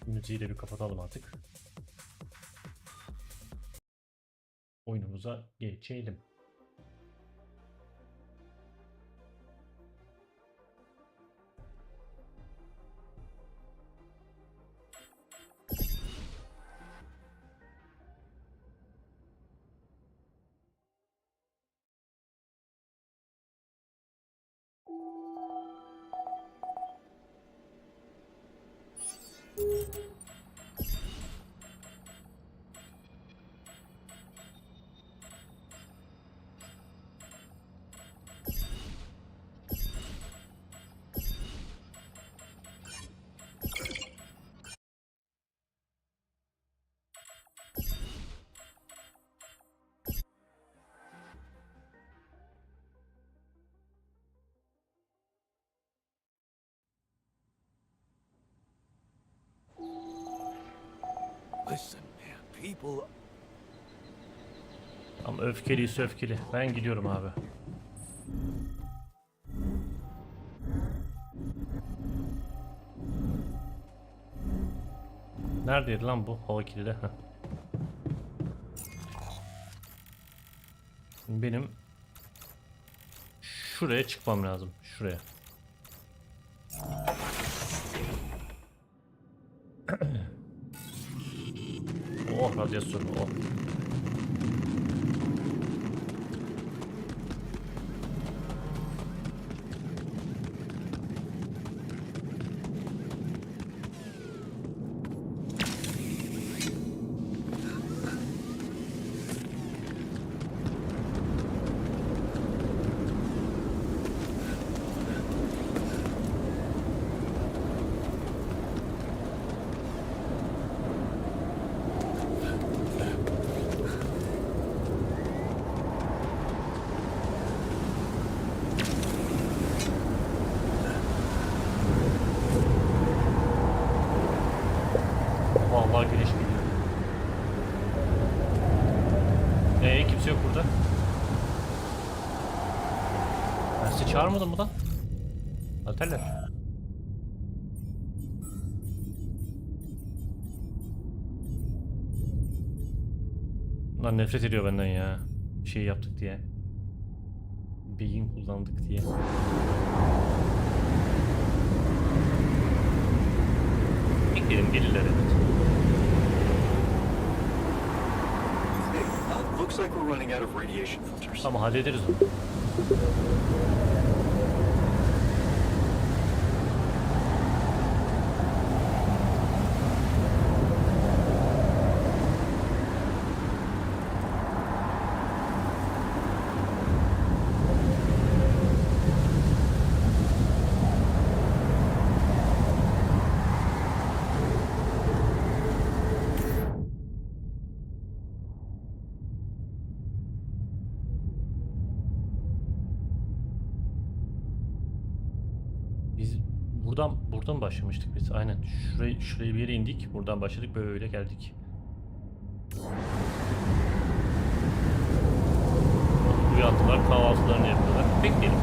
Müziği de bir kapatalım artık. Oyunumuza geçelim. Listen, man, people. Ama öfkeliyse öfkeli. Ben gidiyorum abi. Neredeydi lan bu hava kilidi? Heh. Benim şuraya çıkmam lazım. Şuraya. Oh, radyasyon. Oh. Vallahi güneş geliyor. Kimse yok burada. Ben sizi çağırmadım mı lan? Alterler. Bunlar nefret ediyor benden ya. Şey yaptık diye. Beyin kullandık diye. Bekleyelim, gelirler evet. Looks like we're running out of radiation filters. Ama hallederiz onu. Biz buradan başlamıştık biz. Aynen. Şuraya bir yere indik. Buradan başladık. Böyle geldik. Uyandılar. Kahvaltılarını yapıyorlar. Bekleyelim.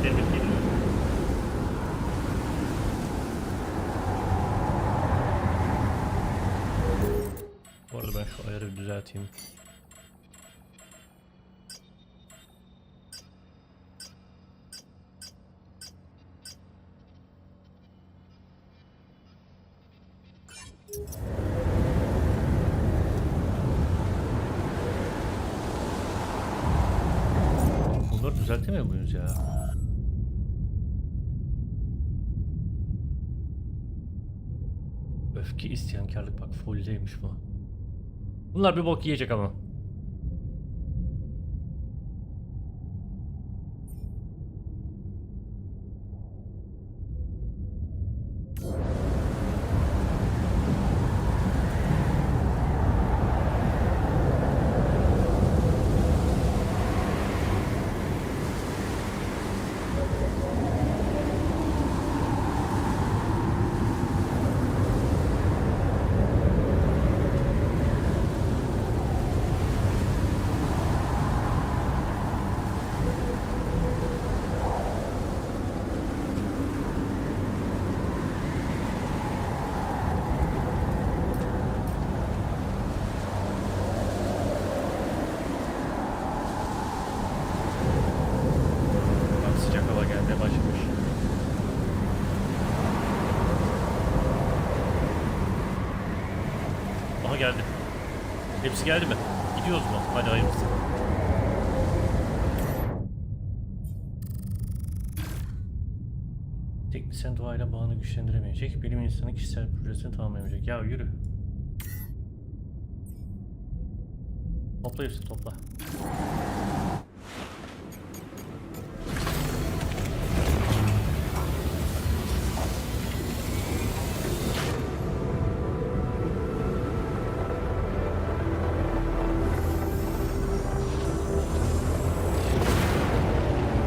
Demir geliyor. Bu arada ben şu ayarı bir düzelteyim. Bunları düzeltemiyor muyuz ya? Öfke, isyankarlık, bak fulldeymiş bu. Bunlar bir bok yiyecek ama. Bak sıcak hava gelmeye başlamış. Aha geldi. Hepsi geldi mi? Gidiyoruz mu? Hadi hayırlısı. Teknisyen doğayla bağını güçlendiremeyecek. Bilim insanı kişisel projesini tamamlayamayacak. Ya yürü. Topla hepsini topla.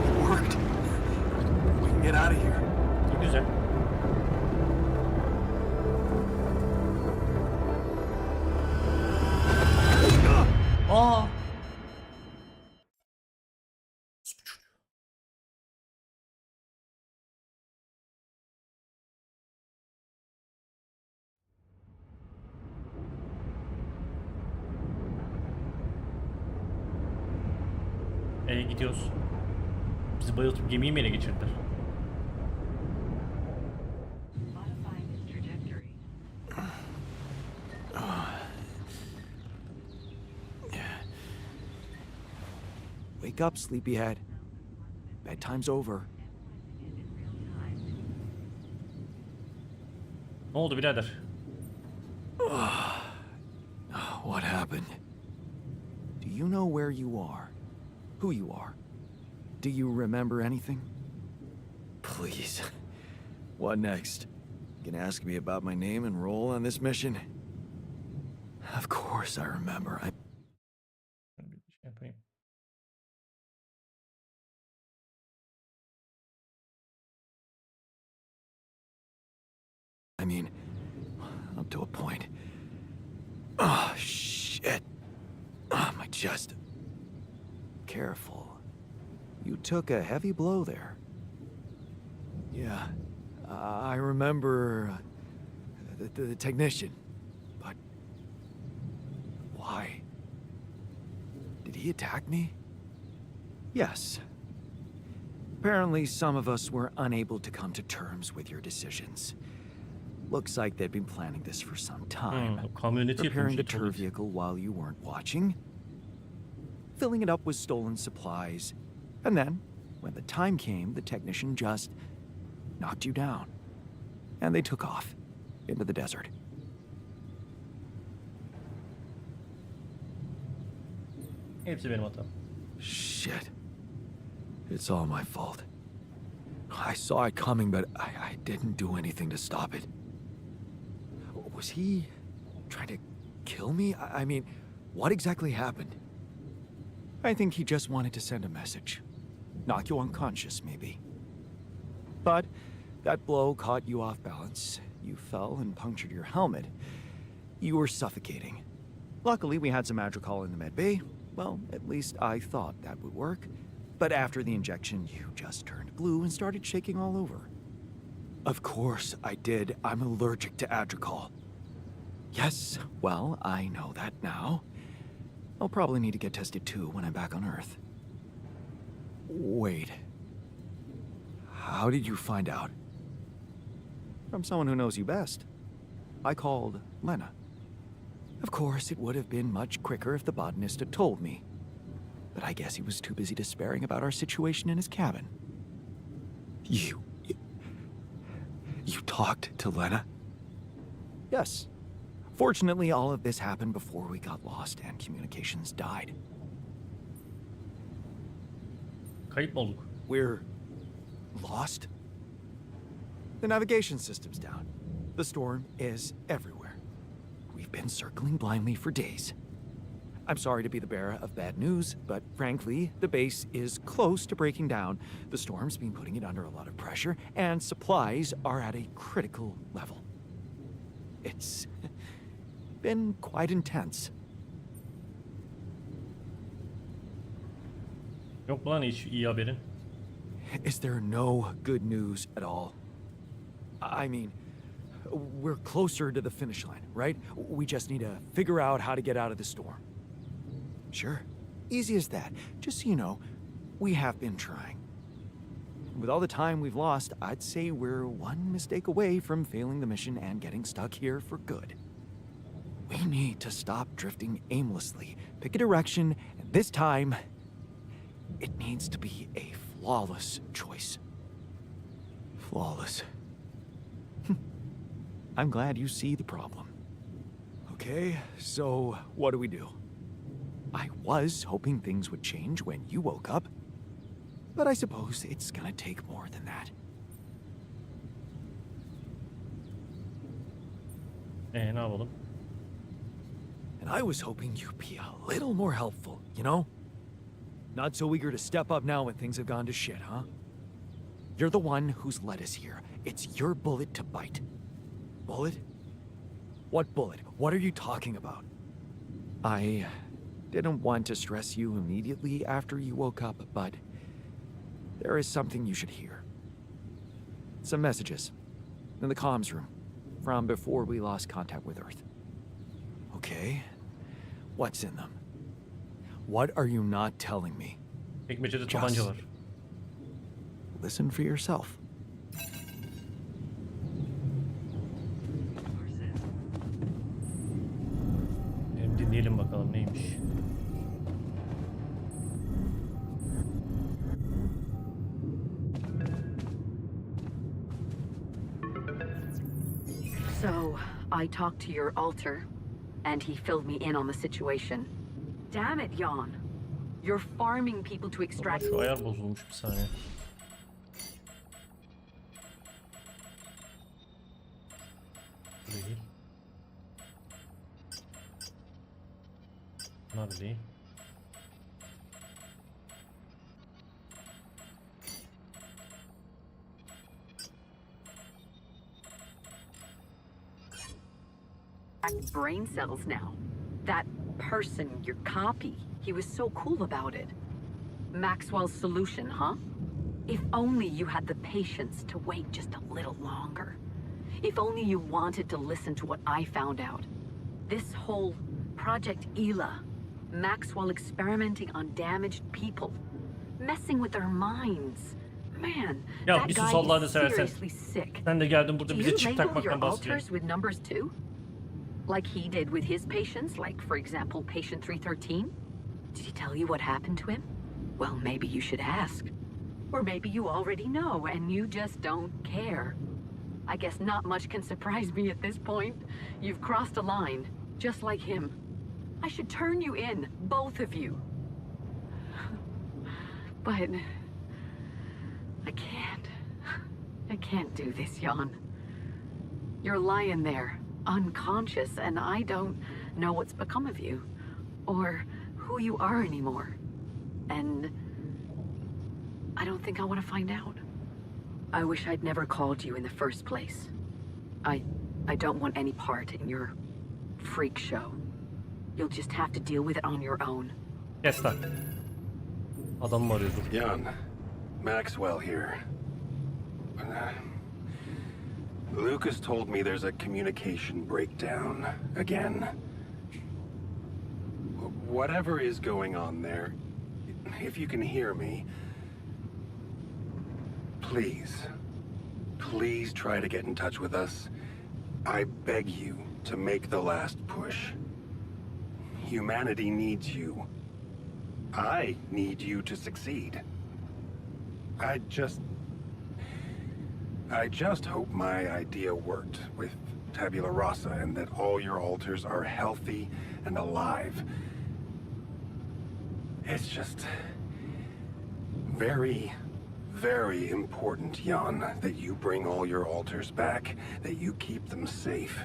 It worked. We can get out of here. Güzel. gidiyoruz. Bizi bayıltıp gemiyi mi ele geçirdiler? Modifying its trajectory. Wake up, sleepyhead. Bedtime's over. Ne oldu birader? What happened? Do you know where you are? Who you are? Do you remember anything? Please. What next? Gonna ask me about my name and role on this mission? Of course I remember. Bir şey yapayım. I mean, up to a point. Oh, shit. Oh, my chest. Careful. You took a heavy blow there. Yeah, I remember the technician. But why? Did he attack me? Yes. Apparently, some of us were unable to come to terms with your decisions. Looks like they'd been planning this for some time. Kamyoneti Preparing the yapıyormuş. tour vehicle while you weren't watching. Filling it up with stolen supplies. And then, when the time came, the technician just knocked you down. And they took off into the desert. Hepsi benim hatam. Shit. It's all my fault. I saw it coming, but I didn't do anything to stop it. Was he trying to kill me? I mean, what exactly happened? I think he just wanted to send a message. Knock you unconscious, maybe. But that blow caught you off balance. You fell and punctured your helmet. You were suffocating. Luckily, we had some Madrigal in the med bay. Well, at least I thought that would work. But after the injection, you just turned blue and started shaking all over. Of course I did. I'm allergic to Adrical. Yes, well, I know that now. I'll probably need to get tested too when I'm back on Earth. Wait. How did you find out? From someone who knows you best. I called Lena. Of course, it would have been much quicker if the botanist had told me. But I guess he was too busy despairing about our situation in his cabin. You talked to Lena? Yes. Fortunately, all of this happened before we got lost and communications died. Kayıp mı olduk? We're lost? The navigation system's down. The storm is everywhere. We've been circling blindly for days. I'm sorry to be the bearer of bad news, but frankly, the base is close to breaking down. The storm's been putting it under a lot of pressure, and supplies are at a critical level. It's been quite intense. Yok mu lan hiç iyi haberin? Is there no good news at all? I mean, we're closer to the finish line, right? We just need to figure out how to get out of the storm. Sure. Easy as that. Just so you know, we have been trying. With all the time we've lost, I'd say we're one mistake away from failing the mission and getting stuck here for good. We need to stop drifting aimlessly, pick a direction, and this time, it needs to be a flawless choice. Flawless. I'm glad you see the problem. Okay, so what do we do? I was hoping things would change when you woke up, but I suppose it's gonna take more than that. Ne yapalım? And I was hoping you'd be a little more helpful, you know? Not so eager to step up now when things have gone to shit, huh? You're the one who's led us here. It's your bullet to bite. Bullet? What bullet? What are you talking about? I didn't want to stress you immediately after you woke up, but there is something you should hear. Some messages in the comms room from before we lost contact with Earth. Okay, what's in them? What are you not telling me? Çekmecede tabanca var. Listen for yourself. Sources. Hem dinleyelim bakalım neymiş. So, I talked to your alter, and he filled me in on the situation. Damn it, Jan. You're farming people to Ama extract... şu ayar bozulmuş bir saniye. Değil. Bunlar değil. brain cells now. That person, your copy, he was so cool about it. Maxwell's solution, huh? If only you had the patience to wait just a little longer. If only you wanted to listen to what I found out. This whole Project Ela, Maxwell experimenting on damaged people, messing with their minds. Man, Ya that bir sus guy Allah'ını is seversen. seriously sick. Sen de geldin burada Do bize you çip label your takmaktan bahsediyorsun. alters with numbers too? Like he did with his patients, like for example, patient 313? Did he tell you what happened to him? Well, maybe you should ask. Or maybe you already know and you just don't care. I guess not much can surprise me at this point. You've crossed a line, just like him. I should turn you in, both of you. But I can't. I can't do this, Jan. You're lying there, unconscious, and I don't know what's become of you. Or who you are anymore. And I don't think I want to find out. I wish I'd never called you in the first place. I don't want any part in your freak show. You'll just have to deal with it on your own. Kes lan. Adam mı arıyordur? Jan, Maxwell here. Lucas told me there's a communication breakdown again. Whatever is going on there, if you can hear me, please try to get in touch with us. I beg you to make the last push. Humanity needs you. I need you to succeed. I just hope my idea worked with Tabula Rasa and that all your alters are healthy and alive. It's just very, very important, Jan, that you bring all your alters back, that you keep them safe.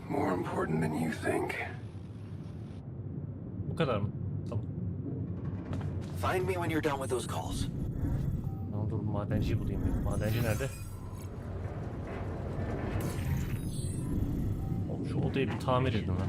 More important than you think. Bu kadar mı? Tamam. Find me when you're done with those calls. Tamam dur madenciyi bulayım. Madenci nerede? Oğlum şu odayı bir tamir edin lan.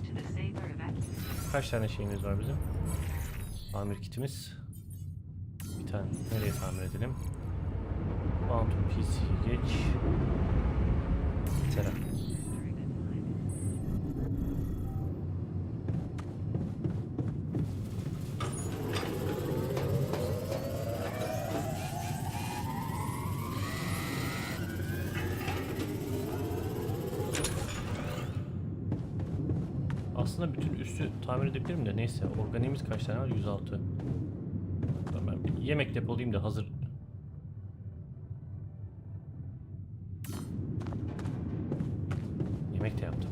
To the safer evacuation. Kaç tane şeyimiz var bizim? Tamir kitimiz. Bir tane. Nereye tamir edelim? Quantum PC'ye geç. Mesela. Aslında bütün üstü tamir edebilirim de neyse. Organiğimiz kaç tane var? 106. Ben bir yemek depolayayım da hazır. Yemek de yaptım.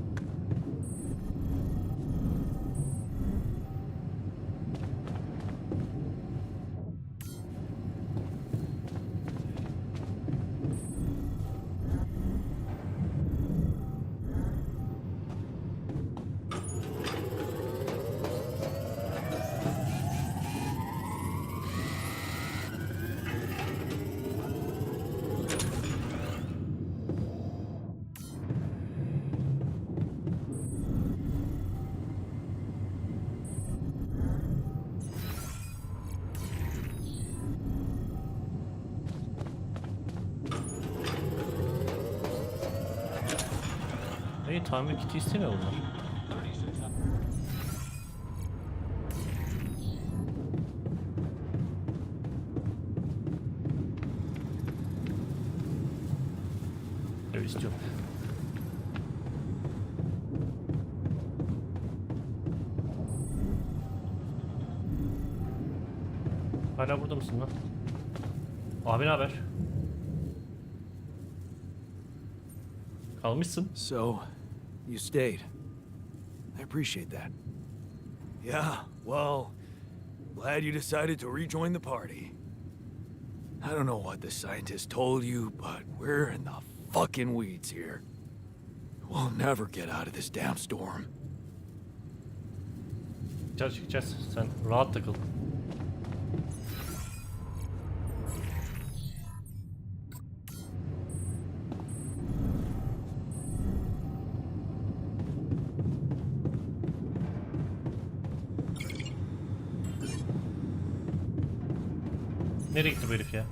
İyi, tamir kiti istemiyor bunlar. Evet, istiyorum. Hala burada mısın lan? Abi ne haber? Kalmışsın. So, you stayed. I appreciate that. Yeah, well, glad you decided to rejoin the party. I don't know what the scientist told you, but we're in the fucking weeds here. We'll never get out of this damn storm. Çıkacağız çıkacağız. Sen rahat takıl. Nereye gitti bu herif ya?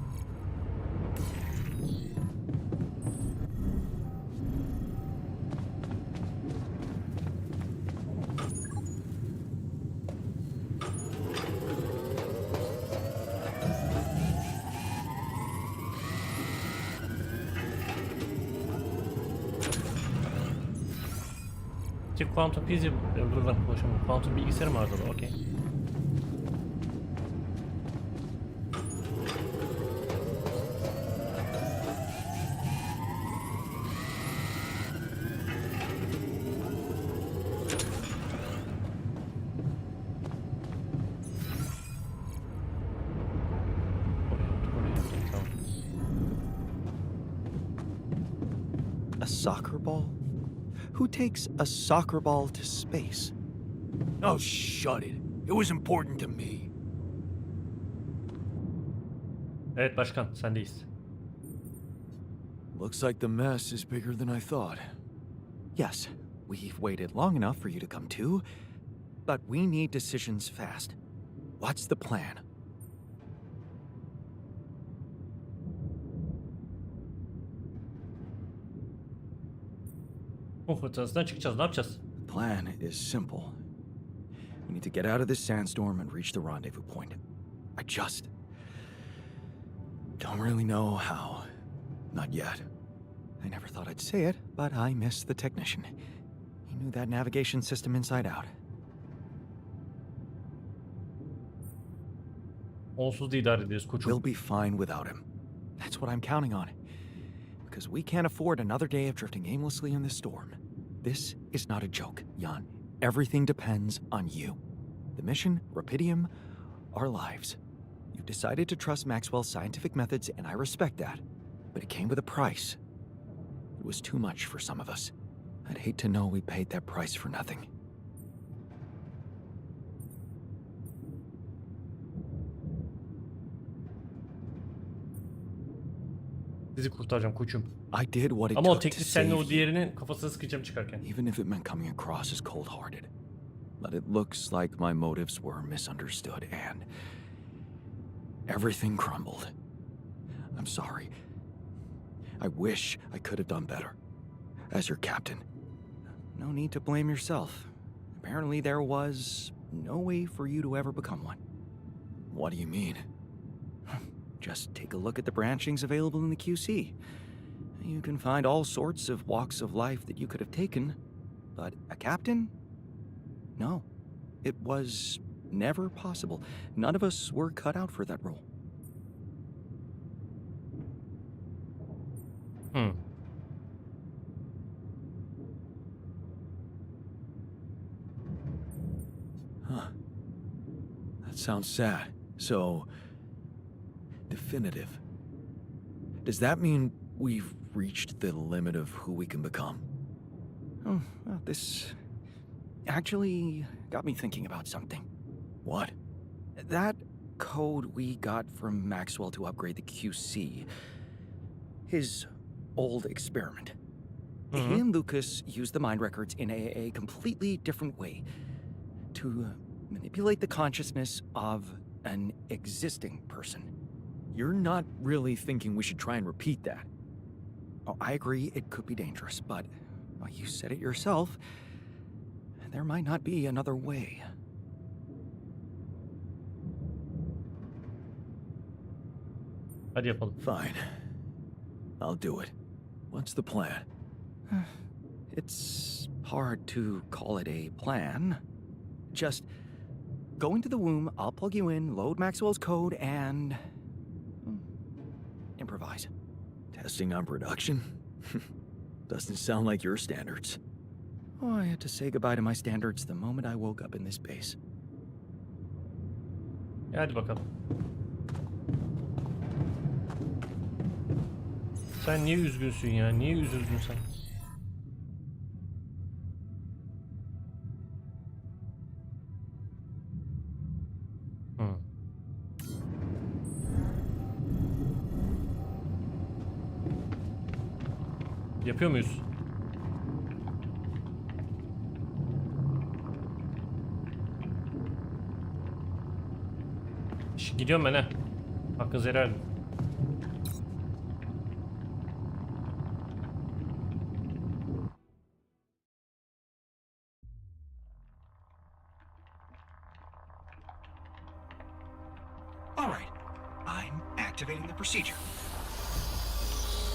Tek Quantum PC dur lan konuşamam. Quantum bilgisayarım vardı da okey. Tamam. A soccer ball? Who takes a soccer ball to space? Oh, shut it. It was important to me. Evet başkan, sendeyiz. Looks like the mess is bigger than I thought. Yes, we've waited long enough for you to come to, but we need decisions fast. What's the plan? Bu fırtınasından çıkacağız. Ne yapacağız? The plan is simple. We need to get out of this sandstorm and reach the rendezvous point. I just don't really know how. Not yet. I never thought I'd say it, but I miss the technician. He knew that navigation system inside out. Onsuz da idare ediyoruz koçum. We'll be fine without him. That's what I'm counting on. Because we can't afford another day of drifting aimlessly in this storm. This is not a joke, Jan. Everything depends on you. The mission, Rapidium, our lives. You decided to trust Maxwell's scientific methods, and I respect that. But it came with a price. It was too much for some of us. I'd hate to know we paid that price for nothing. Sizi kurtaracağım koçum. I did what it Ama o took to teknisyenle save o you. diğerinin kafasına sıkacağım çıkarken. Even if it meant coming across as cold-hearted. But it looks like my motives were misunderstood, and everything crumbled. I'm sorry. I wish I could have done better. As your captain. No need to blame yourself. Apparently there was no way for you to ever become one. What do you mean? Just take a look at the branchings available in the QC. You can find all sorts of walks of life that you could have taken, but a captain? No. It was never possible. None of us were cut out for that role. Huh. That sounds sad. So, definitive. Does that mean we've reached the limit of who we can become? Oh, well, this actually got me thinking about something. What? That code we got from Maxwell to upgrade the QC, his old experiment. He and Lucas used the mind records in a completely different way to manipulate the consciousness of an existing person. You're not really thinking we should try and repeat that? Oh, I agree it could be dangerous, but Well, you said it yourself. There might not be another way. Hadi yapalım. Fine. I'll do it. What's the plan? It's hard to call it a plan. Just go into the womb, I'll plug you in, load Maxwell's code, and improvise. Testing on production? Doesn't sound like your standards. Oh, I had to say goodbye to my standards the moment I woke up in this base. Hadi bakalım. Sen niye üzgünsün ya? Niye üzüldün sen? Hmm. Yapıyor muyuz? Gidiyorum ben ha. Hakkınızı helal edin. All right, I'm activating the procedure.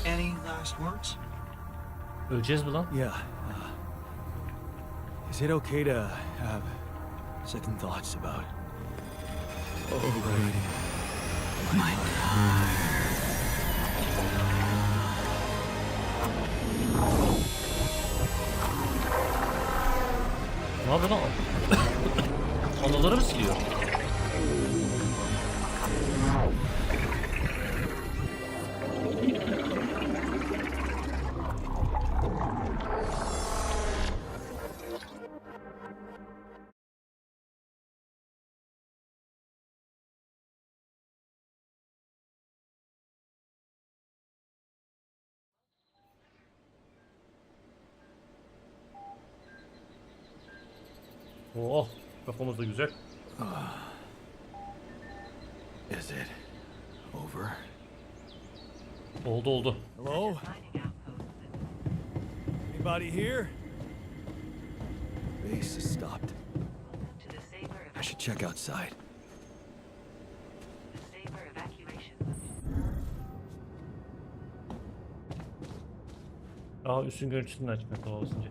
Any last words? Öleceğiz mi lan? Yeah. Is it okay to have second thoughts about it? Ne yapıyor lan? Anıları mı siliyor? Oh, kafamız da güzel. Is it over? Oldu oldu. Hello? Finding outposts. Anybody here? Base is stopped. To the Saber, I should check outside. the Saber evacuation. Aa, üstün görüntüsünü açmak lazımca.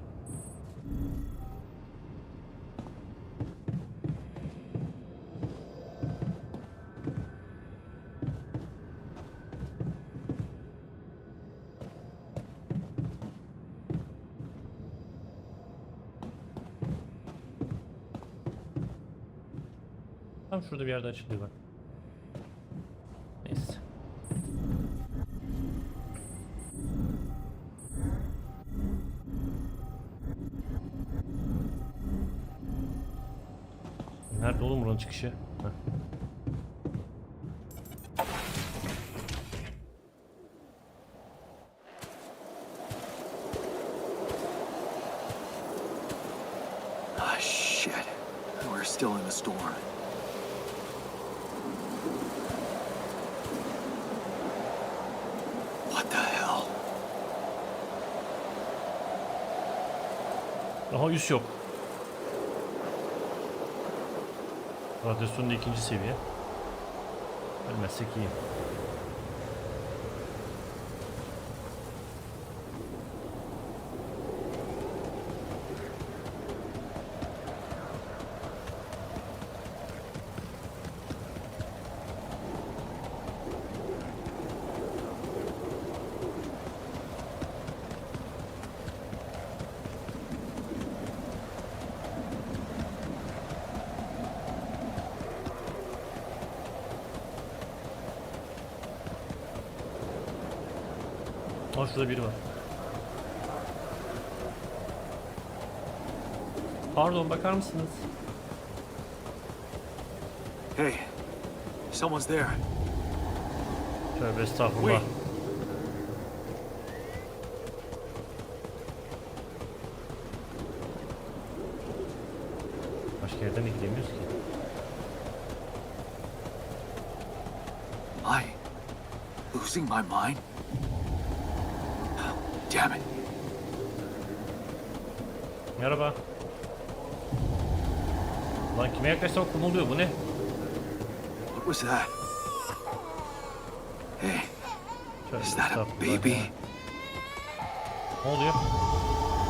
Tam şurada bir yerde açılıyor bak. Neyse. Nerede oğlum buranın çıkışı? Heh. Ah, shit. We're still in the storm. What the hell? Daha üst yok. Radyasyonda 2. seviye. Ölmezsek iyi. Aa, şurada biri var. Pardon, bakar mısınız? Hey, someone's there. Tövbe estağfurullah. Wait. Başka yerden de gidemiyoruz ki. Am I losing my mind? Damn it. Merhaba. Lan kime yaklaşsam kum oluyor, bu ne? What was that? Hey, Şöyle is that a estağfurullah baby? ya. Ne oluyor?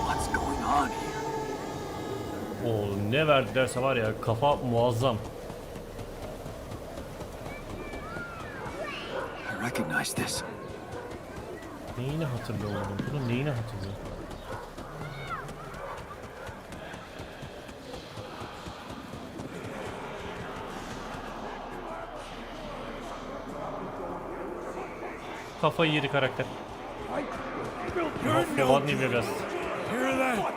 What's going on here? Oo, ne verdilerse var ya, kafa muazzam. I recognize this. Neyini hatırlıyor oğlum? Bunun neyini hatırlıyor? Kafayı yedi karakter. Ładnie wywiast. Hear that?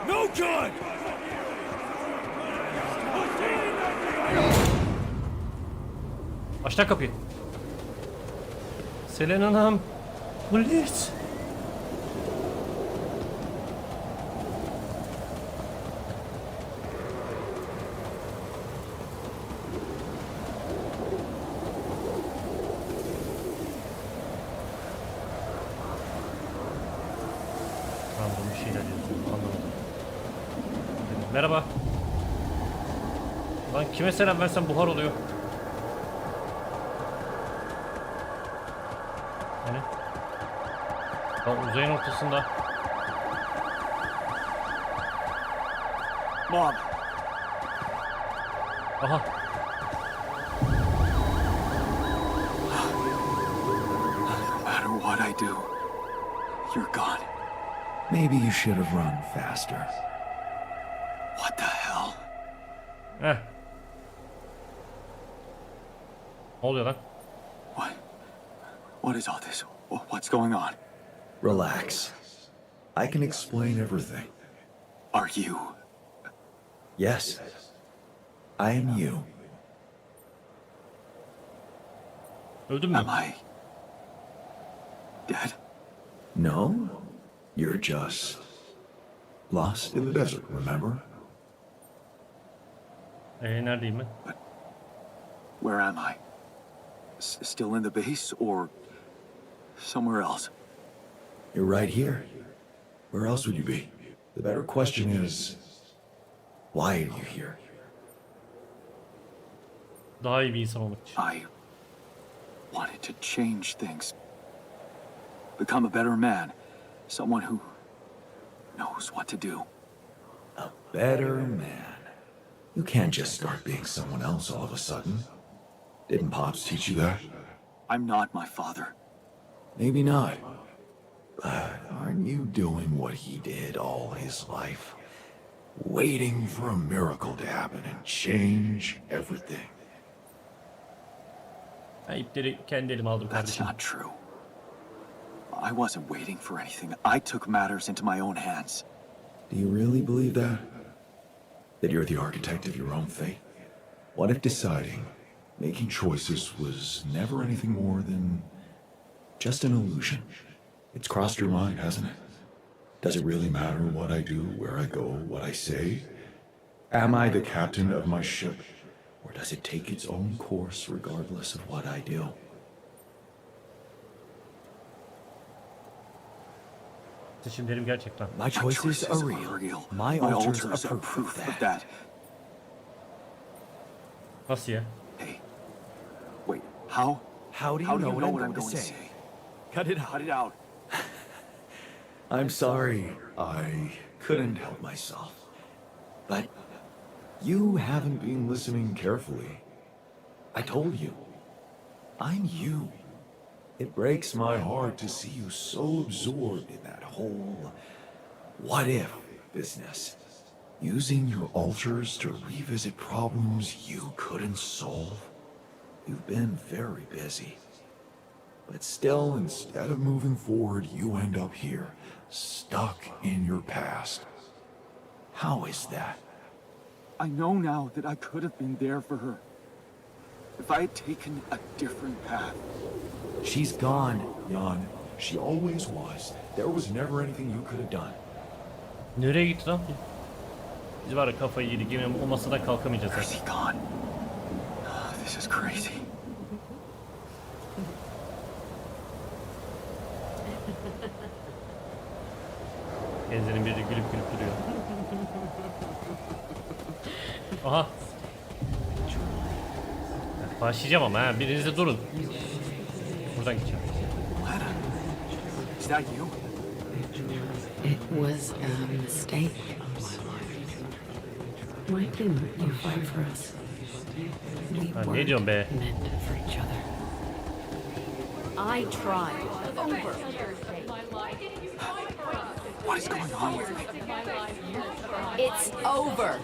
No good! Aç lan kapıyı. Selena Hanım. Polis. Random bir şeyler yazıyor. Anlamadım. Merhaba. Lan kime selam versem buhar oluyor. Yani. Lan uzayın ortasında. Mom, Aha. no matter what I do, you're gone. Maybe you should have run faster. What the hell? Heh. Ne oluyor lan? What is all this? What's going on? Relax. I can explain everything. Are you? Yes. I am you. Öldün mü? Am I dead? No. You're just lost in the desert, remember? Neredeyim ben? Where am I? Still in the base or somewhere else? You're right here. Where else would you be? The better question is, why are you here? Daha iyi bir insan olmak için. I wanted to change things. Become a better man. Someone who knows what to do. A better man. You can't just start being someone else all of a sudden. Didn't Pops teach you that? I'm not my father. Maybe not. But aren't you doing what he did all his life? Waiting for a miracle to happen and change everything. Ha, ipleri kendi elime aldım That's kardeşim. not true. I wasn't waiting for anything. I took matters into my own hands. Do you really believe that? That you're the architect of your own fate? What if deciding, making choices was never anything more than just an illusion? It's crossed your mind, hasn't it? Does it really matter what I do, where I go, what I say? Am I the captain of my ship? Or does it take its own course regardless of what I do? Seçimlerim gerçekten. My choices are real. My altars are proof of that. Nasıl ya? Hey, wait, how? How do you How do know you what know I'm what I'm going to going to say? say? Cut it Cut it out. I'm sorry. I couldn't help myself. But you haven't been listening carefully. I told you. I'm you. It breaks my heart to see you so absorbed in that whole what if business. Using your altars to revisit problems you couldn't solve. You've been very busy. But still, instead of moving forward, you end up here, stuck in your past. How is that? I know now that I could have been there for her. If I had taken a different path. She's gone, Jan. She always was. There was never anything you could have done. Nereye gitti lan? Biz var ya kafayı yedik. Yemin o masadan kalkamayacağız Where's zaten. he gone? This is crazy. Gençlerin biri gülüp gülüp duruyor. Aha. Başlayacağım ama ha. Biriniz de durun. Buradan gideceğim. Lena, is that you? It was a mistake. Why didn't you fight for us? We Ha, ne diyorsun be? meant for each other. I tried. What is going on with me? It's over.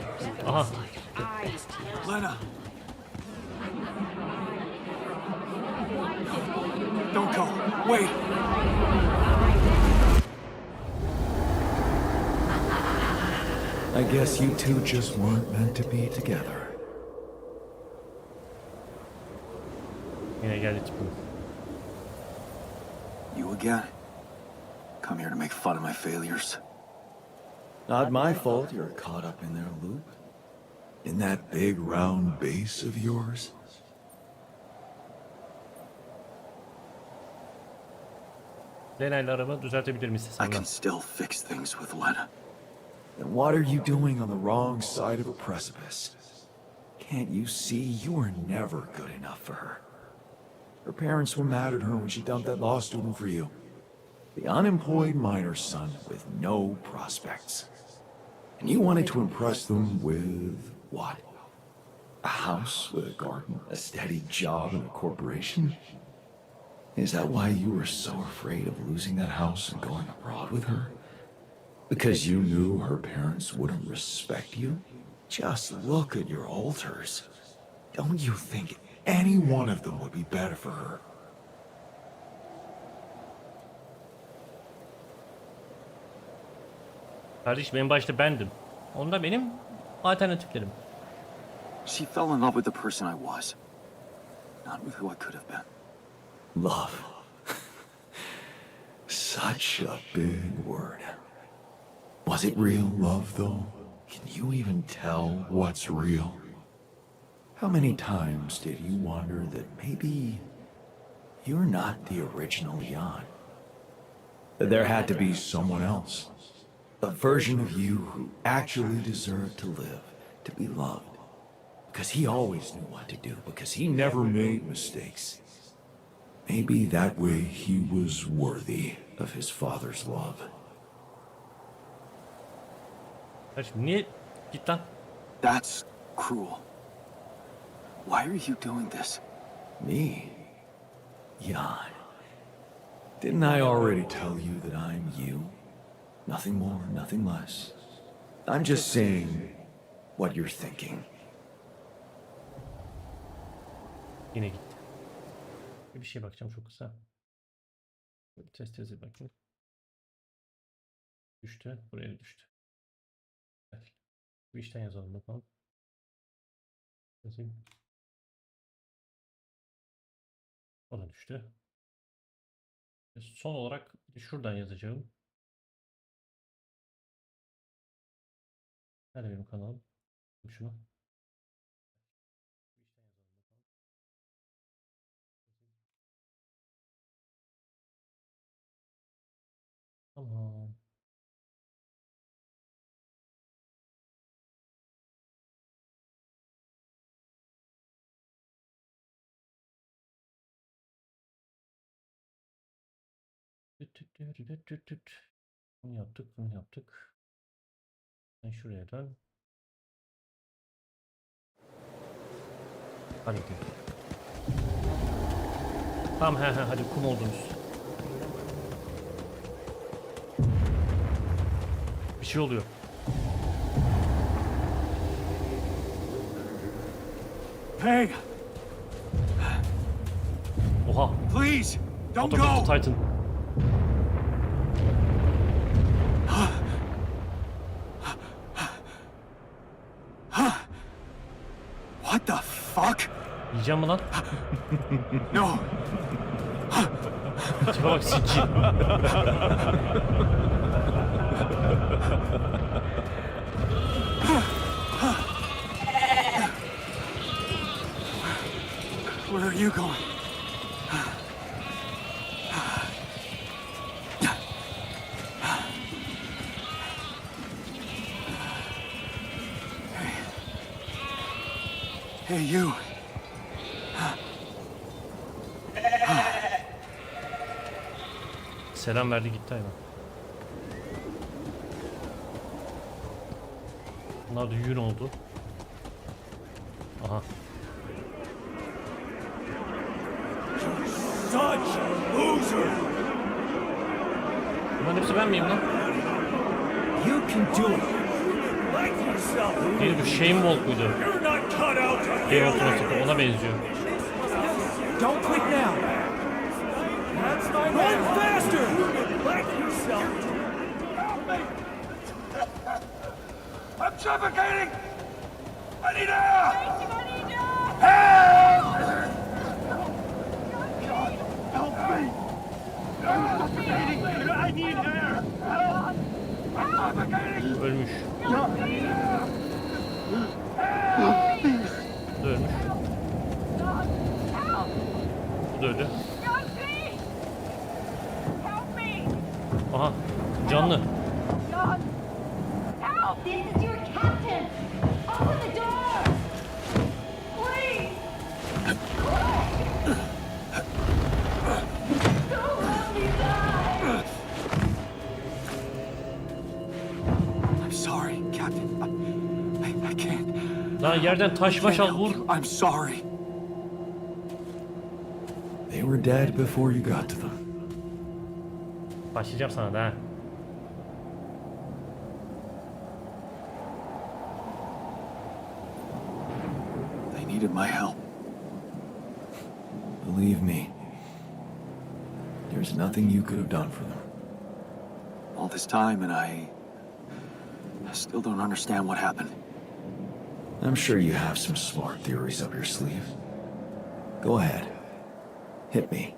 Aha. Lena! Don't go. Wait. I guess you two just weren't meant to be together. Yine geldi tipim. You again? Come here to make fun of my failures. Not my fault you're caught up in their loop. In that big round base of yours. Lena ile aramı düzeltebilir misin I sen? can still fix things with Lena. Then what are you doing on the wrong side of a precipice? Can't you see you were never good enough for her? Her parents were mad at her when she dumped that law student for you. The unemployed miner's son with no prospects. And you wanted to impress them with what? A house with a garden, a steady job, and a corporation? Is that why you were so afraid of losing that house and going abroad with her? Because you knew her parents wouldn't respect you? Just look at your altars. Don't you think any one of them would be better for her? Kardeşim en başta bendim. Onda benim alternatiflerim. She fell in love with the person I was, not with who I could have been. Love. Such a big word. Was it real love, though? Can you even tell what's real? How many times did you wonder that maybe you're not the original Jan? That there had to be someone else? A version of you who actually deserved to live, to be loved. Because he always knew what to do, because he never made mistakes. Maybe that way he was worthy of his father's love. Kardeşim niye? Git lan. That's cruel. Why are you doing this? Me? Jan. Didn't I already tell you that I'm you? Nothing more, nothing less. I'm just saying what you're thinking. Yine gitti. Bir şey bakacağım çok kısa. Test yazı bakayım. Düştü. Buraya düştü. Evet. Bu işten yazalım bakalım. Yazayım. O da düştü. Son olarak şuradan yazacağım. Nerede benim kanalım? Şunu. Tamam. Bunu yaptık, bunu yaptık. Sen şuraya dön. Hadi gidelim. Tamam hadi kum oldunuz. Bir şey oluyor. Hey, Oha. please, don't Attack of go! the Titan. What the fuck? Yiyeceğim mi lan? No, Tipe bak sikci. where are you going? Hey, you. Selam verdi gitti hayvan. Bunlar da yün oldu. Aha. Bunların hepsi ben miyim lan? You can do it. Neydi bu? Shamewalk muydu? Game of Thrones'taki ona benziyor. Don't quit now. Run faster. I'm suffocating! I need air! Help me! I'm suffocating! I need air! Help! I'm suffocating! Ölmüş. Bu da ölmüş. Bu da öldü. Aha. Canlı. This is your captain! Open the door! Please! Don't let me die! I'm sorry, Captain. I can't. Lan yerden taş baş al vur. I'm sorry. They were dead before you got to them. Başlayacağım sana da ha. They needed my help. Believe me, there's nothing you could have done for them. All this time, and I still don't understand what happened. I'm sure you have some smart theories up your sleeve. Go ahead. Hit me.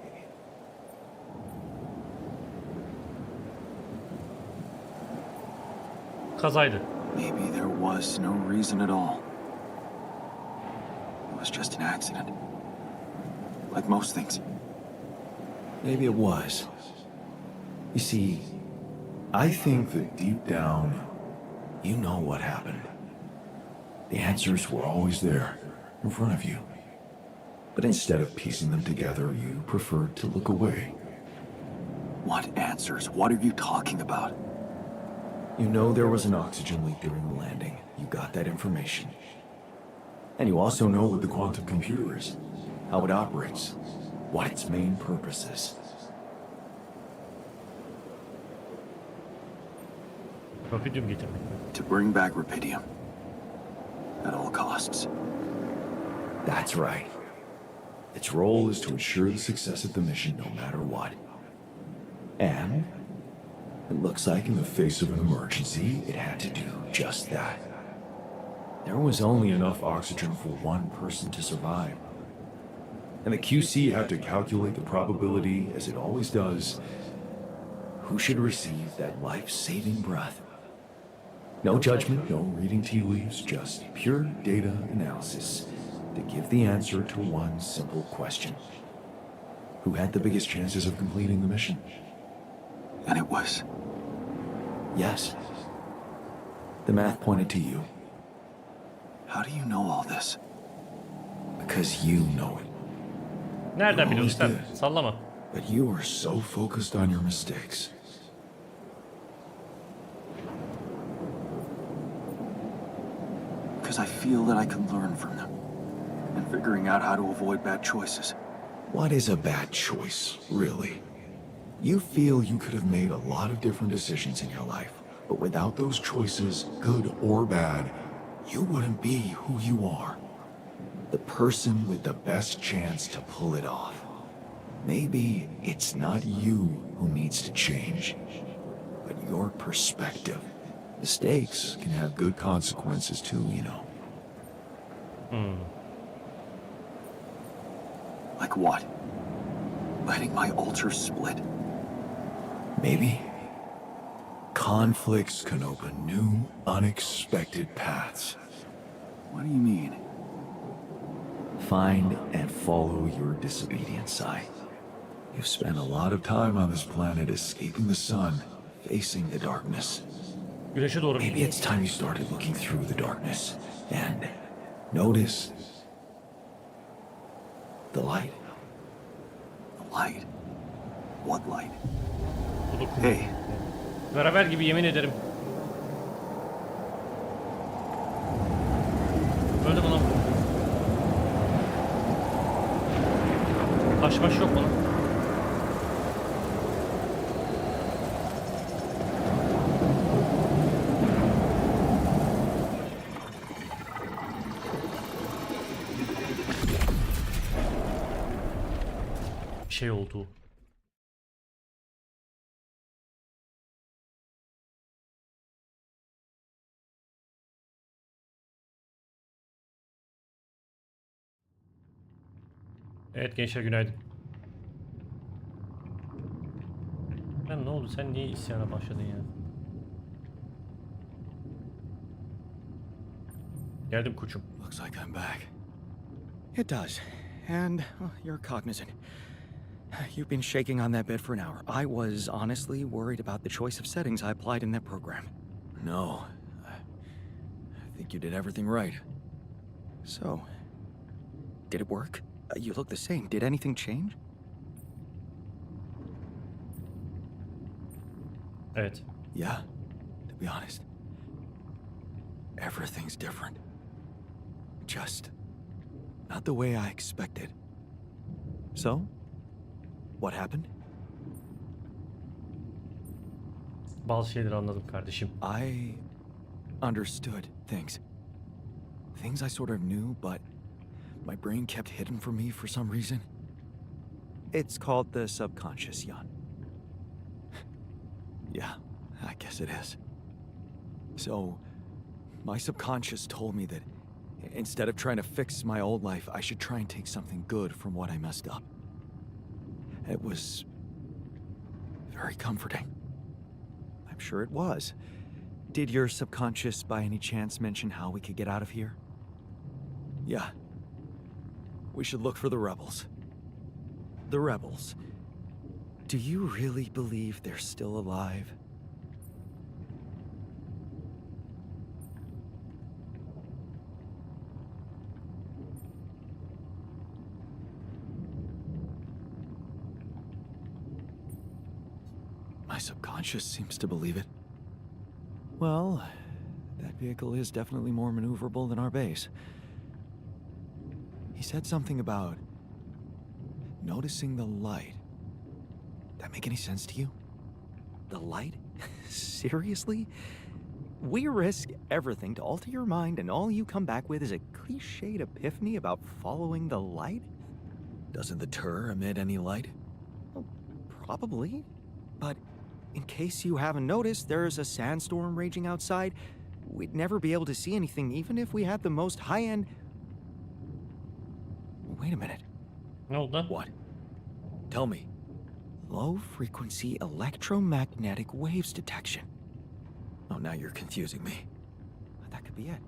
Kazaydı. Maybe there was no reason at all. It was just an accident. Like most things. Maybe it was. You see, I think that deep down, you know what happened. The answers were always there, in front of you. But instead of piecing them together, you preferred to look away. What answers? What are you talking about? You know there was an oxygen leak during the landing. You got that information. And you also know what the quantum computer is, how it operates, what its main purpose is. Rapidium getirmek. To bring back Rapidium. At all costs. That's right. Its role is to ensure the success of the mission no matter what. And it looks like in the face of an emergency, it had to do just that. There was only enough oxygen for one person to survive. And the QC had to calculate the probability, as it always does, who should receive that life-saving breath. No judgment, no reading tea leaves, just pure data analysis to give the answer to one simple question. Who had the biggest chances of completing the mission? And it was. Yes. The math pointed to you. How do you know all this? Because you know it. Nereden biliyorsun sen? Always did. Sallama. But you are so focused on your mistakes. Because I feel that I can learn from them. And figuring out how to avoid bad choices. What is a bad choice, really? You feel you could have made a lot of different decisions in your life, but without those choices, good or bad, you wouldn't be who you are. The person with the best chance to pull it off. Maybe it's not you who needs to change, but your perspective. Mistakes can have good consequences too, you know. Like what? Letting my altar split? Maybe. Conflicts can open new, unexpected paths. What do you mean? Find and follow your disobedient side. You've spent a lot of time on this planet escaping the sun, facing the darkness. Güneşe doğru. Maybe it's time you started looking through the darkness and notice The light. The light? What light? Hey, Beraber gibi yemin ederim. Öldü mü lan? Taş baş yok mu lan? Bir şey oldu. Evet gençler, günaydın. Ne oldu? Sen niye isyana başladın ya? Geldim koçum. Looks like I'm back. It does. And you're cognizant. You've been shaking on that bed for an hour. I was honestly worried about the choice of settings I applied in that program. No. I think you did everything right. So, did it work? You look the same. Did anything change? Evet. Yeah, to be honest. Everything's different. Just not the way I expected. So, what happened? Bazı şeyleri anladım kardeşim. I understood things. Things I sort of knew, but my brain kept hidden from me for some reason. It's called the subconscious, Jan. Yeah, I guess it is. So, my subconscious told me that instead of trying to fix my old life, I should try and take something good from what I messed up. It was very comforting. I'm sure it was. Did your subconscious by any chance mention how we could get out of here? Yeah. We should look for the rebels. The rebels. Do you really believe they're still alive? My subconscious seems to believe it. Well, that vehicle is definitely more maneuverable than our base. He said something about noticing the light. That make any sense to you? The light? Seriously? We risk everything to alter your mind, and all you come back with is a cliched epiphany about following the light? Doesn't the tur emit any light? Well, probably. But in case you haven't noticed, there's a sandstorm raging outside. We'd never be able to see anything, even if we had the most high-end... Wait a minute. Ne oldu? What? Tell me. Low-frequency electromagnetic waves detection. Oh, now you're confusing me. That could be it.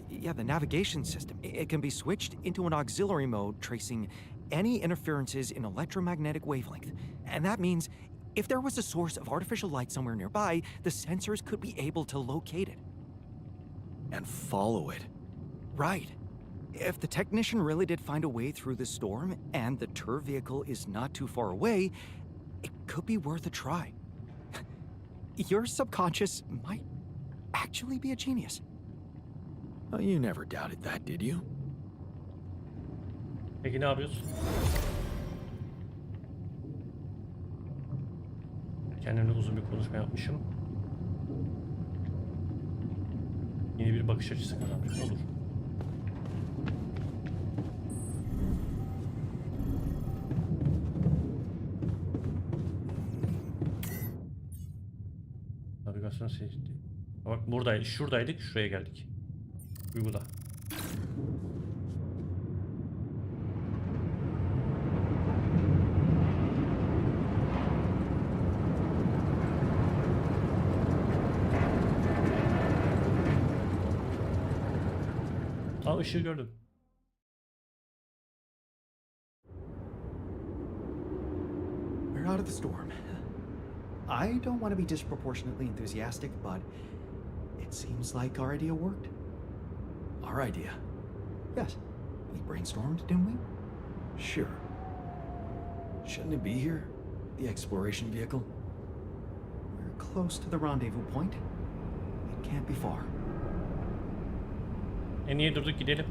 Yeah, the navigation system. It can be switched into an auxiliary mode, tracing any interferences in electromagnetic wavelength. And that means if there was a source of artificial light somewhere nearby, the sensors could be able to locate it. And follow it. Right. If the technician really did find a way through the storm, and the tur vehicle is not too far away, it could be worth a try. Your subconscious might actually be a genius. Oh, you never doubted that, did you? Peki ne yapıyoruz? Kendimle uzun bir konuşma yapmışım. Yeni bir bakış açısı kazanmış olur. Navigasyon seçti. Bak buradaydık, şuradaydık, şuraya geldik. Uygula. Aa, ışığı gördüm. We're out of the storm. I don't want to be disproportionately enthusiastic, but it seems like our idea worked. Our idea. Yes. We brainstormed, didn't we? Sure. Shouldn't it be here? The exploration vehicle? We're close to the rendezvous point. It can't be far. Niye durduk, gidelim.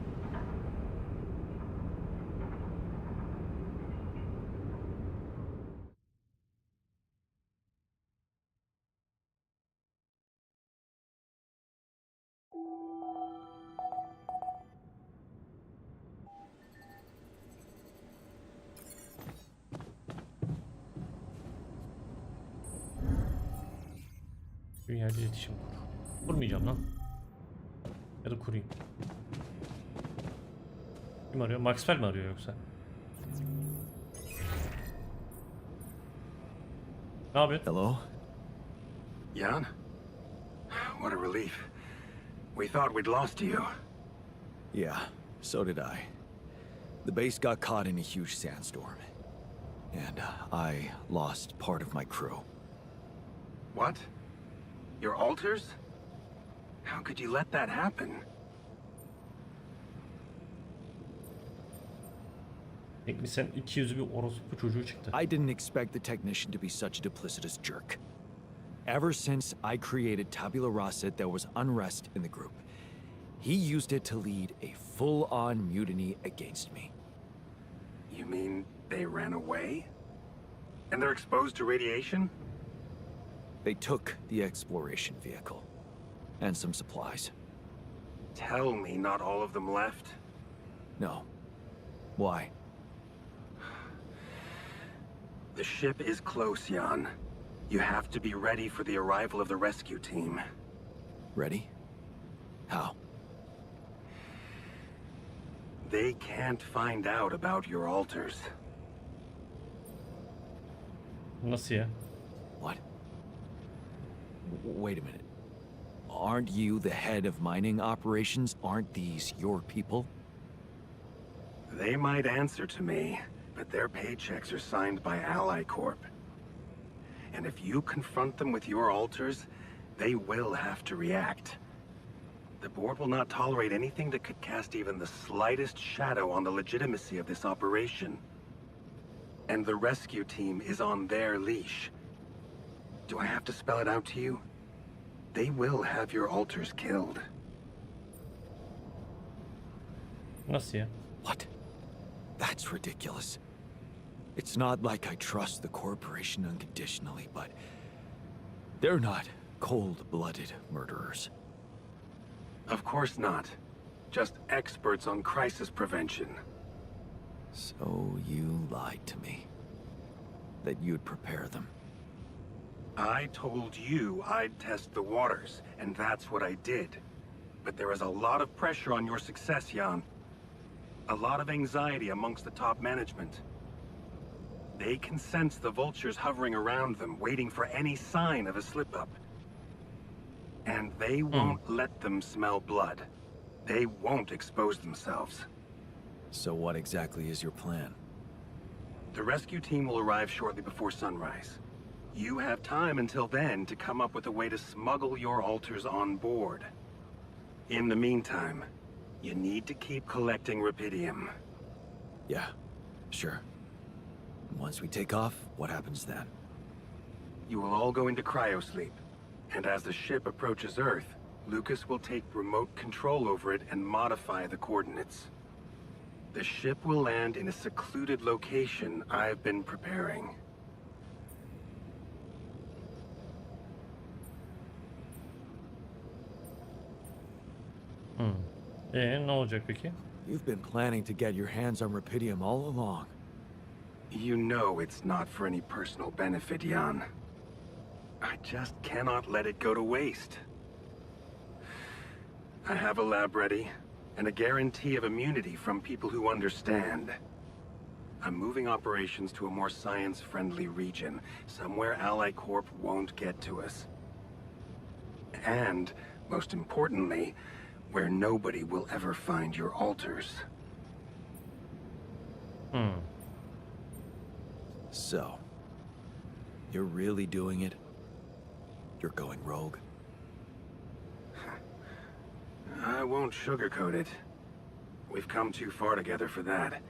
Dünyayla iletişim kur. Kurmayacağım lan. Ya da kurayım. Kim arıyor? Maxwell mi arıyor yoksa? Ne yapıyorsun? Hello? Jan? What a relief. We thought we'd lost you. Yeah, so did I. The base got caught in a huge sandstorm. And I lost part of my crew. What? Your altars? How could you let that happen? Teknisyen 200'ü bir orospu çocuğu çıktı. I didn't expect the technician to be such a duplicitous jerk. Ever since I created Tabula Rasa, there was unrest in the group. He used it to lead a full-on mutiny against me. You mean they ran away? And they're exposed to radiation? They took the exploration vehicle. And some supplies. Tell me not all of them left? No. Why? The ship is close, Jan. You have to be ready for the arrival of the rescue team. Ready? How? They can't find out about your altars. Nasıl ya? What? Wait a minute. Aren't you the head of mining operations? Aren't these your people? They might answer to me, but their paychecks are signed by Ally Corp. And if you confront them with your altars, they will have to react. The board will not tolerate anything that could cast even the slightest shadow on the legitimacy of this operation. And the rescue team is on their leash. Do I have to spell it out to you? They will have your altars killed. Nasıl ya? What? That's ridiculous. It's not like I trust the corporation unconditionally, but they're not cold-blooded murderers. Of course not. Just experts on crisis prevention. So you lied to me. That you'd prepare them. I told you I'd test the waters, and that's what I did. But there is a lot of pressure on your success, Jan. A lot of anxiety amongst the top management. They can sense the vultures hovering around them, waiting for any sign of a slip-up. And they won't let them smell blood. They won't expose themselves. So what exactly is your plan? The rescue team will arrive shortly before sunrise. You have time until then to come up with a way to smuggle your altars on board. In the meantime, you need to keep collecting Rapidium. Yeah, sure. Once we take off, what happens then? You will all go into cryosleep. And as the ship approaches Earth, Lucas will take remote control over it and modify the coordinates. The ship will land in a secluded location I've been preparing. Ne olacak peki? You've been planning to get your hands on Rapidium all along. You know it's not for any personal benefit, Jan. I just cannot let it go to waste. I have a lab ready, and a guarantee of immunity from people who understand. I'm moving operations to a more science-friendly region, somewhere Ally Corp won't get to us. And, most importantly, where nobody will ever find your altars. So, you're really doing it? You're going rogue? I won't sugarcoat it. We've come too far together for that.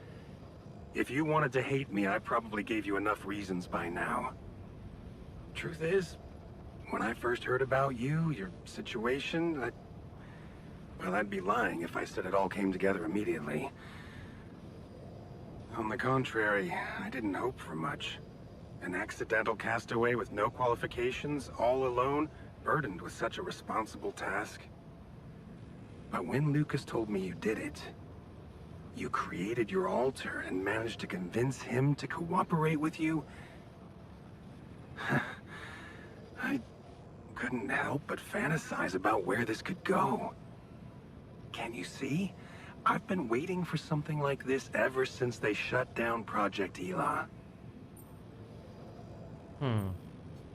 If you wanted to hate me, I probably gave you enough reasons by now. Truth is, when I first heard about you, your situation, well, I'd be lying if I said it all came together immediately. On the contrary, I didn't hope for much. An accidental castaway with no qualifications, all alone, burdened with such a responsible task. But when Lucas told me you did it, you created your altar and managed to convince him to cooperate with you, I couldn't help but fantasize about where this could go. Can't you see? I've been waiting for something like this ever since they shut down Project Ela.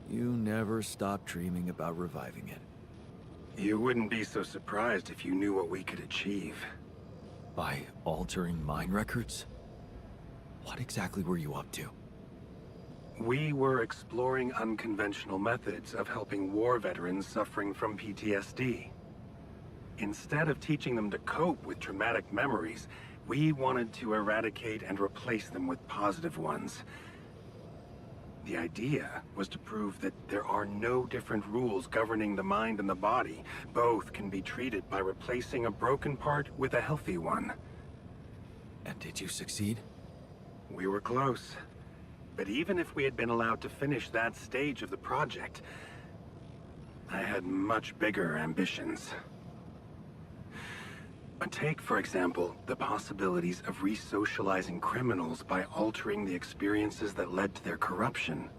You never stopped dreaming about reviving it. You wouldn't be so surprised if you knew what we could achieve. By altering mine records? What exactly were you up to? We were exploring unconventional methods of helping war veterans suffering from PTSD. Instead of teaching them to cope with traumatic memories, we wanted to eradicate and replace them with positive ones. The idea was to prove that there are no different rules governing the mind and the body. Both can be treated by replacing a broken part with a healthy one. And did you succeed? We were close. But even if we had been allowed to finish that stage of the project, I had much bigger ambitions. Take, for example, the possibilities of re-socializing criminals by altering the experiences that led to their corruption.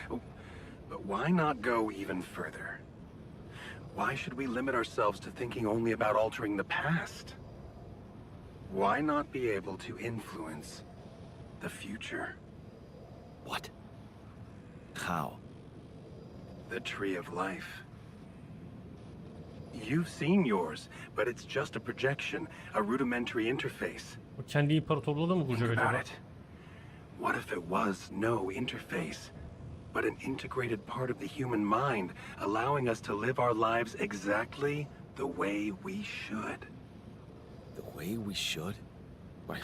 But why not go even further? Why should we limit ourselves to thinking only about altering the past? Why not be able to influence the future? What? How? The Tree of Life. You've seen yours, but it's just a projection, a rudimentary interface. O kendi imparatorluğu da mı Think kuracak about acaba? it. What if it was no interface, but an integrated part of the human mind, allowing us to live our lives exactly the way we should? The way we should? What?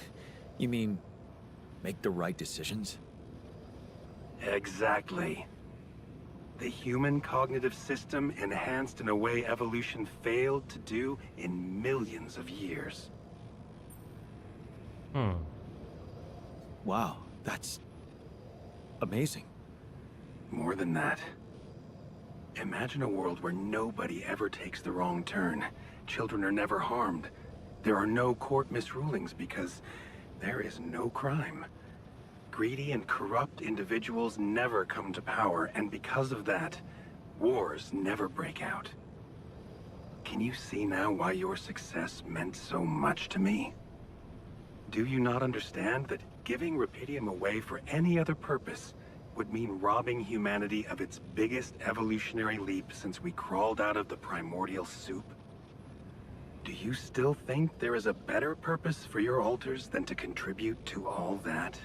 You mean, make the right decisions? Exactly. The human cognitive system enhanced in a way evolution failed to do in millions of years. Wow, that's amazing. More than that. Imagine a world where nobody ever takes the wrong turn. Children are never harmed. There are no court misrulings because there is no crime. Greedy and corrupt individuals never come to power, and because of that, wars never break out. Can you see now why your success meant so much to me? Do you not understand that giving Rapidium away for any other purpose would mean robbing humanity of its biggest evolutionary leap since we crawled out of the primordial soup? Do you still think there is a better purpose for your altars than to contribute to all that?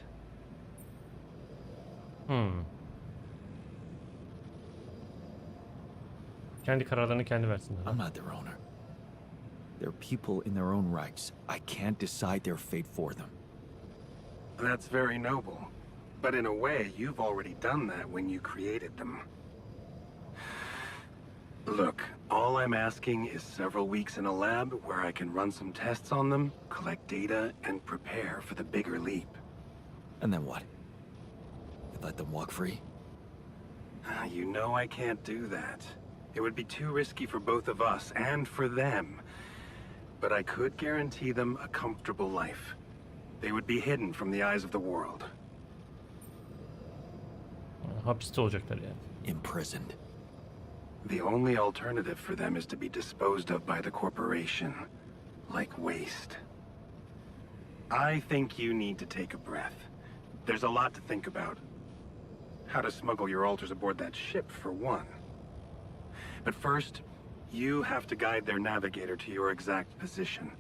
Kendi kararlarını kendi versinler. I'm not their owner. They're people in their own rights. I can't decide their fate for them. That's very noble. But in a way, you've already done that when you created them. Look, all I'm asking is several weeks in a lab where I can run some tests on them, collect data, and prepare for the bigger leap. And then what? You let them walk free? You know I can't do that. It would be too risky for both of us and for them. But I could guarantee them a comfortable life. They would be hidden from the eyes of the world. Hapiste olacaklar yani. Imprisoned. The only alternative for them is to be disposed of by the corporation, like waste. I think you need to take a breath. There's a lot to think about. How to smuggle your altars aboard that ship, for one. But first, you have to guide their navigator to your exact position.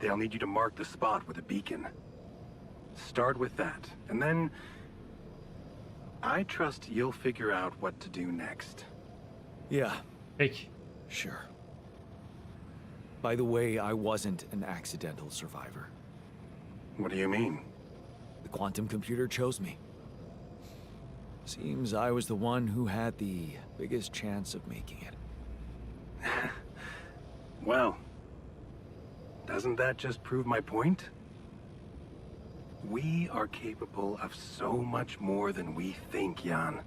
They'll need you to mark the spot with a beacon. Start with that, and then I trust you'll figure out what to do next. Yeah, Peki. sure. By the way, I wasn't an accidental survivor. What do you mean? The quantum computer chose me. Seems I was the one who had the biggest chance of making it. Well, doesn't that just prove my point? We are capable of so much more than we think, Jan.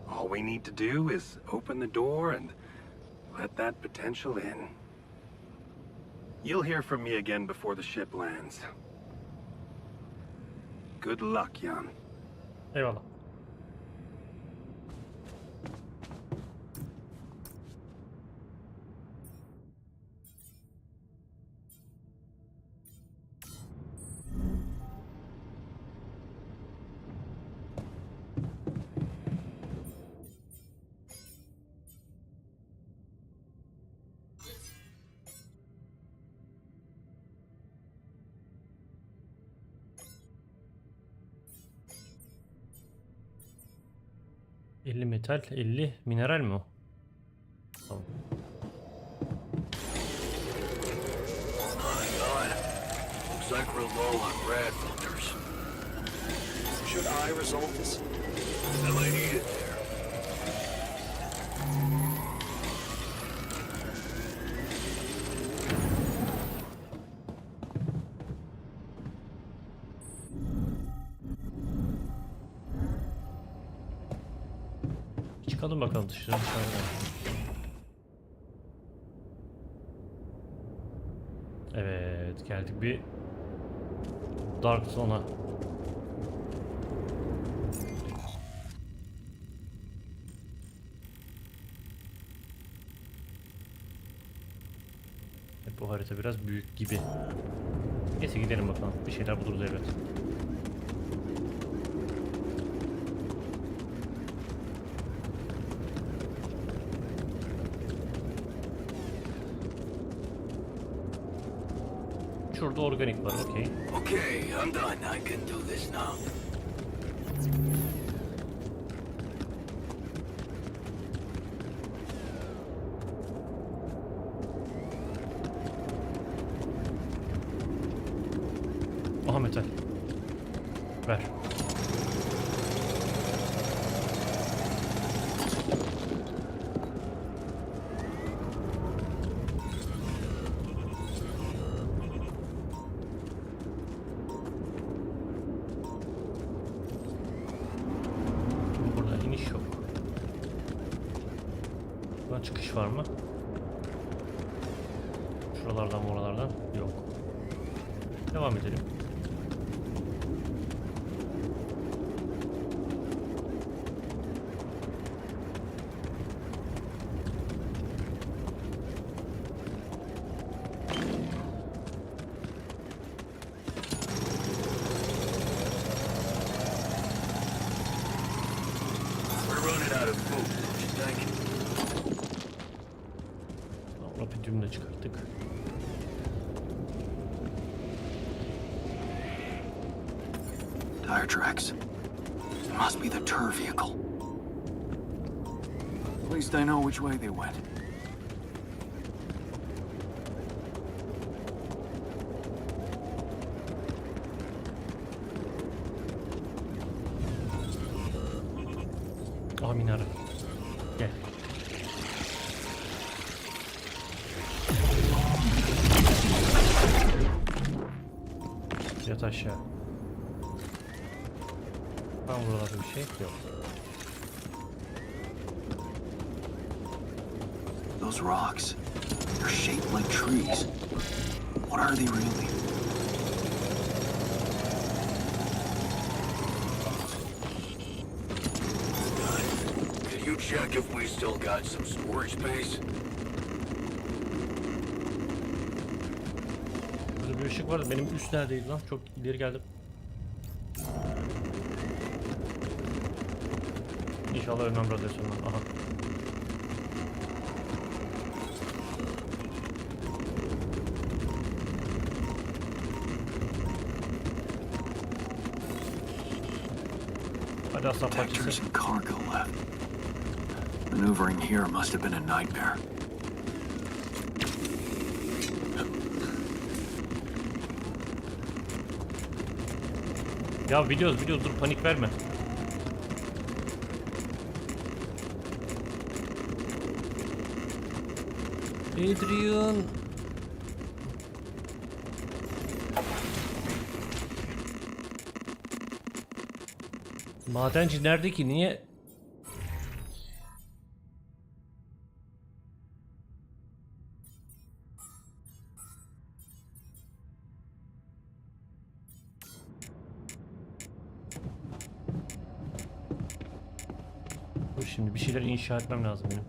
All we need to do is open the door and let that potential in. You'll hear from me again before the ship lands. Good luck, Jan. Eyvallah. Metal, 50 mineral mi o? Tamam. My God. Looks like we're low on rad filters. Should I resolve this? I might need it there. Çıkalım bakalım dışarıdan. Evet, geldik bir Dark Zone'a. Bu harita biraz büyük gibi. Neyse gidelim bakalım. Bir şeyler buluruz evet. Şurada organik var, okey. Okay, I'm done. I can do this now. Aha metal. Ver. Burada iniş yok. Buradan çıkış var mı? Şuralardan oralardan yok. Devam edelim. Rapidium'u da çıkarttık. Tire tracks. It must be the Tur vehicle. At least I know which way they went. Aha minare. Gel. Yat aşağı. Tam buralarda bir şey yok. Those rocks, they're shaped like trees. What are they really? Can you check if we still got some storage space? Burada bir ışık vardı. Benim üst neredeydi lan? Çok ileri geldim. İnşallah ölmem radyasyondan. Aha. Hadi aslan Detectors parçası. and cargo left. Maneuvering here must have been a nightmare. Ya biliyoruz dur panik verme. Adrian. Madenci nerede ki? Niye? Dur şimdi bir şeyler inşa etmem lazım benim.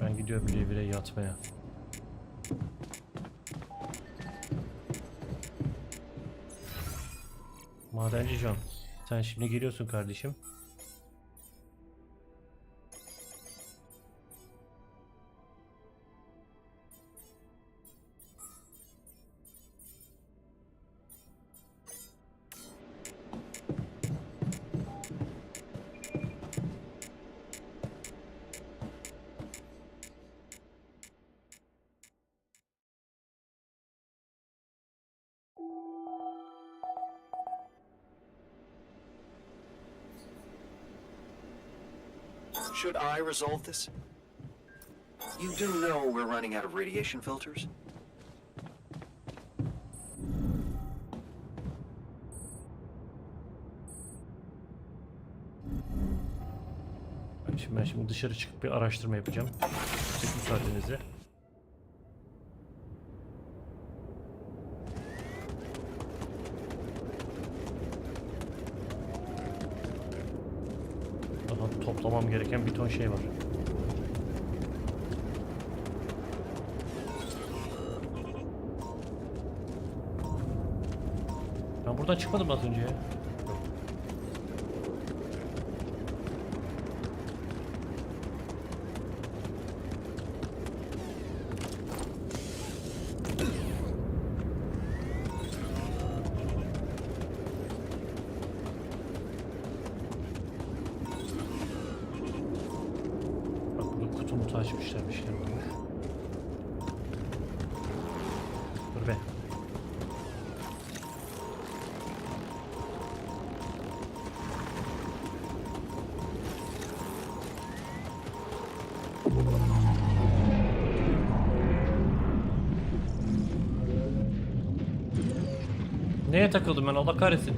Ben gidiyorum revire yatmaya. Madenci John, sen şimdi geliyorsun kardeşim. Should I resolve this? You do know we're running out of radiation filters? Ben şimdi dışarı çıkıp bir araştırma yapacağım. Çekin müsaadenizi. Daha toplamam gereken bir ton şey var. Ben buradan çıkmadım az önce ya. Bak burada kutu mutu açmışlar, bir şeyler olmuş. Dur be. Neye takıldım ben, Allah kahretsin.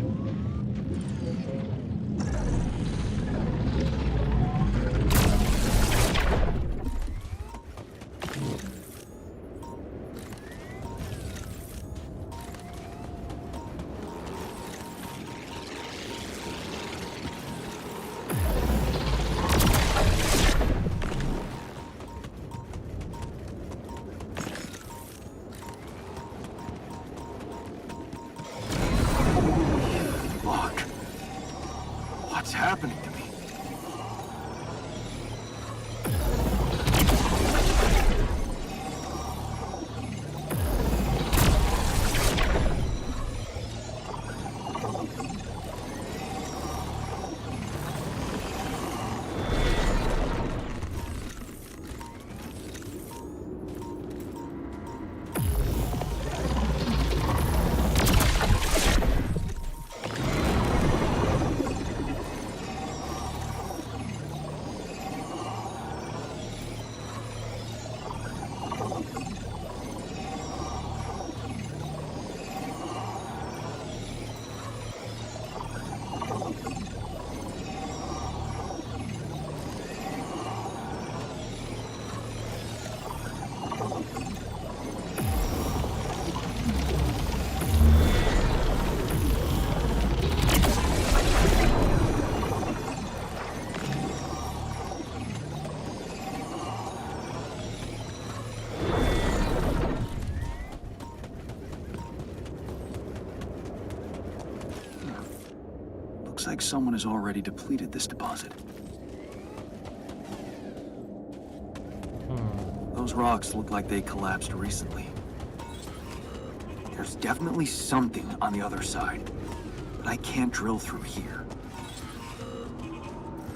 Look. What's happening to me? Looks like someone has already depleted this deposit. Those rocks look like they collapsed recently. There's definitely something on the other side, but I can't drill through here.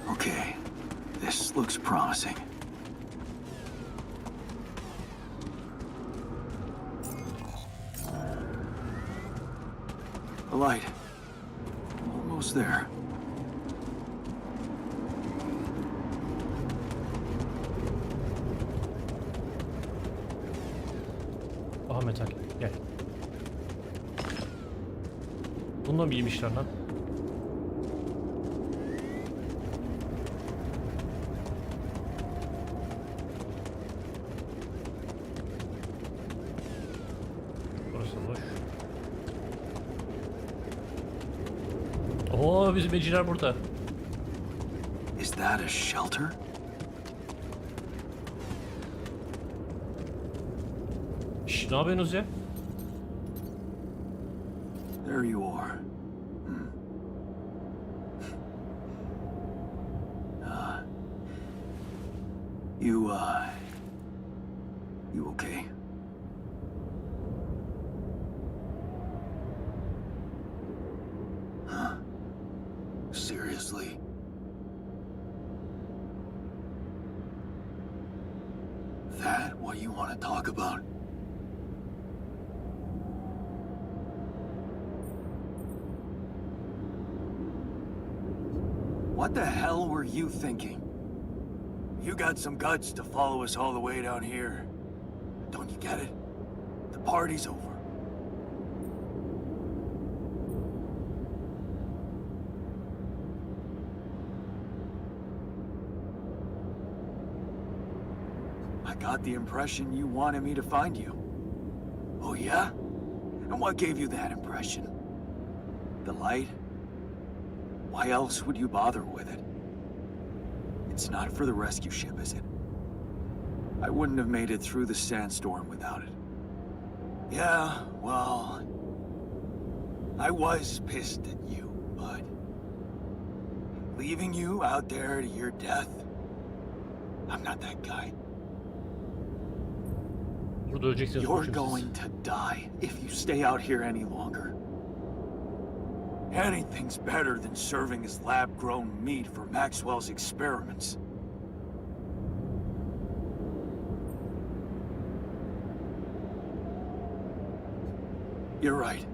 Okay, this looks promising. The light. Almost there. Aha metal. Gel. Bununla mı yemişler lan? Burası boş. Oo, bizim eciler burada. Is that a shelter? Şşş, ne yapıyorsunuz ya? There you are. You okay? Huh? Seriously? That what you want to talk about? What the hell were you thinking? You got some guts to follow us all the way down here. Don't you get it? The party's over. I got the impression you wanted me to find you. Oh yeah? And what gave you that impression? The light? Why else would you bother with it? It's not for the rescue ship, is it? I wouldn't have made it through the sandstorm without it. Yeah, well... I was pissed at you, but... leaving you out there to your death? I'm not that guy. Burada öleceksiniz. You're koşun siz. going to die if you stay out here any longer. Anything's better than serving as lab-grown meat for Maxwell's experiments. You're right.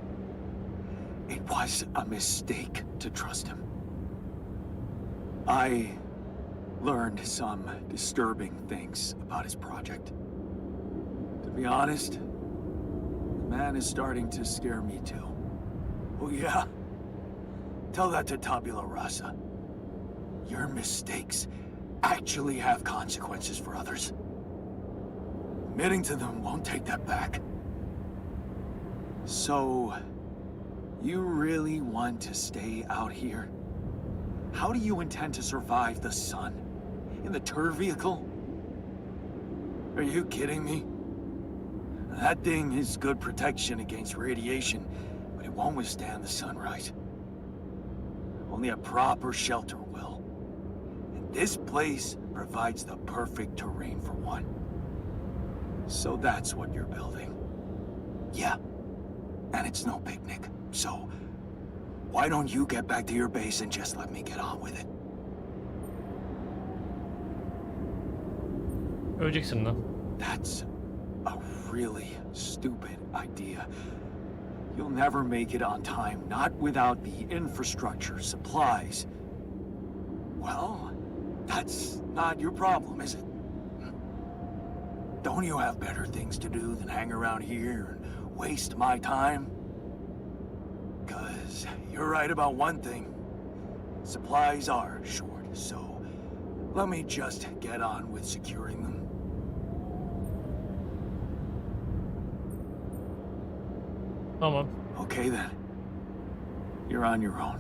It was a mistake to trust him. I learned some disturbing things about his project. To be honest, the man is starting to scare me too. Oh yeah? Tell that to Tabula Rasa. Your mistakes actually have consequences for others. Admitting to them won't take that back. So, you really want to stay out here? How do you intend to survive the sun? In the tour vehicle? Are you kidding me? That thing is good protection against radiation, but it won't withstand the sunrise. Only a proper shelter will. And this place provides the perfect terrain for one. So that's what you're building. Yeah. And it's no picnic, so why don't you get back to your base and just let me get on with it? Öleceksin lan. That's a really stupid idea. You'll never make it on time, not without the infrastructure, supplies. Well, that's not your problem, is it? Don't you have better things to do than hang around here and waste my time? 'Cause you're right about one thing. Supplies are short, so let me just get on with securing them. Tamam. Okay then. You're on your own.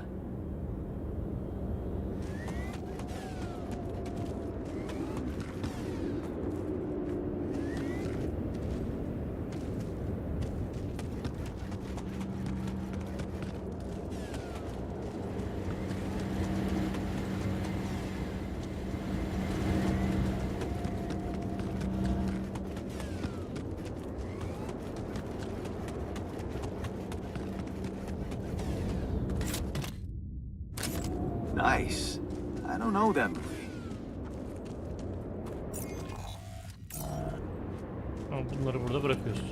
Nice. I don't know that movie. Ama bunları burada bırakıyoruz.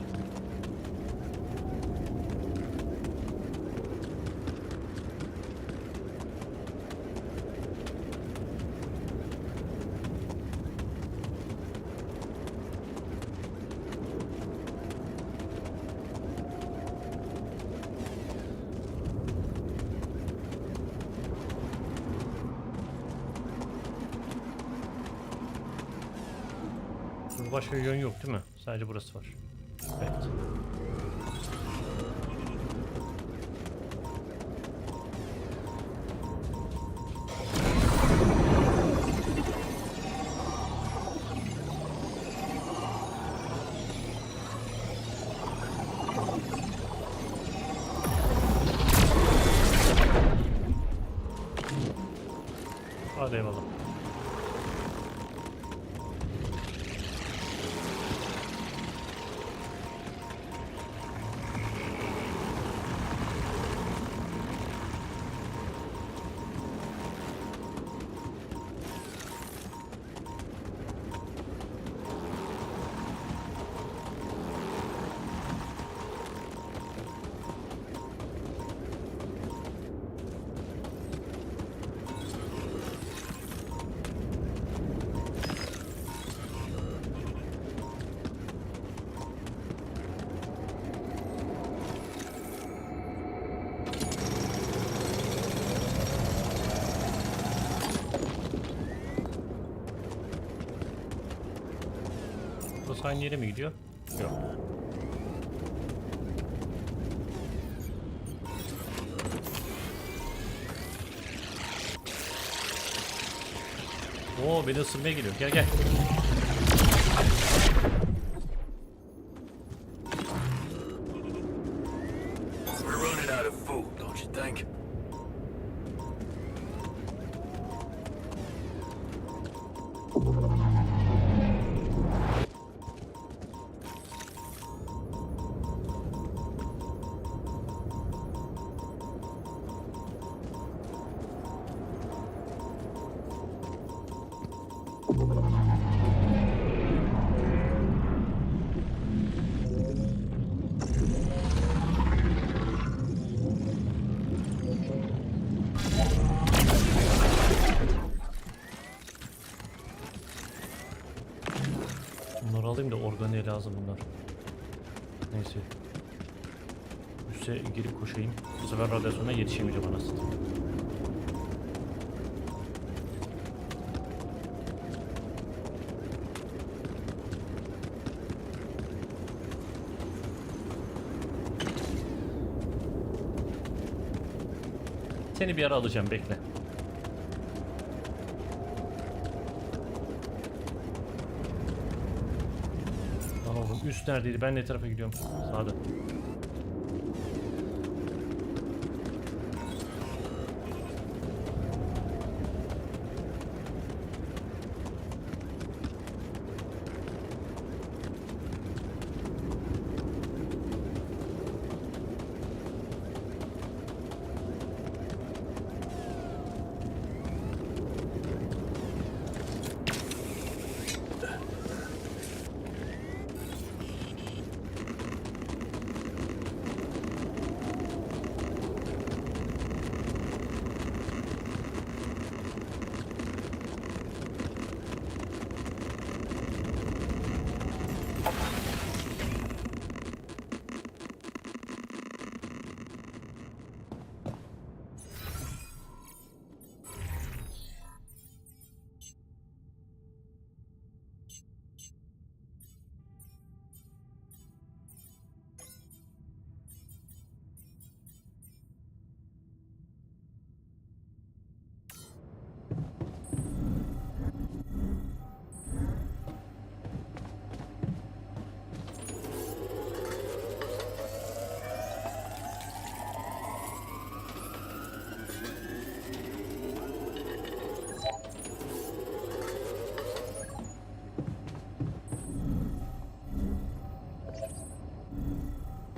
Burada başka yön yok değil mi? Sadece burası var. Evet. Hadi eyvallah. Burası aynı yere mi gidiyor? Yok. Oo, beni ısırmaya geliyor. Gel gel. We're running out of food, don't you think? Bunları alayım da organiğe lazım bunlar. Neyse. Üste girip koşayım. Bu sefer radyasyona yetişemeyeceğim anasını. Seni bir ara alacağım, bekle. Lan oğlum, üst neredeydi? Ben ne tarafa gidiyorum? Sağda.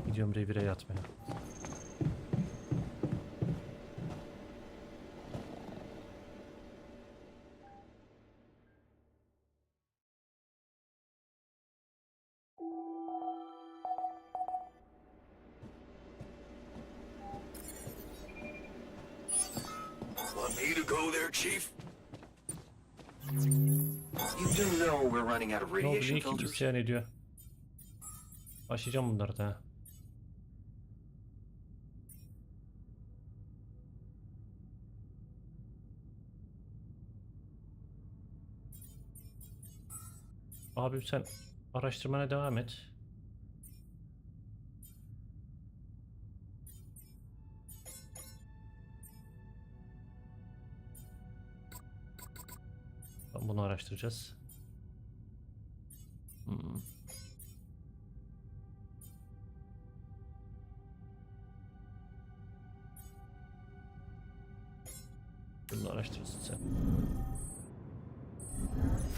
Gidiyorum revire yatmaya. Me to go there, Chief? You do know we're running out of Ne oldu? radiation Niye ki filters? isyan ediyor? Başlayacağım bunları da ha. Abi sen araştırmana devam et. Bunu araştıracağız. Bunu araştırırsın sen.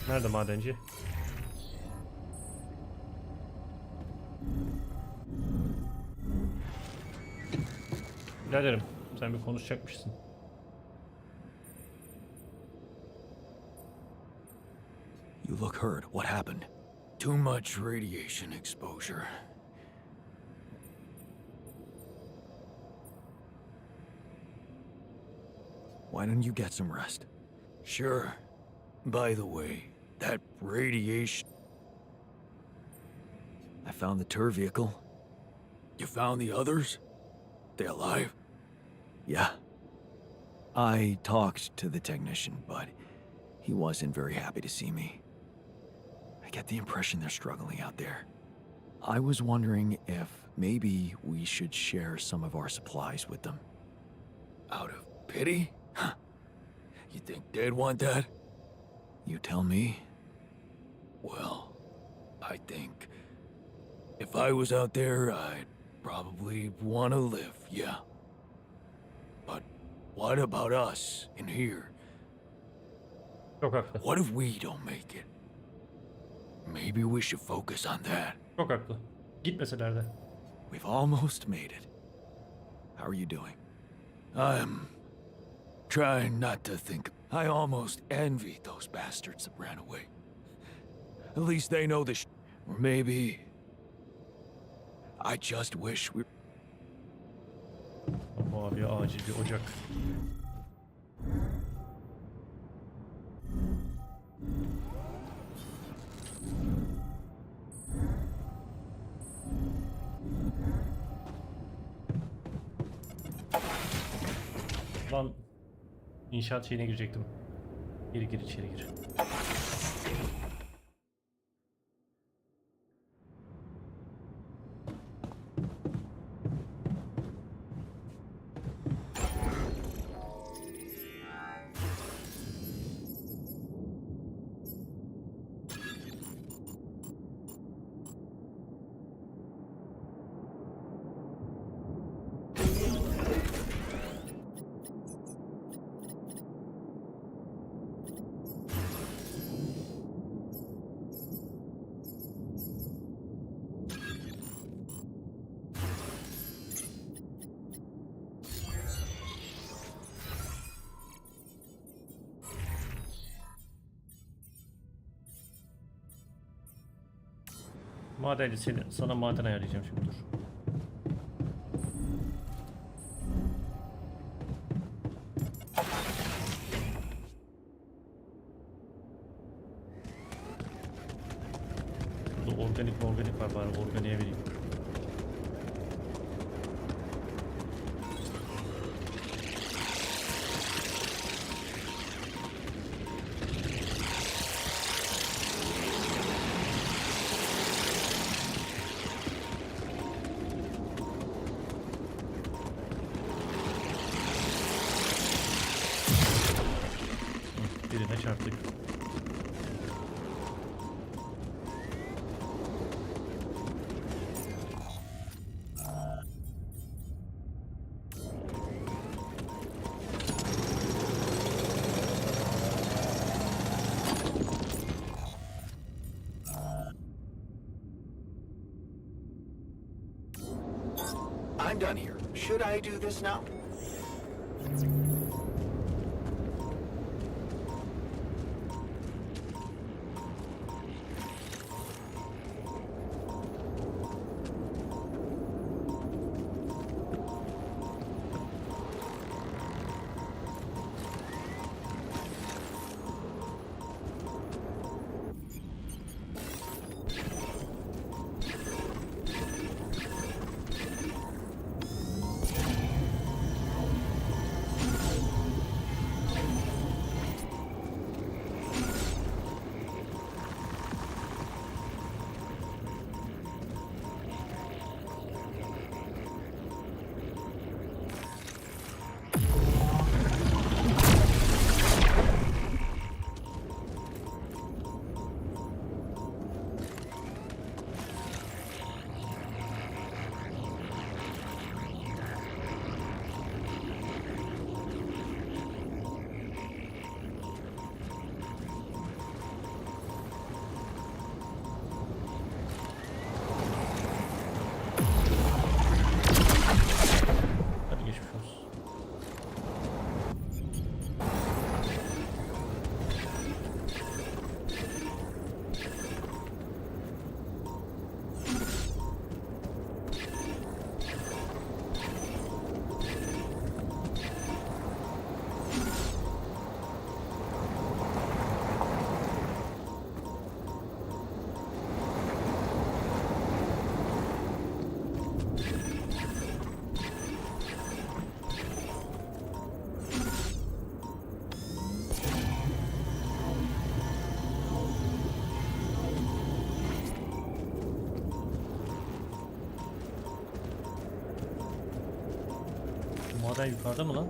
Nerede madenci? Biraderim, sen bir konuşacakmışsın. You look hurt. What happened? Too much radiation exposure. Why don't you get some rest? Sure. By the way, that radiation... I found the tour vehicle. You found the others? They alive? Yeah. I talked to the technician, but he wasn't very happy to see me. I get the impression they're struggling out there. I was wondering if maybe we should share some of our supplies with them. Out of pity? Huh. You think they'd want that? You tell me. Well, I think if I was out there, I'd probably want to live, yeah. But what about us in here? Çok haklı. What if we don't make it? Maybe we should focus on that. Çok haklı. Gitmeseler de. We've almost made it. How are you doing? I'm trying not to think. I almost envy those bastards that ran away. At least they know the Or maybe I just wish we... Ama abi acil bir ocak. Lan inşaat şeyine girecektim. Gir içeri gir. Madenci sana maden ayarlayacağım şimdi dur. Burada organik var bari organiğe vereyim. Birine çarptık. I'm done here. Should I do this now? Bu maden yukarıda mı lan?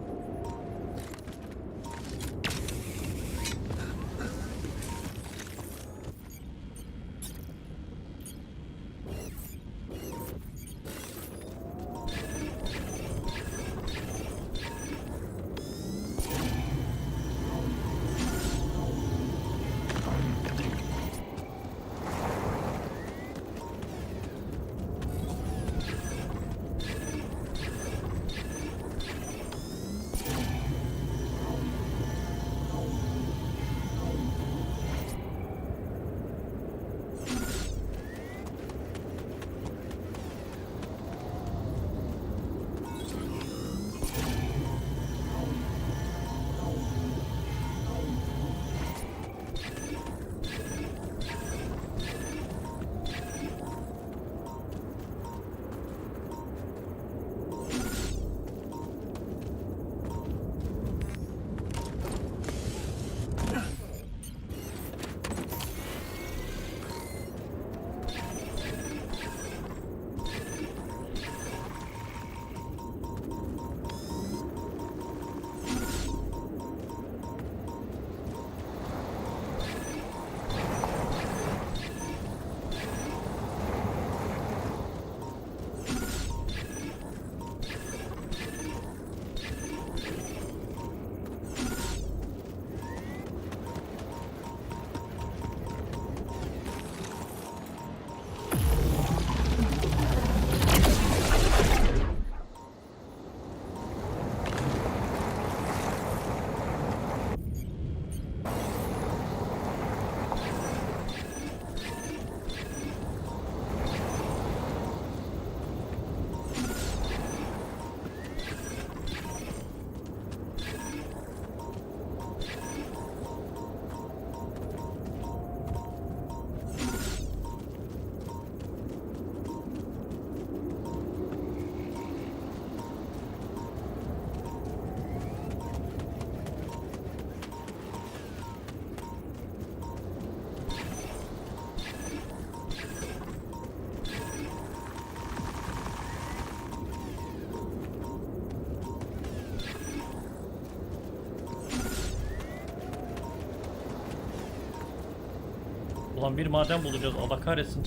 Ulan bir maden bulacağız, Allah kahretsin.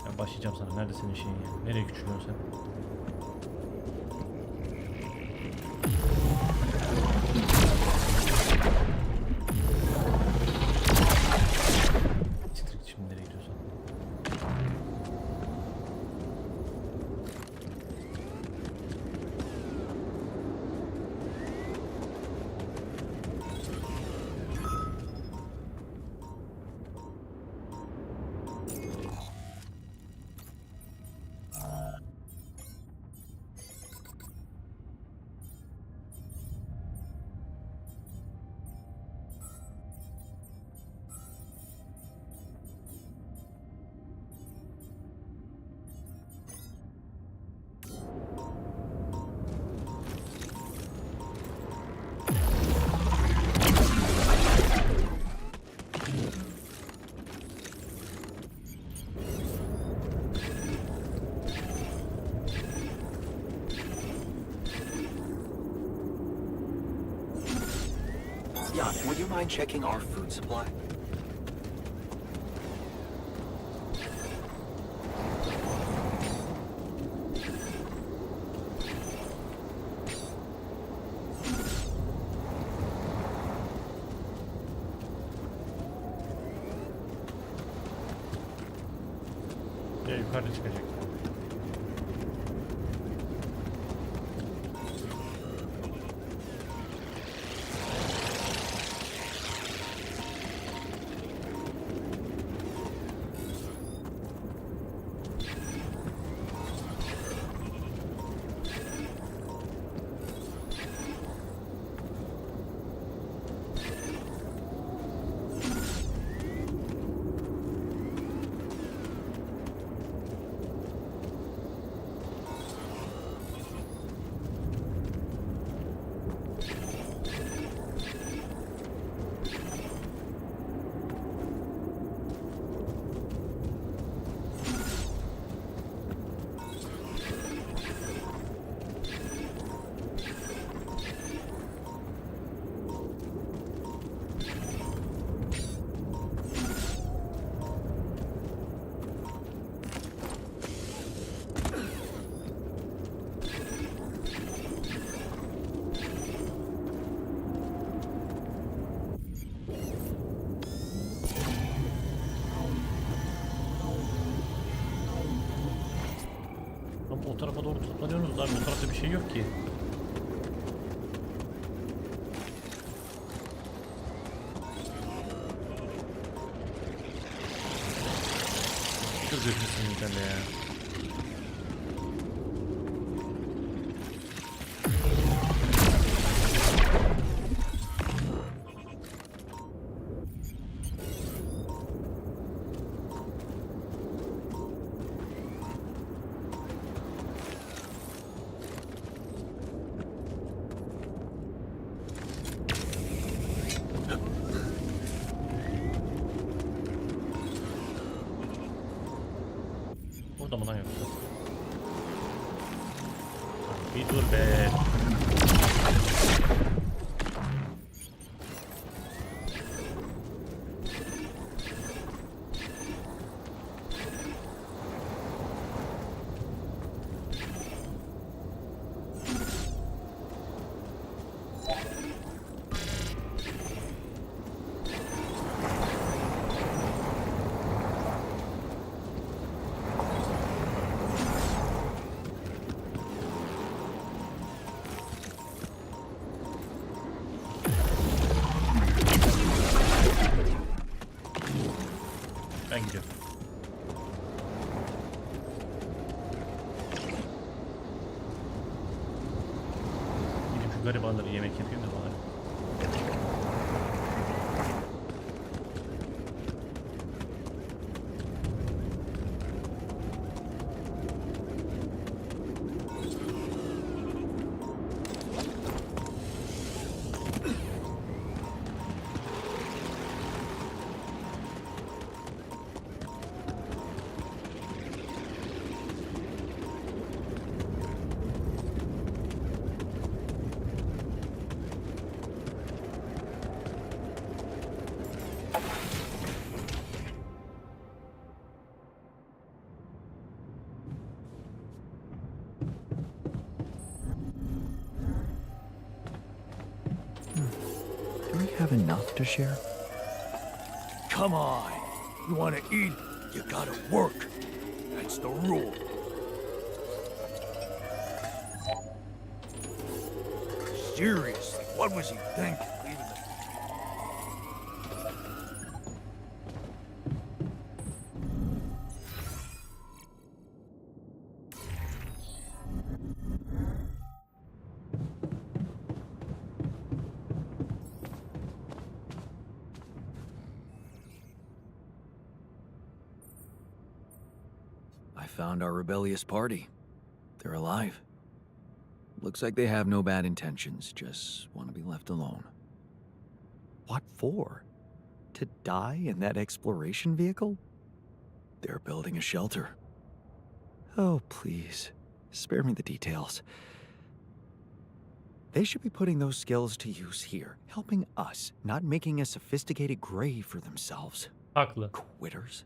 Ya başlayacağım sana. Nerede senin şeyin ya? Nereye küçülüyorsun sen? Siktir git şimdi, nereye gidiyorsun? Jan, would you mind checking our food supply? Ya yukarıda çıkacak. o tarafa doğru toplanıyorsunuz abi. Bu tarafta bir şey yok ki. Dur gözünü sen de ya. Burada mı lan yoksa? Bir dur be. Ben gidiyorum. Gidip şu garibanlara yemek yapayım da bari. Do we have enough to share? Come on. You want to eat, you gotta work. That's the rule. Seriously, what was he thinking? Leaving the... I found our rebellious party. They're alive. Looks like they have no bad intentions, just want to be left alone. What for? To die in that exploration vehicle? They're building a shelter. Oh, please. Spare me the details. They should be putting those skills to use here, helping us, not making a sophisticated grave for themselves. Haklı. Quitters.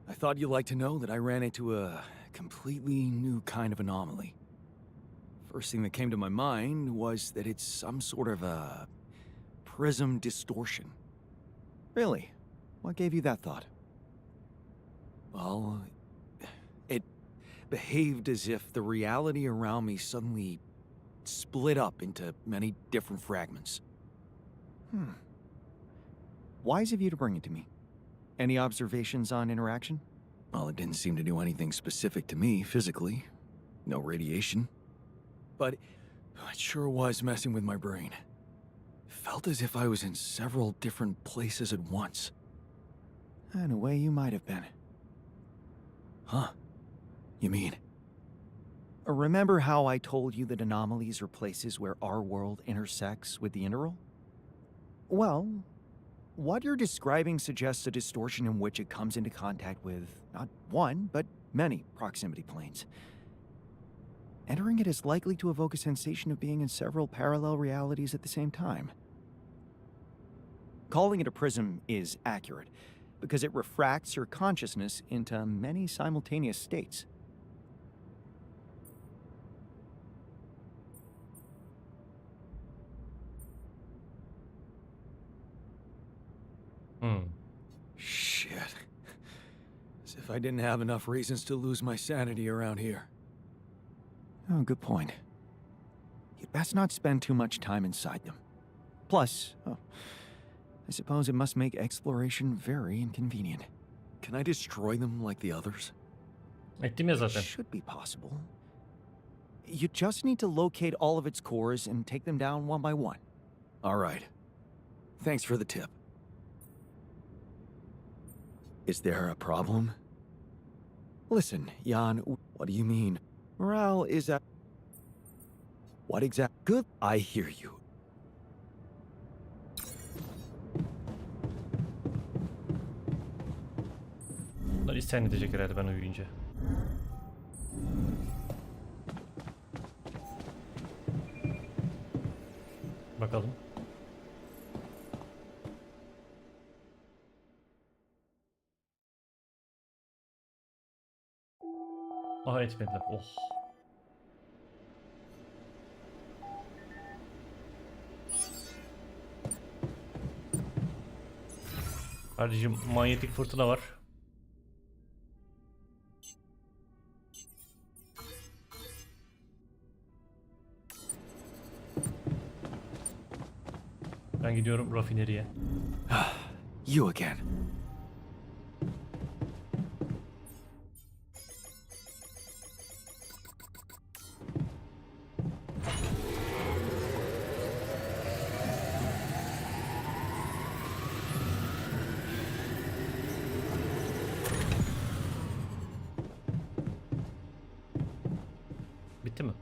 I thought you'd like to know that I ran into a completely new kind of anomaly. First thing that came to my mind was that it's some sort of a prism distortion. Really? What gave you that thought? Well, it behaved as if the reality around me suddenly split up into many different fragments. Wise of you to bring it to me. Any observations on interaction? Well, it didn't seem to do anything specific to me physically. No radiation. But it sure was messing with my brain. Felt as if I was in several different places at once. In a way, you might have been. Huh? You mean? Remember how I told you that anomalies are places where our world intersects with the integral? Well, what you're describing suggests a distortion in which it comes into contact with not one, but many proximity planes. Entering it is likely to evoke a sensation of being in several parallel realities at the same time. Calling it a prism is accurate, because it refracts your consciousness into many simultaneous states. Shit. As if I didn't have enough reasons to lose my sanity around here. Oh, good point. You'd best not spend too much time inside them. Plus, I suppose it must make exploration very inconvenient. Can I destroy them like the others? Ettim ya zaten. Should be possible. You just need to locate all of its cores and take them down one by one. All right. Thanks for the tip. Is there a problem? Listen, Jan, What do you mean? morale is at... What exact... Good. I hear you. Bunlar isyan edecek herhalde ben uyuyunca. Bakalım. Aha etmediler. Oh. Kardeşim manyetik fırtına var. Ben gidiyorum rafineriye. You again. Bitti mi?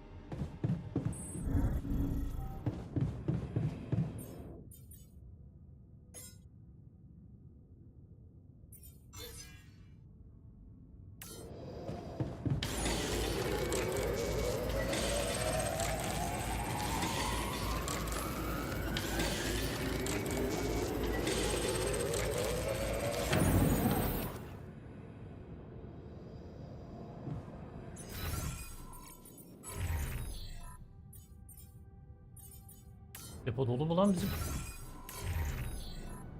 Depo dolu mu lan bizim?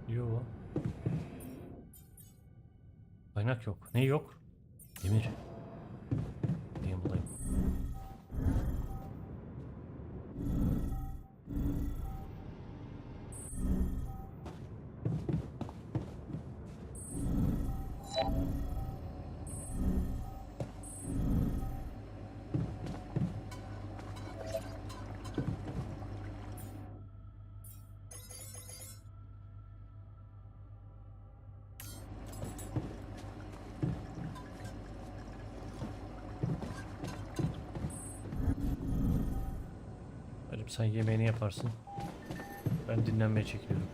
Yo. Kaynak yok. Ne yok? Demir. Diyeyim bulayım. Sen yemeğini yaparsın. Ben dinlenmeye çekiliyorum.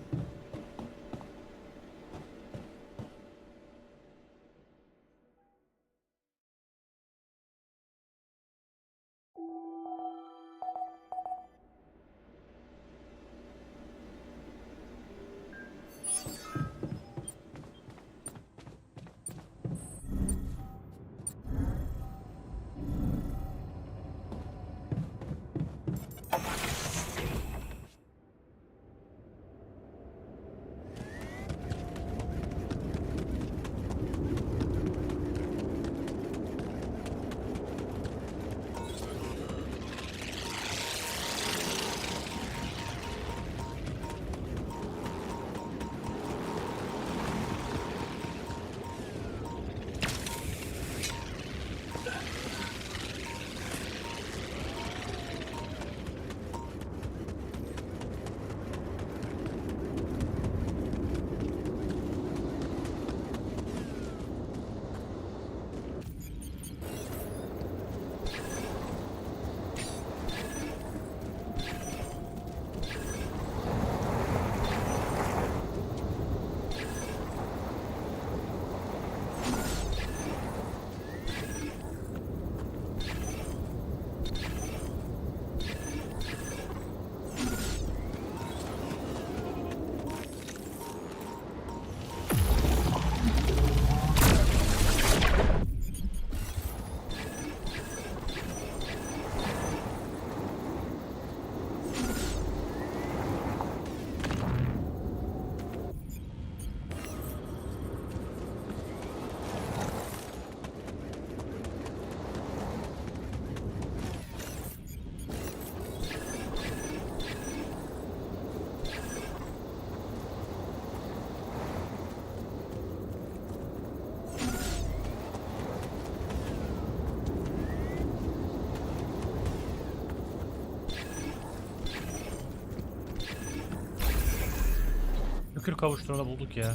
Şükür kavuştuğunu da bulduk ya.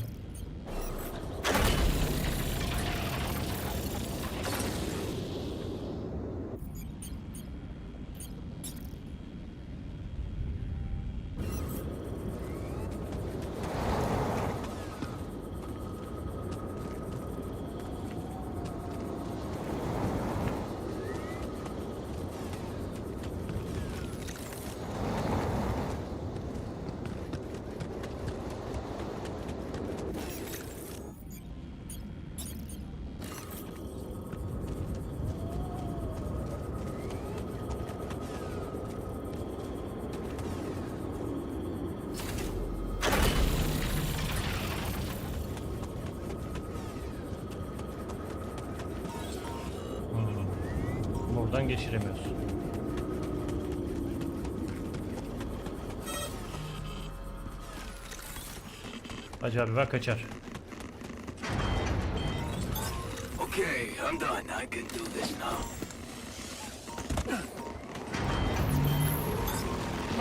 Buradan geçiremiyoruz. Hacı abi ver kaçar. Okay, I'm done. I can do this now.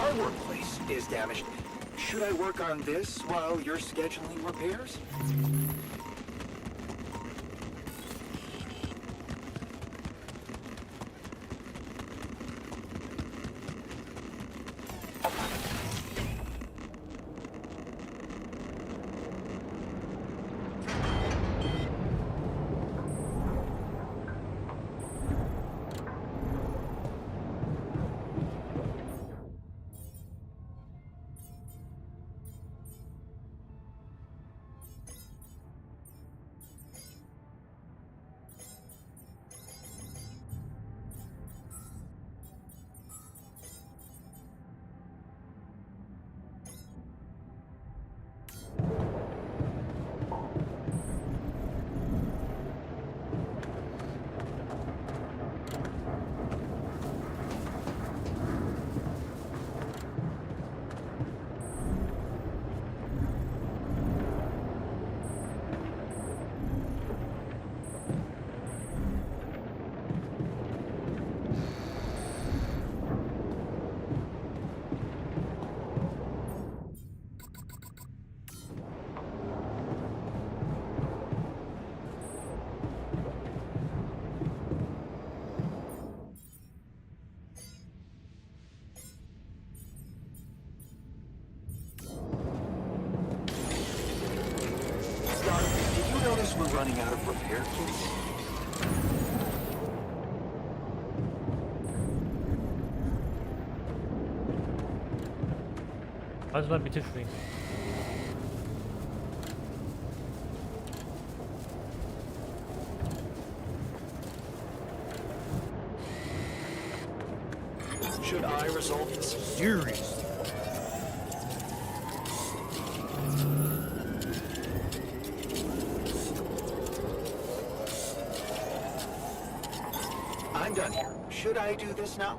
Our workplace is damaged. Should I work on this while you're scheduling repairs? Did you notice we're running out of repair kits? Hadi lan bitir şurayı. Should I resolve this? Seriously. I'm done here. Should I do this now?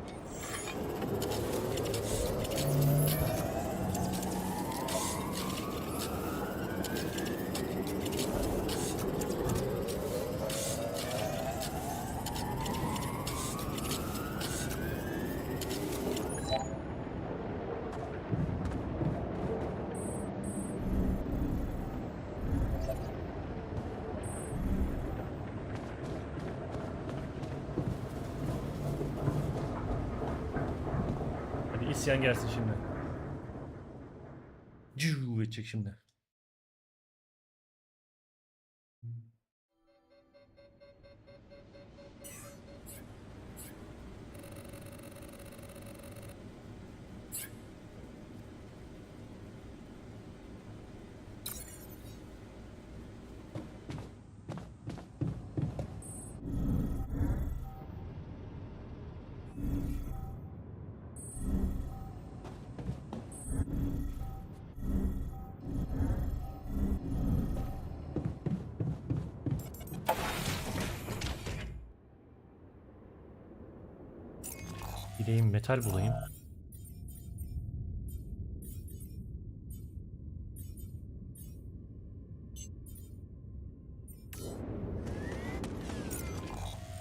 Hadi isyan gelsin şimdi. Cıvı edecek şimdi. Gideyim metal bulayım.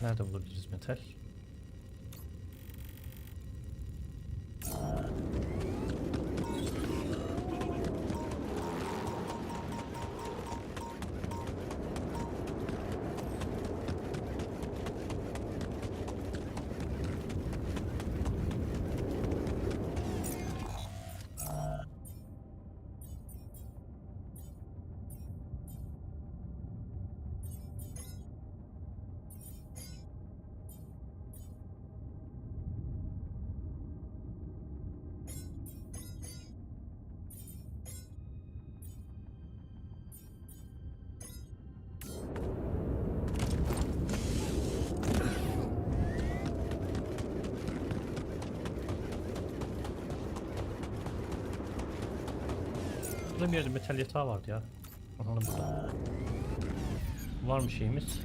Nerede bulabiliriz metal? Şurada bir yerde metal yatağı vardı ya. Bakalım burada. Var mı şeyimiz?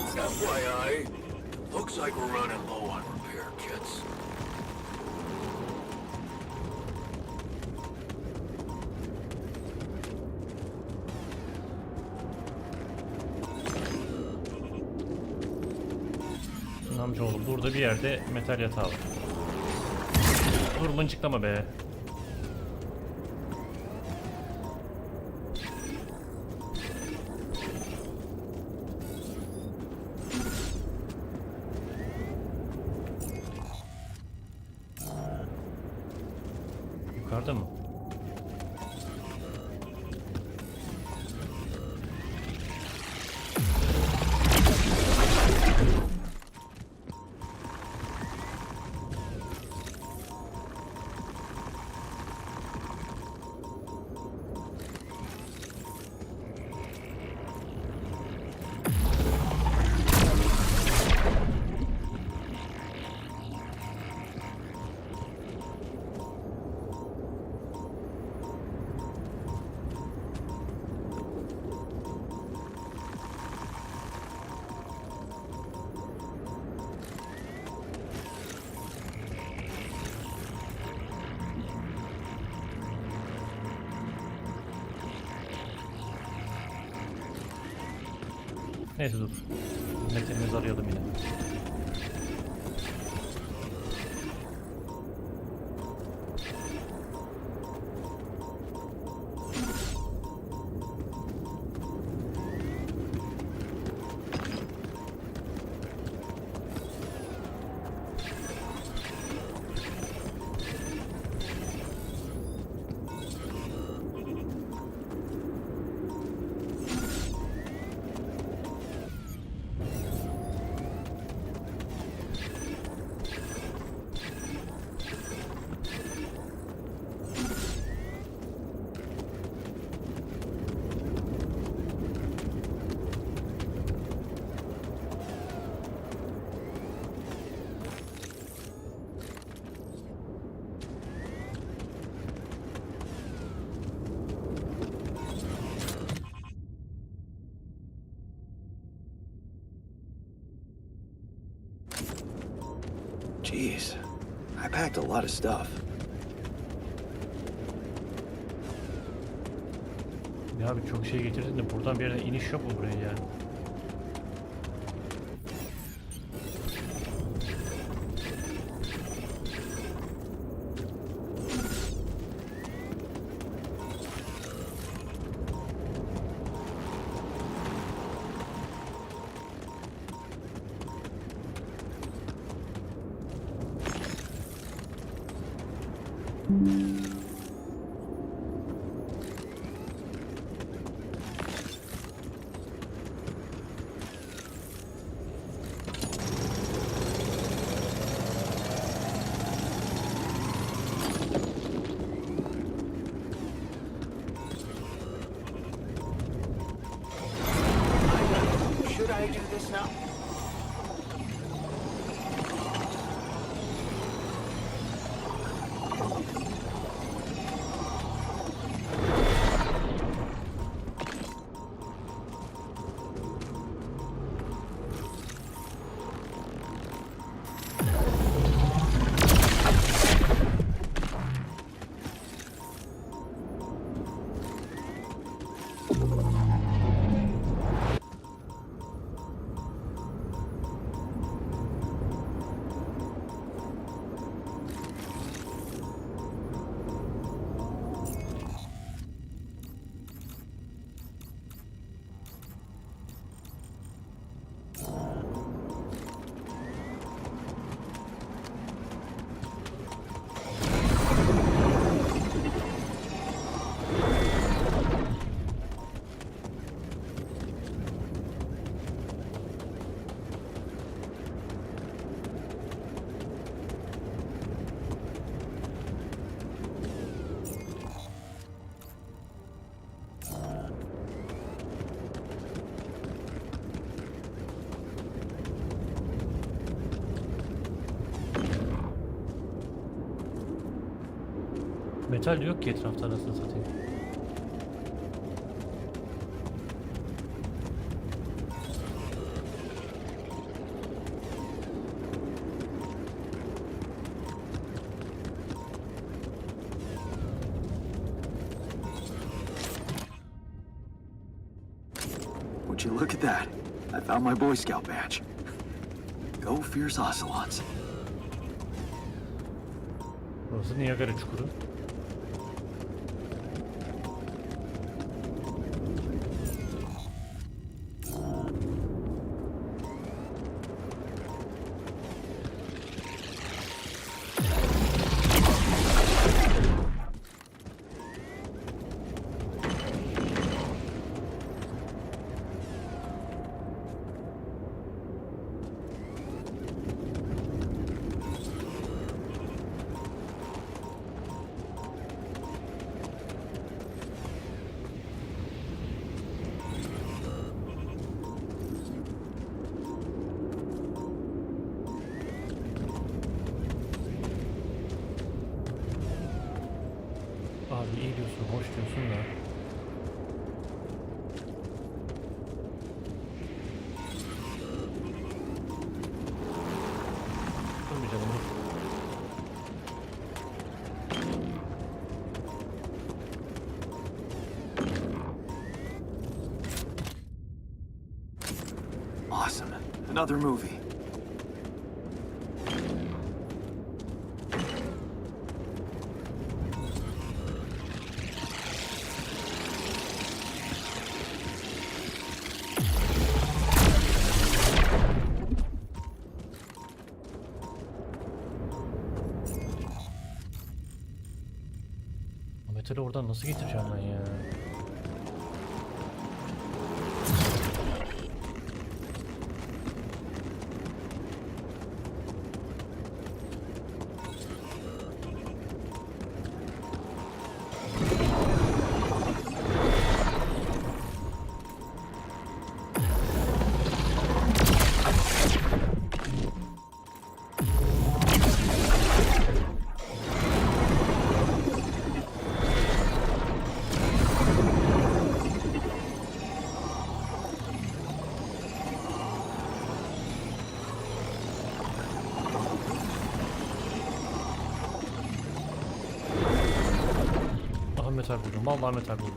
FYI, looks like we're running low on repair kits. Amcaoğlu burada bir yerde metal yatağı var. Dur mıncıklama be. Yukarıda mı? Neyse dur. Metalimizi arayalım yine. Jeez, I packed a lot of stuff. Ya abi çok şey getirdin de buradan bir yerden iniş yok mu buraya ya? Should I do this now? Metal yok ki etrafta, arasını satayım. Would you look at that? I found my Boy Scout badge. Go fierce ocelots. Burası Niagara çukuru. Abi iyi diyorsun, hoş diyorsun da. Dur bir canım, dur. Awesome. Another movie. Metali oradan nasıl getireceğim ben ya? Aha metal buldum. Vallahi metal buldum.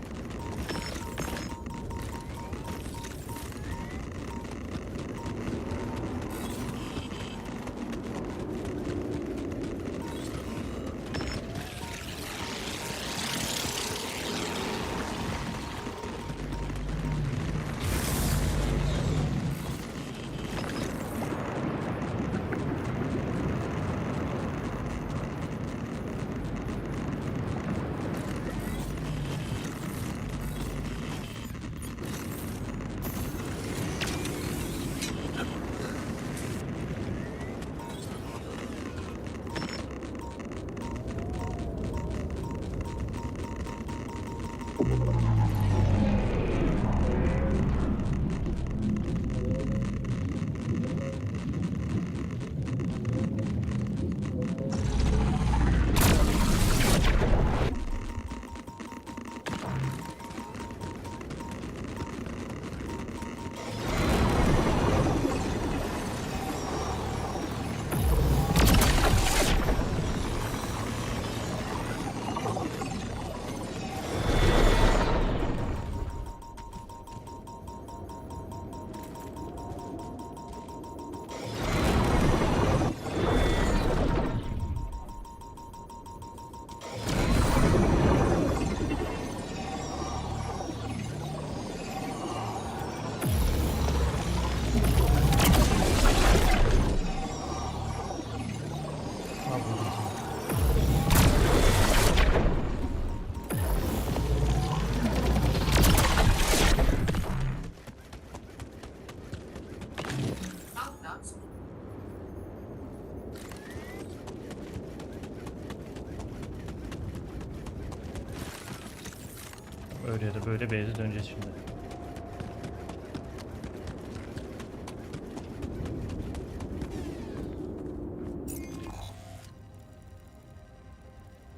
Öyle ya da böyle base'e döneceğiz şimdi.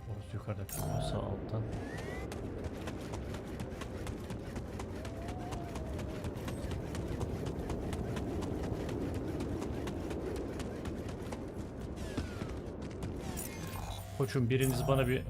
Orası yukarıda kalıyor sağ alttan. Koçum biriniz bana bir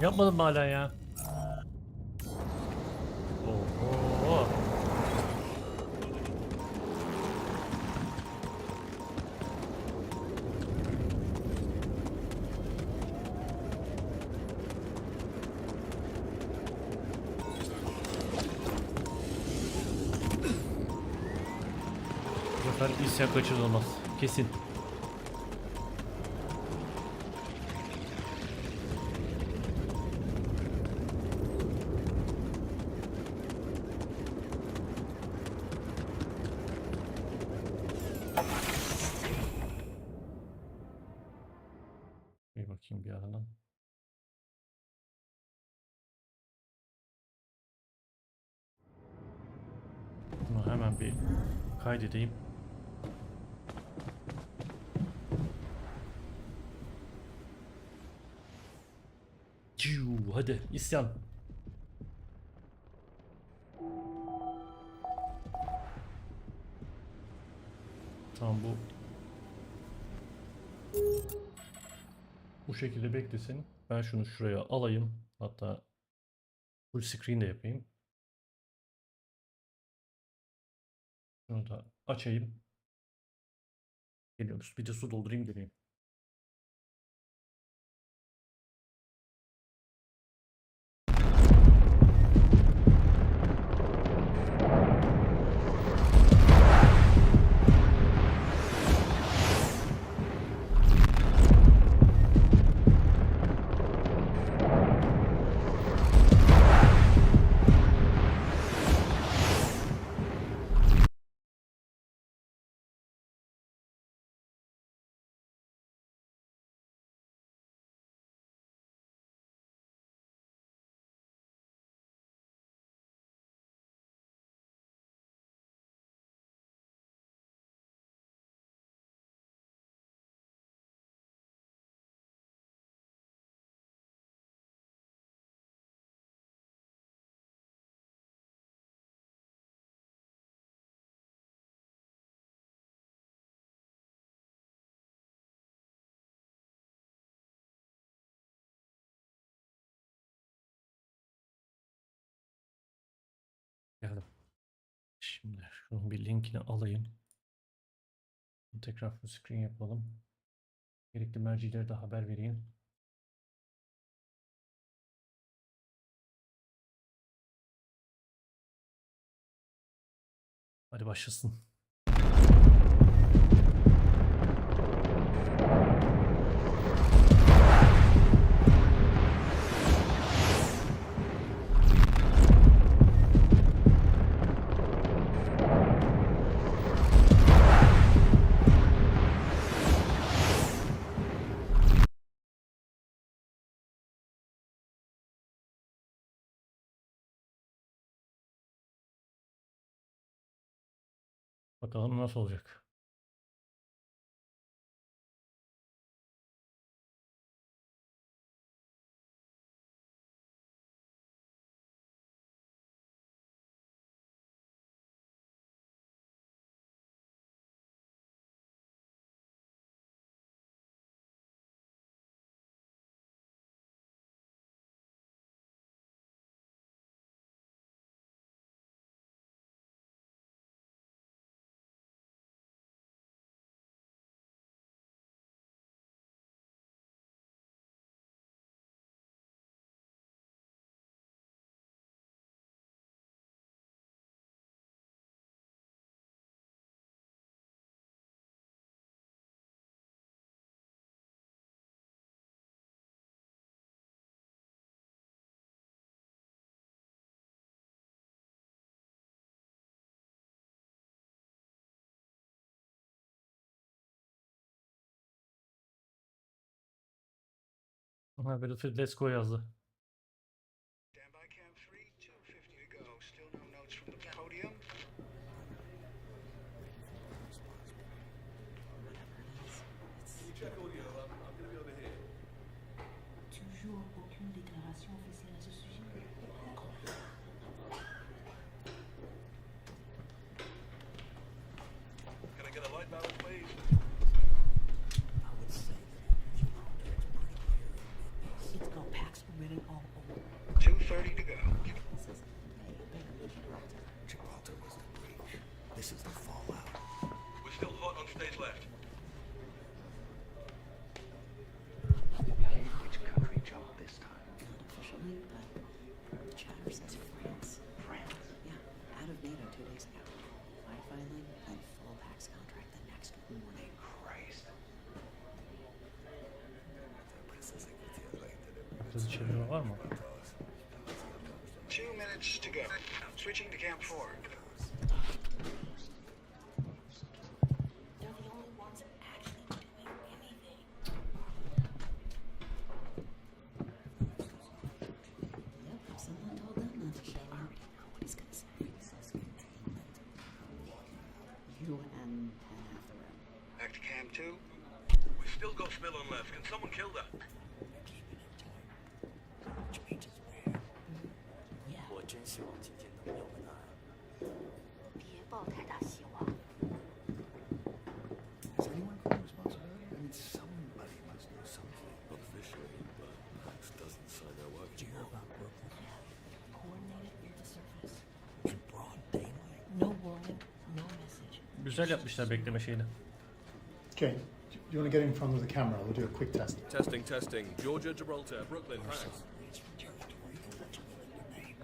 yapmadım mı hala ya? Oho. Bu sefer isyan kaçırılmaz. Kesin. Bir bakayım bir aradan. Bunu hemen bir kaydedeyim. Hadi isyan. Tamam bu şekilde beklesin. Ben şunu şuraya alayım. Hatta full screen de yapayım. Şunu da açayım. Geliyoruz. Bir de su doldurayım geleyim. Geldim. Şimdi şunun bir linkini alayım. Tekrar full screen yapalım. Gerekli mercilere de haber vereyim. Hadi başlasın. Bakalım nasıl olacak. Ha, Battlefield Let's Go yazdı. Standby cam 3, 250 to go. Still no notes from the podium. Toujours aucune déclaration officielle à ce sujet. Can I get a light balance, please? It's got packs written all over. 2:30 to go. This is Gibraltar. Gibraltar was the breach. This is the fallout. We're still hot on stage left. Which country jumped this time? Not officially, but the chatter says France. France. Yeah, out of NATO 2 days ago. Firefighting and full PAX contract the next morning. Christ. Hızlı çevirme var mı? 2 minutes to go. Switching to cam 4. They're the only ones actually doing anything. Yep, someone told them not to show up. I already know what he's gonna say. You and half the room. Back to cam 2. We've still got Spillon left. Can someone kill that? Yeah. 我真希望今天能有个答案。别抱太大希望。 Is anyone claiming responsibility? I mean, somebody must do something. Officially, but Max doesn't sign their work. Did you hear about Brooklyn? Coordinated near the surface. In broad daylight. No warning, no message. Güzel yapmışlar bekleme şeyini. Jane, do you want to get in front of the camera? We'll do a quick test. Testing, testing. Georgia, Gibraltar, Brooklyn, Pax. It's from territory. Don't let you in your name.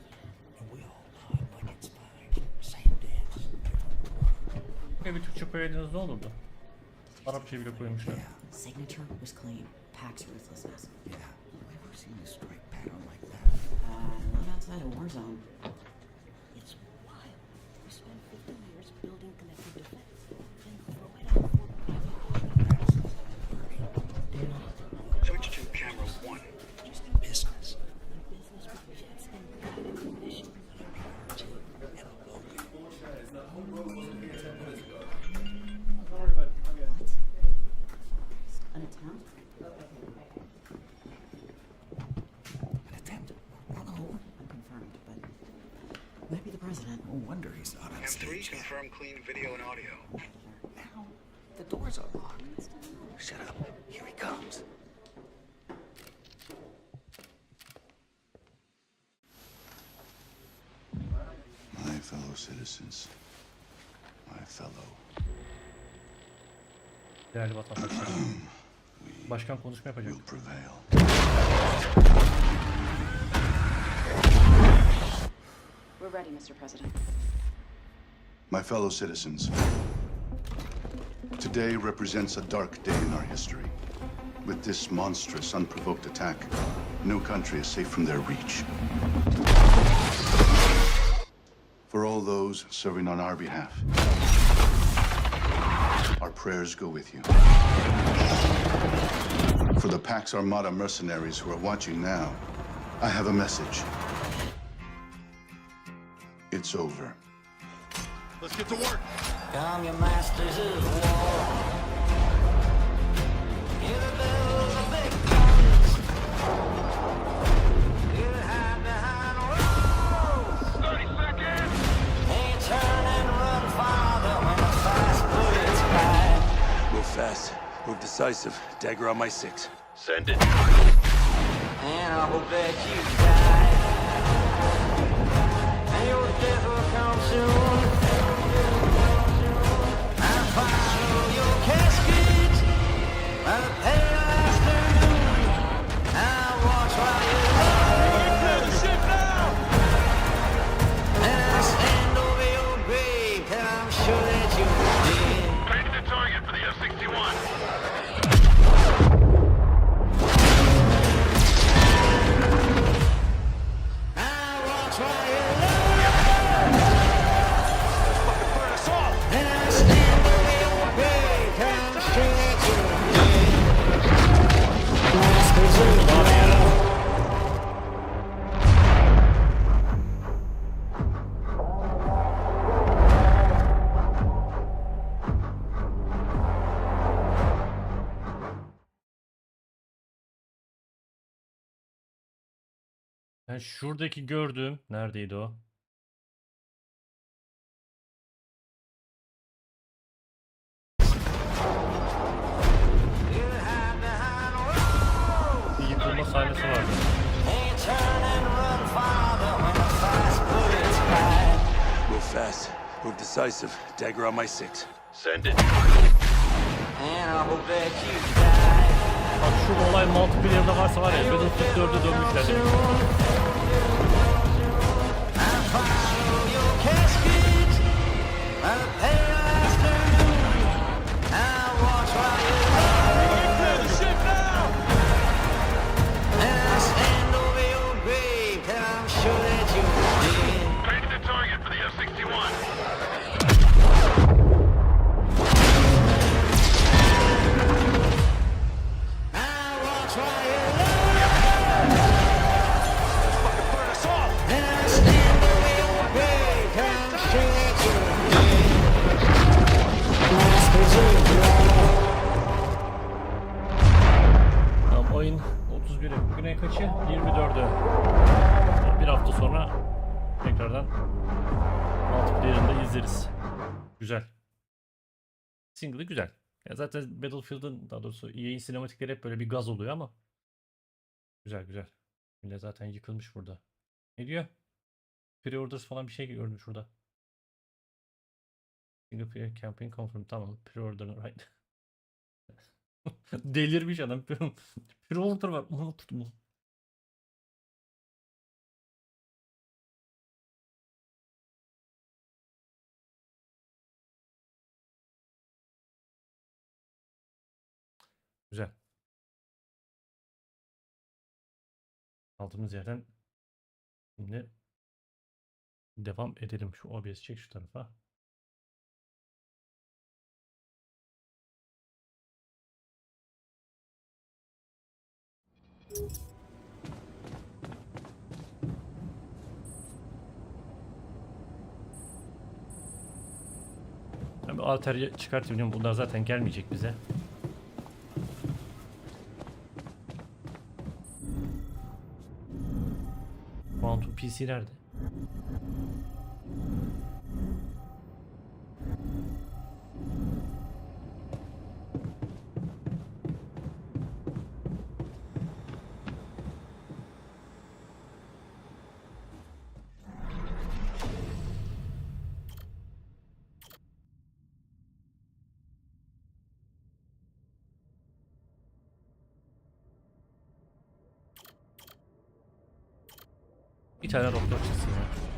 And we all nod like it's fine. Same dance. Bir Türkçe koyaydınız ne olurdu? Arapça bile koymuşlar. Signature was clean. Pax ruthlessness. Yeah. Ever seen a strike pattern like that? Not outside a war zone. It's wild. We spent 50 years building connected defense. Then throw it out for Switch to camera 1. Just business. business with jets and guided munitions. An attempt? An attempt. Uh-oh. Unconfirmed, but might be the president. No wonder he's not on Cam 3, stage yet. confirm clean video and audio. Now, the doors are locked. Shut up. Here he comes. My fellow citizens, my fellow, Değerli vatandaşlar. we Başkan konuşma yapacak. will prevail. We're ready, Mr. President. My fellow citizens, today represents a dark day in our history. With this monstrous, unprovoked attack, no country is safe from their reach. For all those serving on our behalf, our prayers go with you. For the Pax Armada mercenaries who are watching now, I have a message. It's over. Let's get to work. Come, your masters of war. Hear the bells of big guns. Hear the hide behind walls. 30 seconds. They turn and run farther when the fast bullets fly. Move fast. Move decisive. Dagger on my 6. Send it. And I hope that you die. And your death will come soon. I follow your casket by the pale afternoon. I watch while you lie. The ship now. And I stand over your grave till I'm sure that you're dead. Paint the target for the F-61. I watch while you lie. Fucking burn us all. And I stand over your grave till I'm sure that you're dead. Masters of war. Ben şuradaki gördüğüm neredeydi o? Bir yıkılma sahnesi vardı. They turn and run farther when the fast bullets fly. Move fast. Move decisive. Dagger on my 6. Send it. And I hope that you die. Bak şu olay multiplayer'da varsa var ya Battlefield 4'e dönmüşler. I follow your casket by the pale afternoon. I watch while you lie. The ship now. And I stand over your grave till I'm sure that you're dead. Paint the target for the F-61. I watch while you lie. Fucking burn us all. And I stand over your grave till I'm sure that you're dead. Masters of war. Tamam, ayın 31'i. Bugün en kaçı? 24'ü. Bir hafta sonra tekrardan multiplayer'ında izleriz. Güzel. Single'ı güzel. Ya zaten Battlefield'ın, daha doğrusu EA'in sinematikleri hep böyle bir gaz oluyor ama güzel güzel. Millet zaten yıkılmış burada. Ne diyor? Pre-orders falan bir şey gördüm şurada. Single player campaign confirmed. Tamam. Pre-order right. Delirmiş adam. Pre-order var. Unuttum. Güzel. Aldığımız yerden şimdi devam edelim. Şu OBS çek şu tarafa. Ben bir alter çıkartayım. Bunlar zaten gelmeyecek bize. Quantum PC nerede? Bir tane doktor çıksın ya.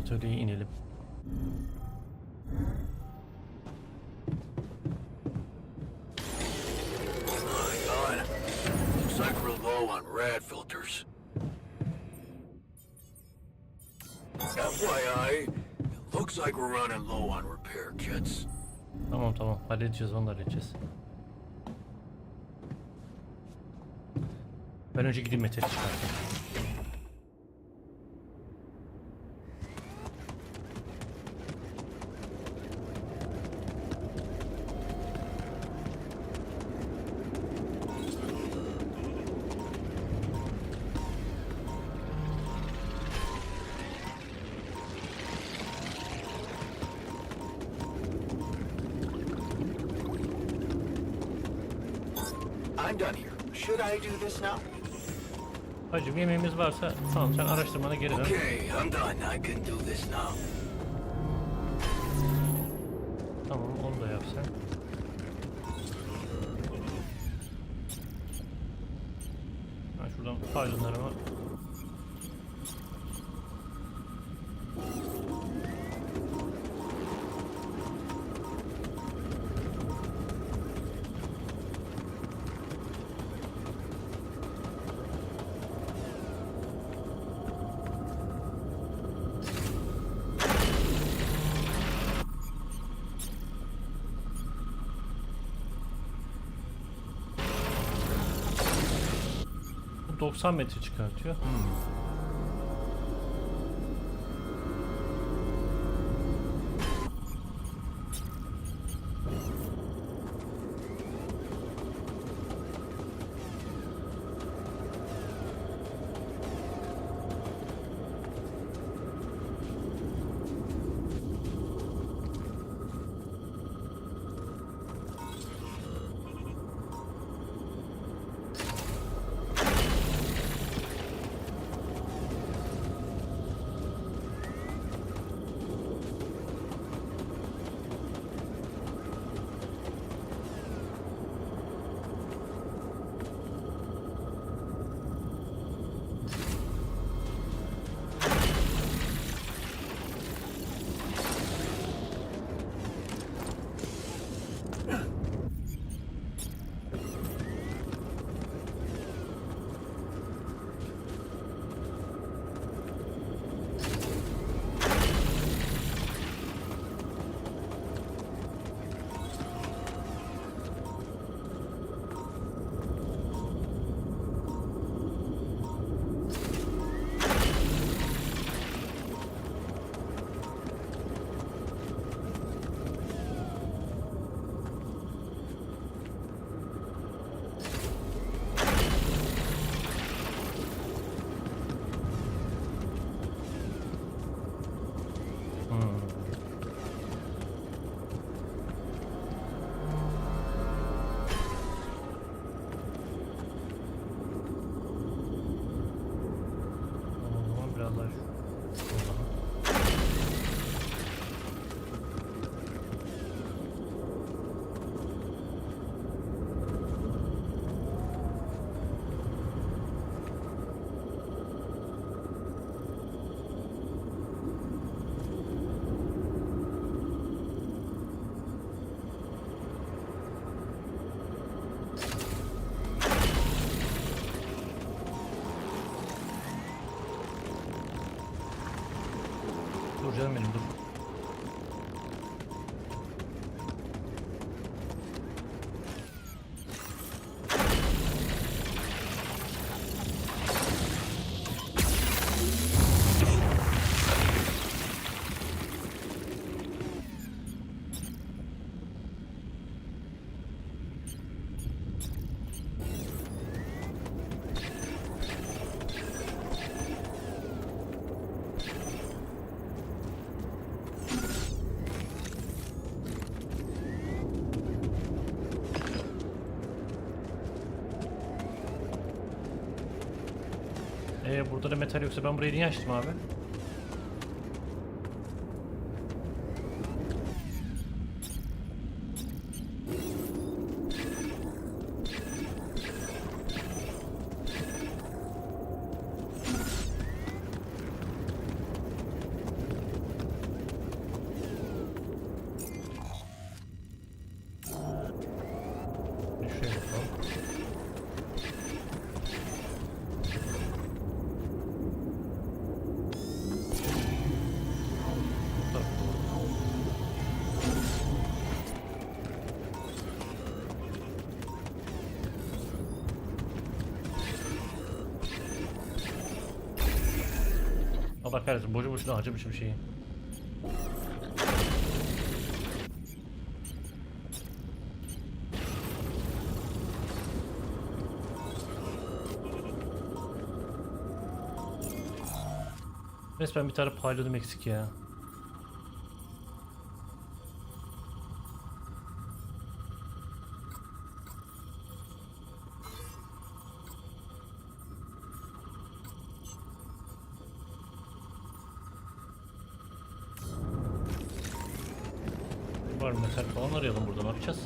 Atölyeye inelim. My God. Looks like we're low on rad filters. FYI, it looks like we're running low on repair kits. Tamam tamam, halledeceğiz, onu da halledeceğiz. Ben önce gideyim metali çıkartayım. I'm done here. Should I do this now? Hacım yemeğimiz varsa tamam, sen araştırmana geri dön. Okay, I'm done. I can do this now. Tamam, onu da yap sen. Ben şuradan faylonlarımı bu 90 metre çıkartıyor. Dur canım benim dur. Burada da metal yoksa ben burayı niye açtım abi? Şuraya bakalım. Allah kahretsin, boşu boşuna harcamışım şeyi. Resmen bir tane paylonum eksik ya. Var mı metal falan arayalım burada, ne yapacağız?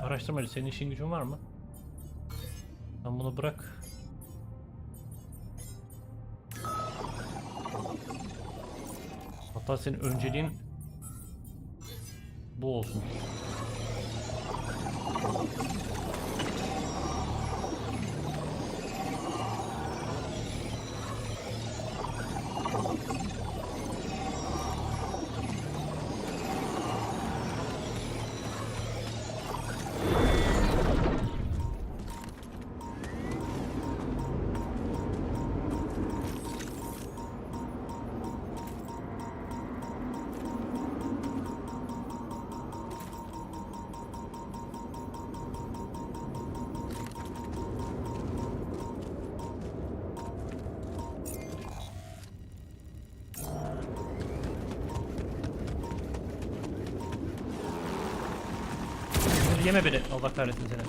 Araştırmacı, senin işin gücün var mı? Sen bunu bırak. Hatta senin önceliğin bu olsun. Yeme beni. Allah kahretsin seni.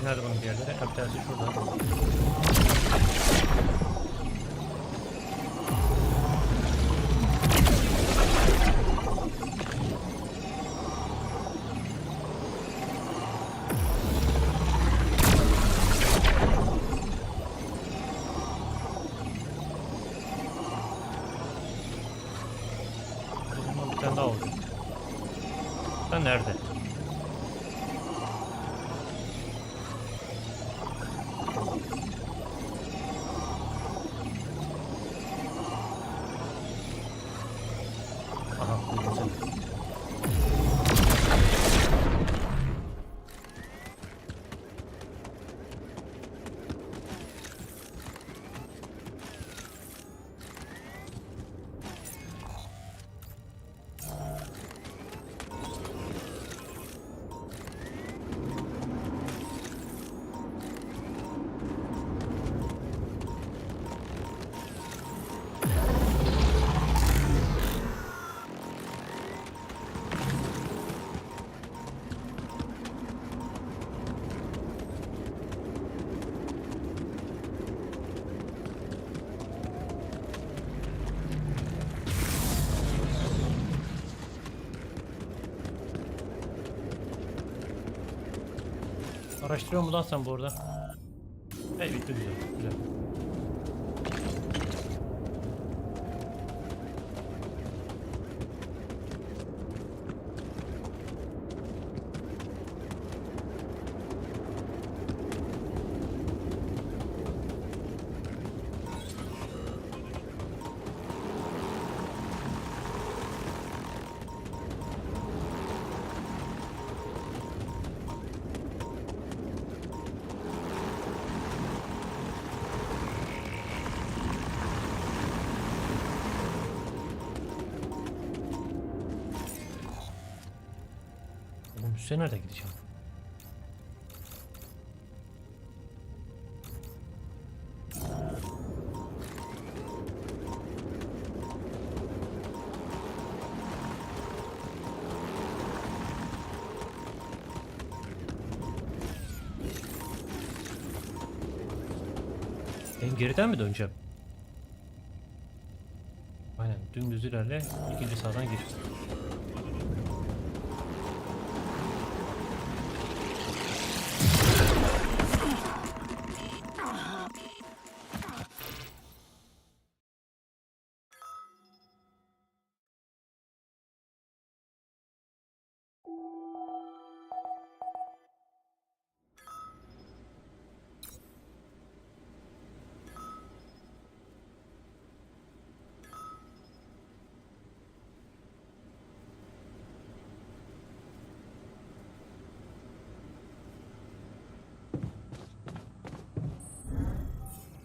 Nerede bunun diğerleri? Bir tanesi şurada. Bir tane daha oldu. Sen nerede? Aha, buldum seni. Araştırıyor mu lan sen bu arada? Evet, bitti, güzel, güzel. Oğlum üstüne nerede gideceğim? Ben geriden mi döneceğim? Aynen, dümdüz ilerle, ikinci sağdan gir.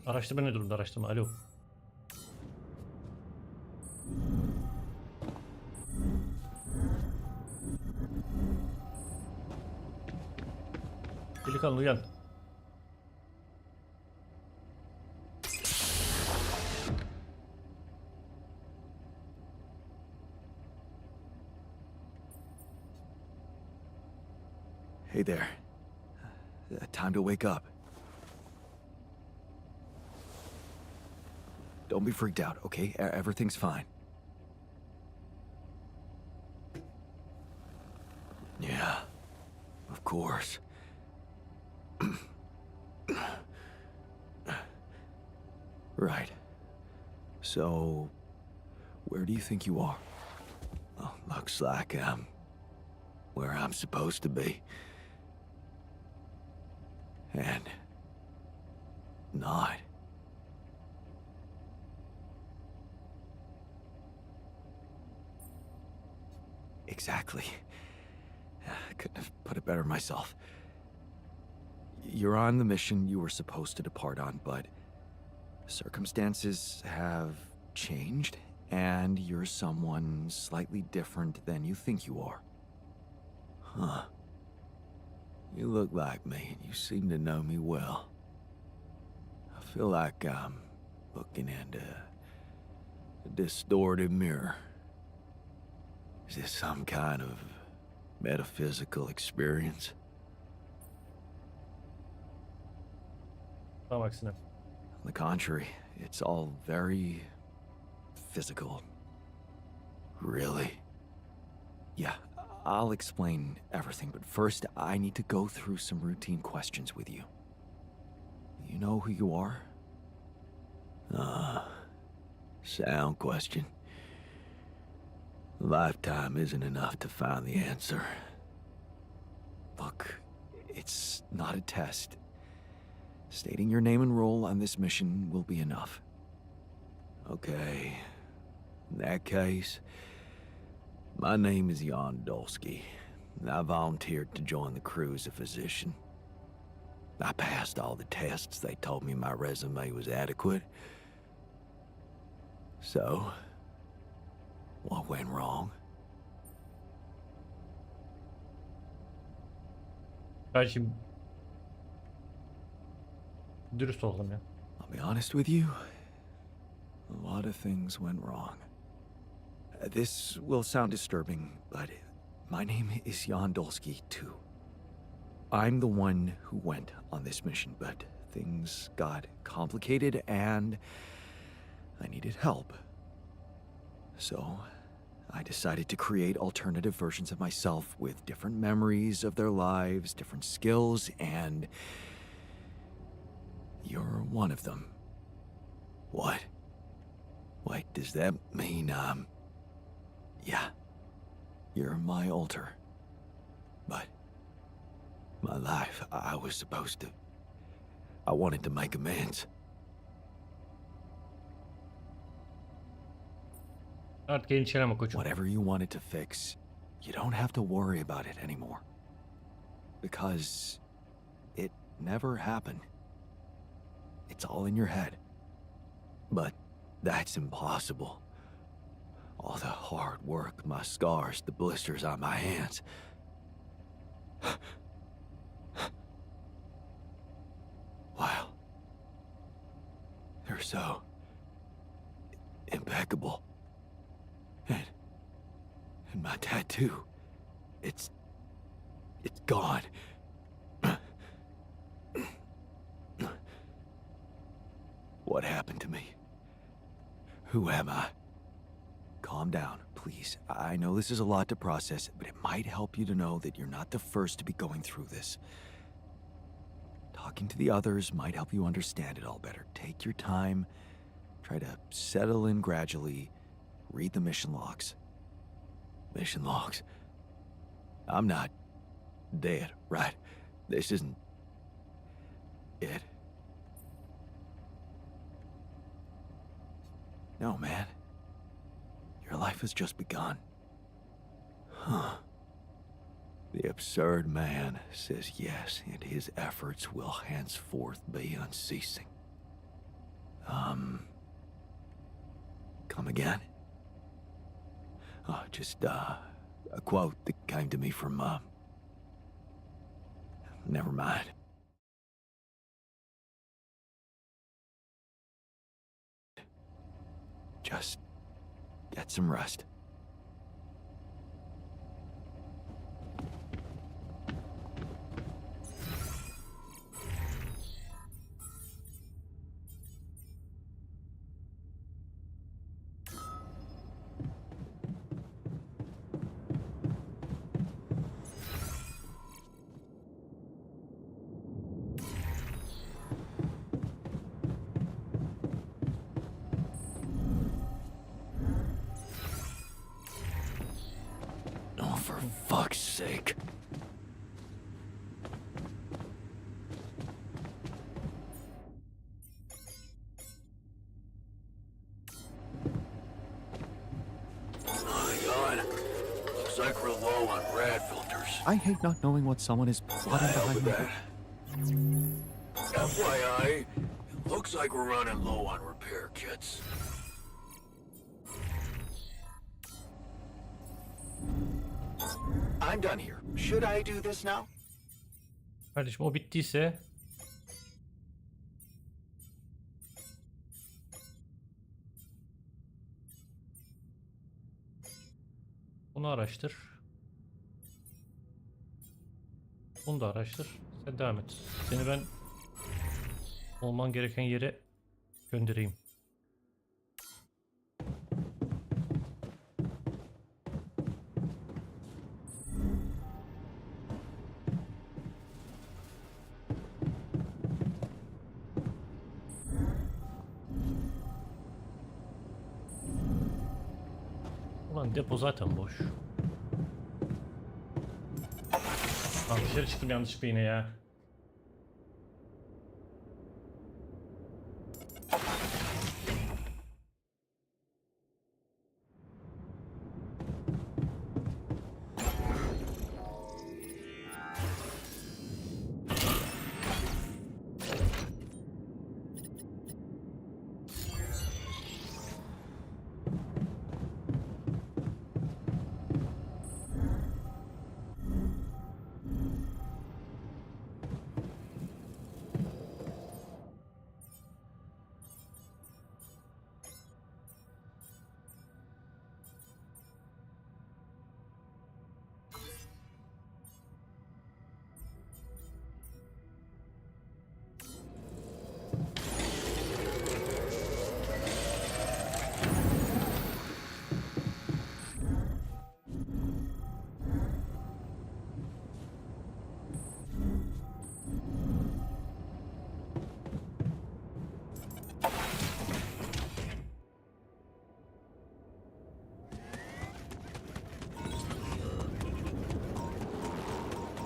Araştırma ne durumda, araştırma? Alo. Delikanlı uyan. Hey there. Time to wake up. Don't be freaked out, okay? Everything's fine. Yeah, of course. Right. So, where do you think you are? Well, looks like I'm where I'm supposed to be. And not. Exactly. I couldn't have put it better myself. You're on the mission you were supposed to depart on, but circumstances have changed, and you're someone slightly different than you think you are. Huh. You look like me, and you seem to know me well. I feel like I'm looking into a distorted mirror. Is this some kind of metaphysical experience? Tam aksine. On the contrary, it's all very physical. Really? Yeah, I'll explain everything, but first I need to go through some routine questions with you. You know who you are? Sound question. Lifetime isn't enough to find the answer. Look, it's not a test. Stating your name and role on this mission will be enough. Okay. In that case, my name is Jan Dolsky, and I volunteered to join the crew as a physician. I passed all the tests. They told me my resume was adequate. So, what went wrong? Kardeşim dürüst olalım ya. I'll be honest with you. A lot of things went wrong. This will sound disturbing, but my name is Jan Dolsky, too. I'm the one who went on this mission, but things got complicated and I needed help. So, I decided to create alternative versions of myself with different memories of their lives, different skills, and you're one of them. What? Wait, does that mean, Yeah, you're my alter. But my life, I was supposed to... I wanted to make amends. Artık endişelenme koçum. Whatever you wanted to fix, you don't have to worry about it anymore. Because it never happened. It's all in your head. But that's impossible. All the hard work, my scars, the blisters on my hands. Wow. They're so impeccable. And my tattoo, it's gone. What happened to me? Who am I? Calm down, please. I know this is a lot to process, but it might help you to know that you're not the first to be going through this. Talking to the others might help you understand it all better. Take your time. Try to settle in gradually. Read the mission logs. Mission logs? I'm not dead, right? This isn't it. No, man. Your life has just begun. Huh. The absurd man says yes, and his efforts will henceforth be unceasing. Come again? Oh, just, a quote that came to me from, never mind. Just get some rest. Oh, for fuck's sake. Oh, God. Looks like we're low on rad filters. I hate not knowing what someone is plotting behind me. FYI, looks like we're running low on repair kits. I'm done here. Should I do this now? Kardeşim o bittiyse bunu araştır. Bunu da araştır. Sen devam et. Seni ben olman gereken yere göndereyim. Ulan depo zaten boş. Lan dışarı çıktım yanlışlıkla yine ya.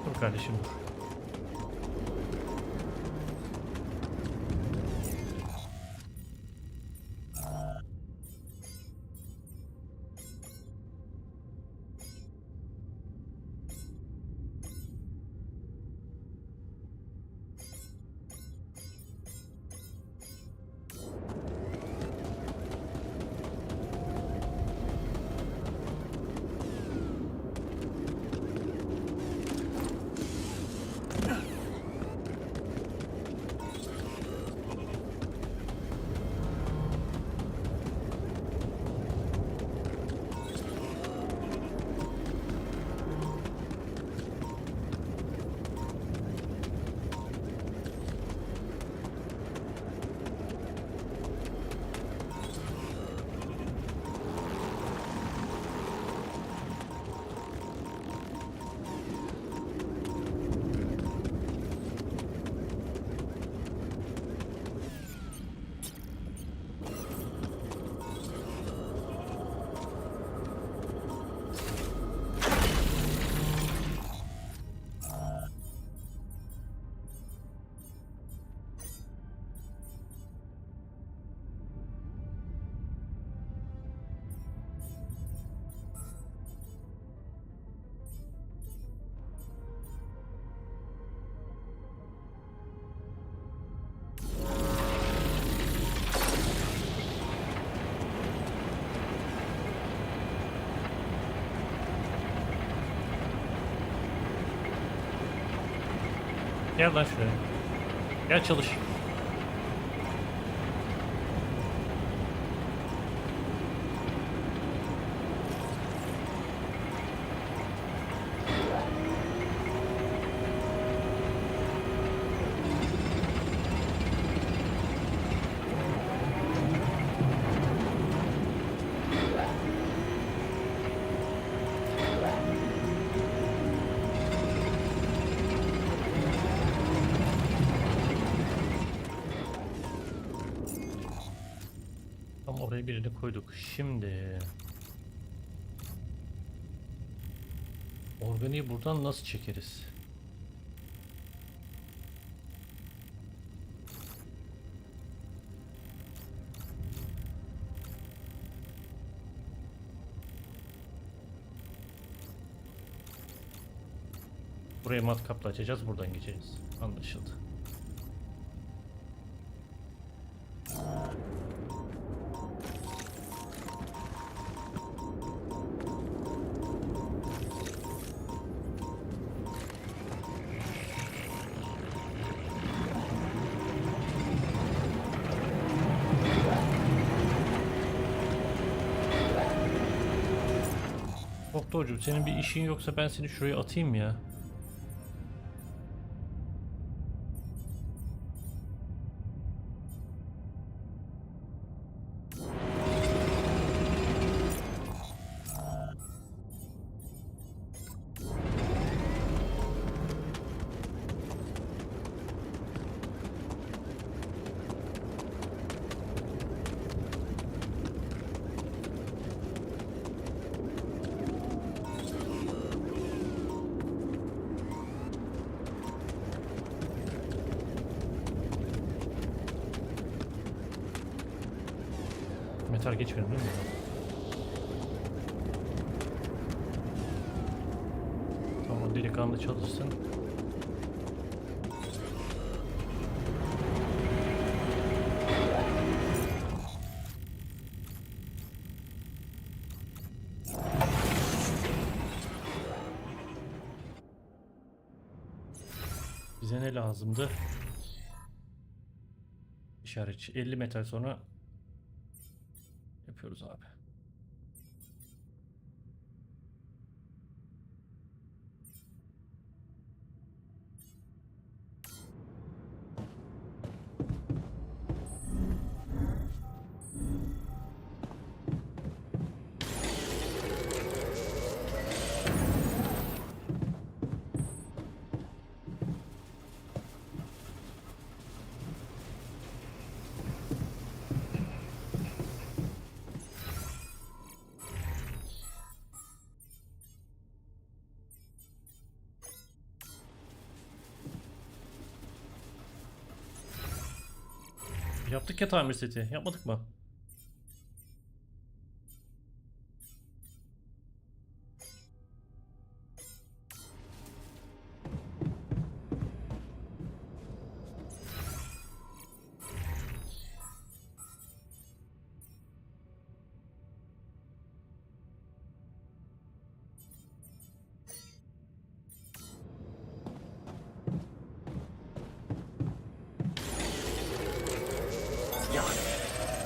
Dur kardeşim dur. Gel lan şuraya. Gel çalış. Tam oraya birini koyduk. Şimdi organiği buradan nasıl çekeriz? Buraya matkapla açacağız, buradan geçeceğiz. Anlaşıldı. Doktorcuğum, senin bir işin yoksa ben seni şuraya atayım ya. Yeter geçmeyelim değil mi? Tamam, delikanlı çalışsın. Bize ne lazımdı? İşaretçi. 50 metre sonra yapıyoruz abi. Yaptık ya tamir seti. Yapmadık mı?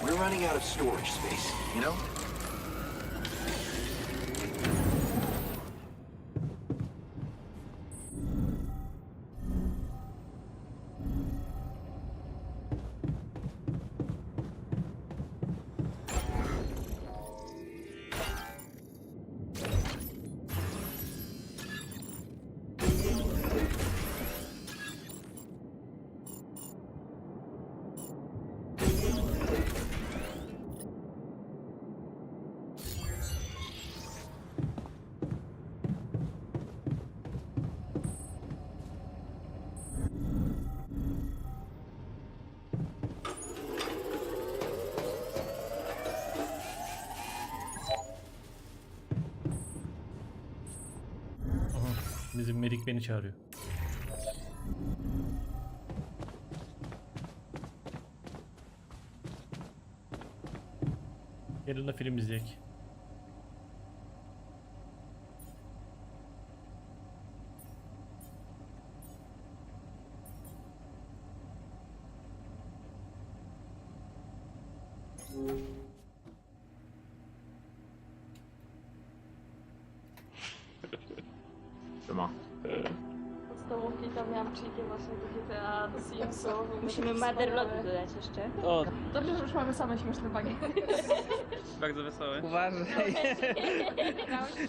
We're running out of storage space, you know? Bizim Melik beni çağırıyor. Yarın da film izleyek. Podstawówki to miałam cheaty właśnie do GTA, do Simsów. Musimy Motherlotu dodać jeszcze. O, dobrze, że już mamy same śmieszne bagi. Bardzo wesoły. Uważaj.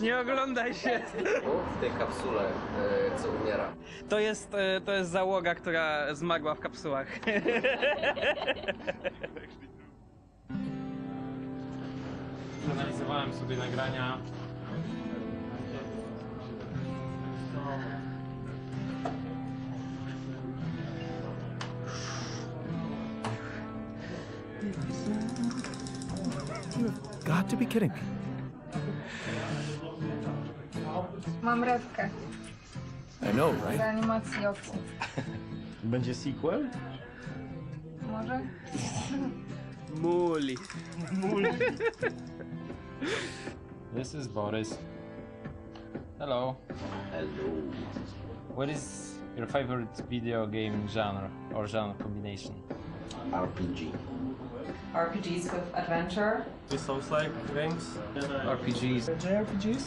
Nie oglądaj się. W tej kapsule, co umiera. To jest załoga, która zmagła w kapsułach. Analizowałem sobie nagrania. You've got to be kidding me. Mam redkę I know, z right? animacji oczu. Będzie sequel? Może? Muli. This is Boris. Hello. Hello. What is your favorite video game genre or genre combination? RPG. RPGs with adventure. The Souls-like games? RPGs. JRPGs?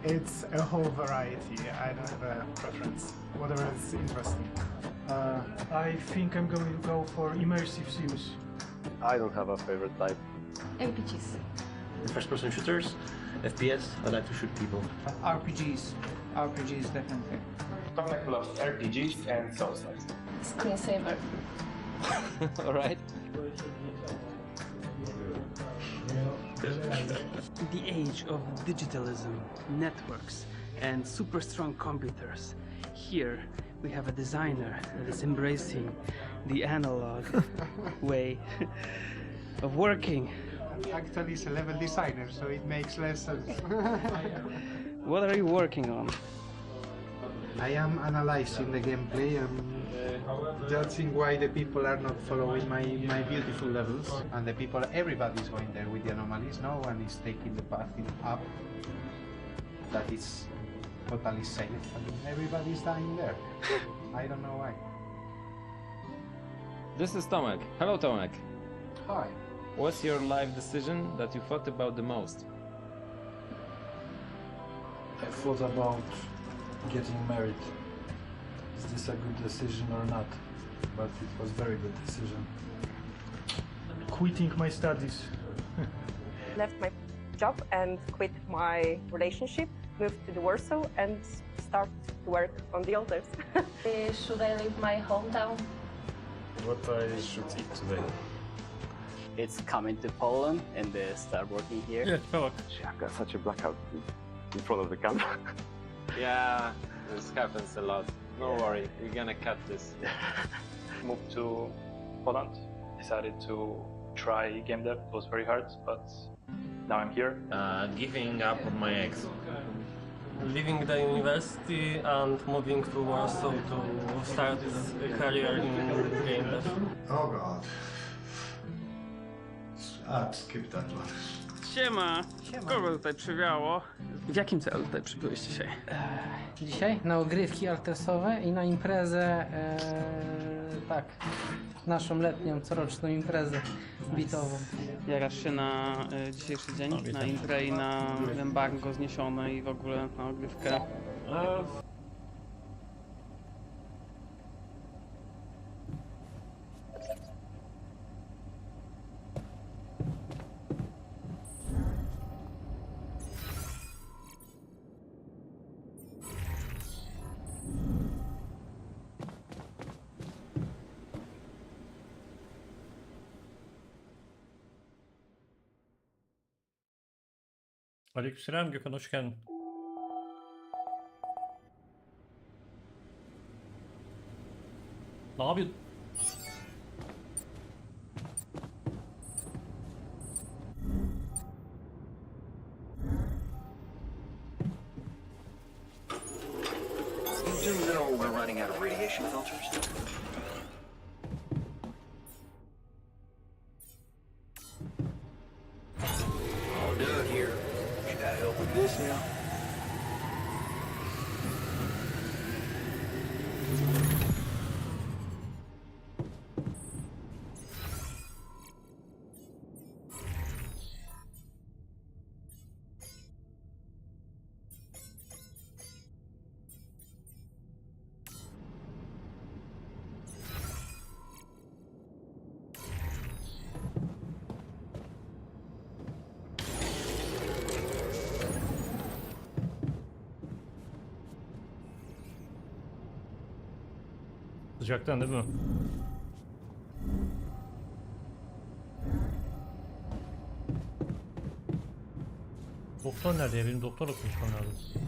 It's a whole variety. I don't have a preference. Whatever is interesting. I think I'm going to go for immersive sims. I don't have a favorite type. RPGs. First-person shooters, FPS. I like to shoot people. RPGs. RPGs, definitely. Tomek loves RPGs and Souls-like. Screensaver. All right. The age of digitalism, networks, and super strong computers. Here we have a designer that is embracing the analog way of working actually is a level designer, so it makes less sense. What are you working on? I am analyzing the gameplay and judging why the people are not following my beautiful levels. And the people, everybody's going there with the anomalies. No one is taking the path up that is totally safe. I mean, everybody's dying there. I don't know why. This is Tomek. Hello, Tomek. Hi. What's your life decision that you thought about the most? I thought about getting married. Is this a good decision or not? But it was a very good decision. Quitting my studies. Left my job and quit my relationship, moved to the Warsaw and start to work on the altars. Should I leave my hometown? What I should eat today? It's coming to Poland and start working here. Yeah, talk. I've got such a blackout in front of the camera. Yeah, this happens a lot. No worry, we're gonna cut this. Moved to Poland. Decided to try game dev. It was very hard, but now I'm here. Giving up on my ex. Leaving the university and moving to Warsaw to start a career in game dev. Oh god. Skip that one. Siema! Kogo tutaj przywiało? W jakim celu tutaj przybyłeś dzisiaj? Dzisiaj na ogrywki artesowe i na imprezę, tak, naszą letnią, coroczną imprezę bitową. Jarasz się na dzisiejszy dzień, na imprę i na embargo zniesione i w ogóle na ogrywkę? Aleykümselam Gökhan, hoş geldin. Ne yapıyorsun? You do know we're running out of radiation filters? All done here. Should I help with this now? Sıcaktan değil mi? Doktor nerede ya? Benim doktorla konuşmam lazım.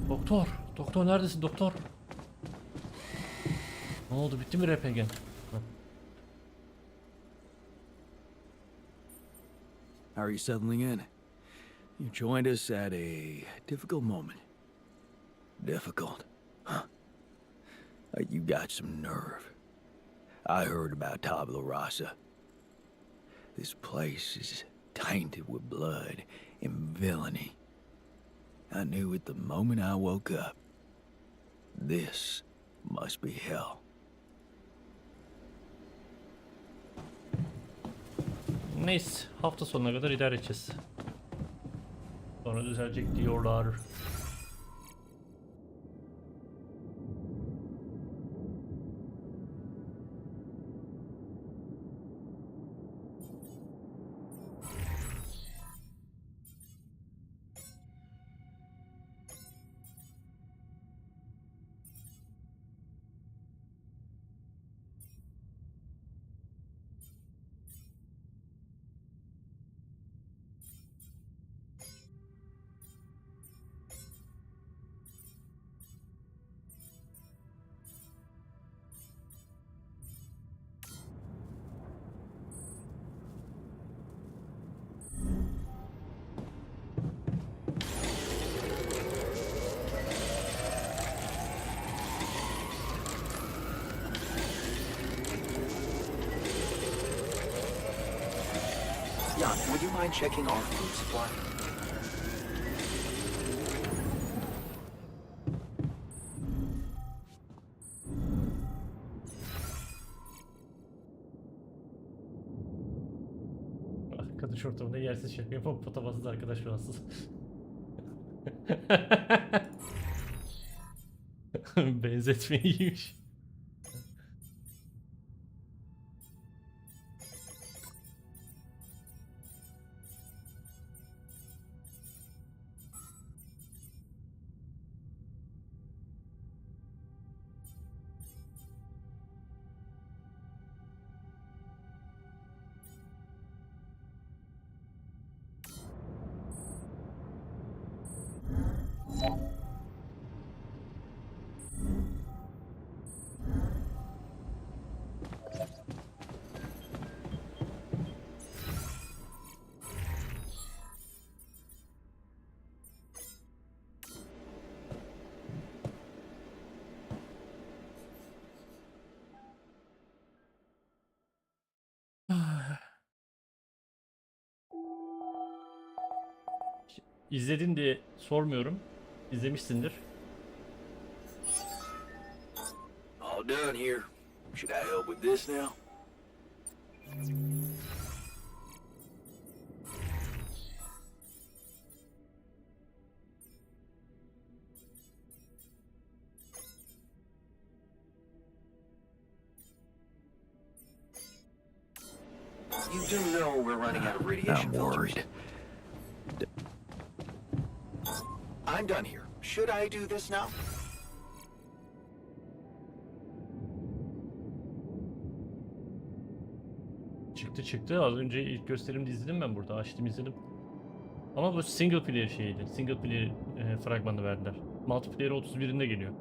Doktor! Doktor neredesin doktor? Ne oldu? Bitti mi RPG'n? How are you settling in? You joined us at a difficult moment. Difficult? Huh. You got some nerve. I heard about Tabula Rasa. This place is tainted with blood and villainy. I knew it the moment I woke up. This must be hell. Neyse, hafta sonuna kadar idare edeceğiz. Sonra düzelecek diyorlar. mind checking our food supply? Arkadaş ortamında yersiz şaka yapıp patavatsız arkadaş rahatsız. Benzetme iyiymiş. İzledin diye sormuyorum. İzlemişsindir. All done here. Should I help with this now? You do know we're running out of radiation I'm filters. worried. I'm done here. Should I do this now? Çıktı. Az önce ilk gösterimde izledim ben burada. Açtım izledim. Ama bu single player şeydi. Single player fragmanı verdiler. Multiplayer 31'inde geliyor.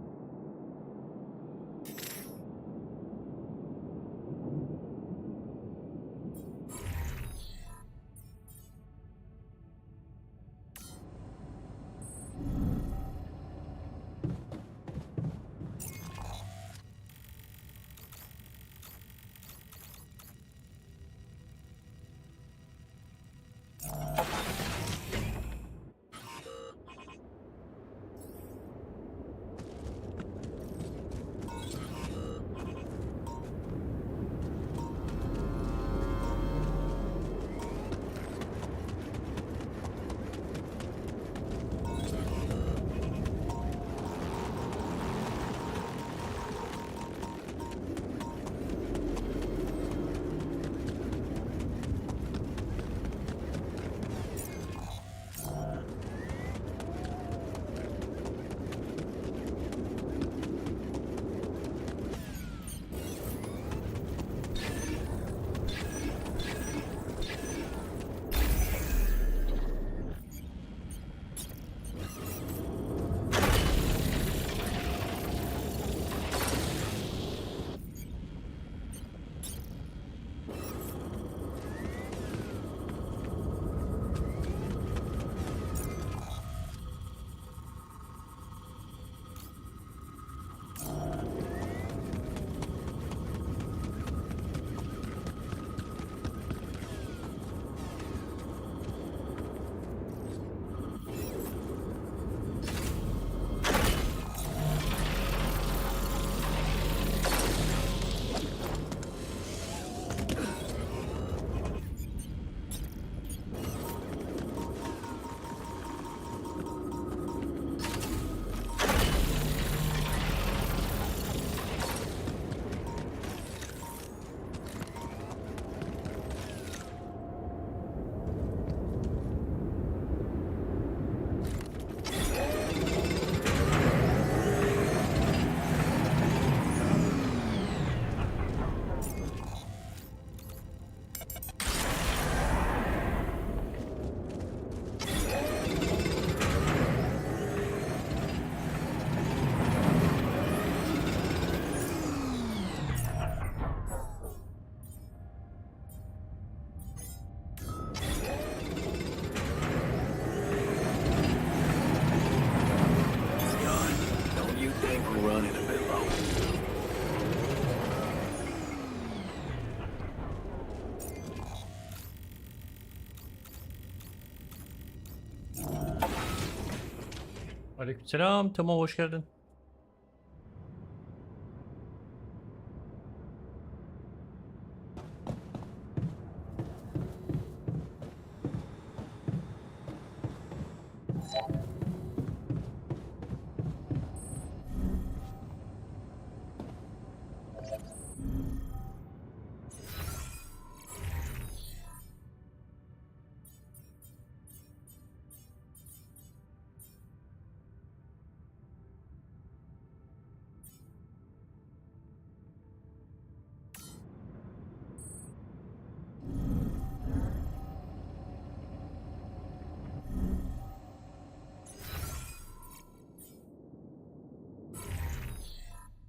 Aleykümselam. Tamam, hoş geldin.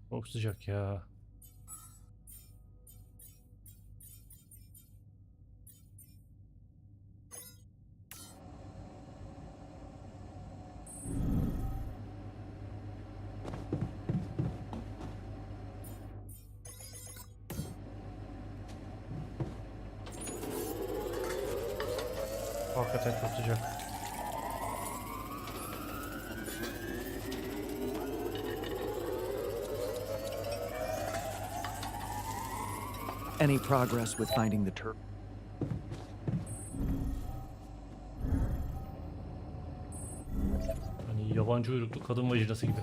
Çok sıcak ya. Hakikaten çok sıcak. Any progress with finding the turtle? Hani yabancı uyruklu kadın vajinası gibi.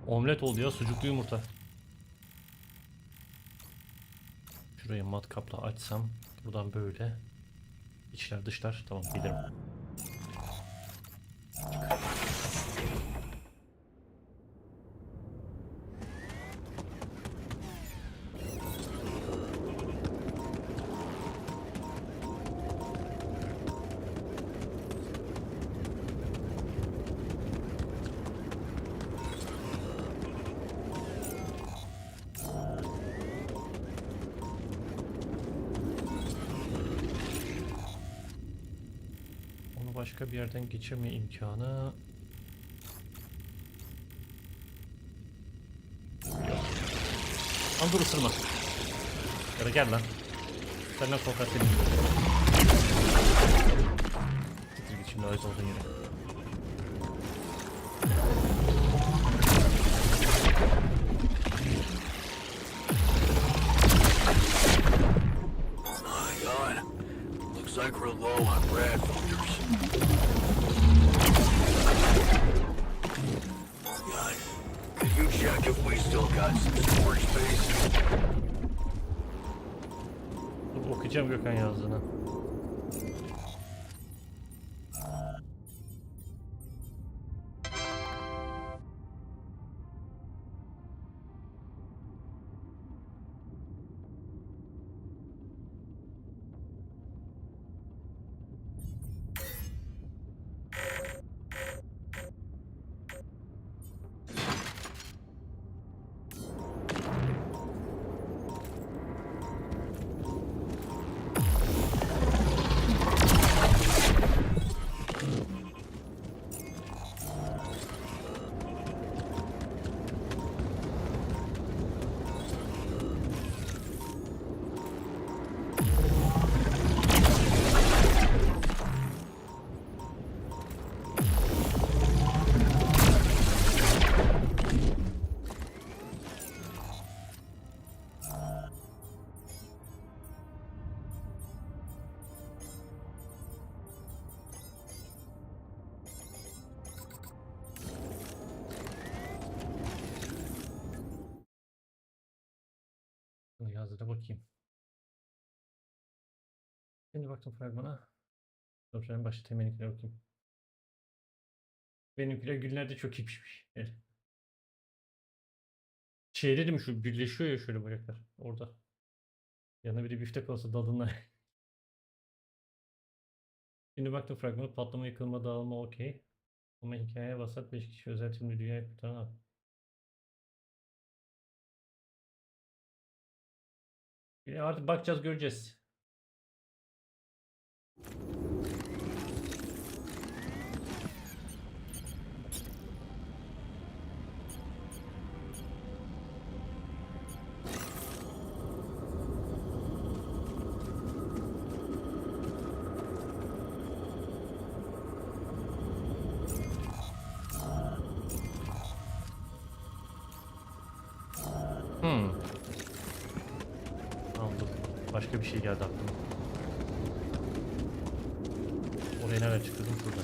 Omlet oldu ya, sucuklu yumurta. Şurayı matkapla açsam, buradan böyle. İçler dışlar, tamam bilirim. Başka bir yerden geçirme imkanı yok. Lan dur, ısırma. Ya da gel lan. Senden korkar seni. Siktir git şimdi, ayız oldun yine. My God. Looks like we're low on rad filters. God, could you check if we still got some storage space? Dur, okuyacağım Gökhan yazdığını. Yazdığına bakayım. Şimdi baktım fragmana. Dur en başta temelinkine bakayım. Benimkiler günler de çok iyi pişmiş. Evet. Şey dedim şu birleşiyor ya şöyle bacaklar orada. Yanına bir de biftek olsa dadına. Şimdi baktım fragmanı patlama, yıkılma, dağılma okey. Ama hikayeye basat 5 kişi özel timli dünyayı kurtaran adam. Artık bakacağız göreceğiz. Aldım. Başka bir şey geldi aklıma. Oraya nereden çıkıyordum? Şurada.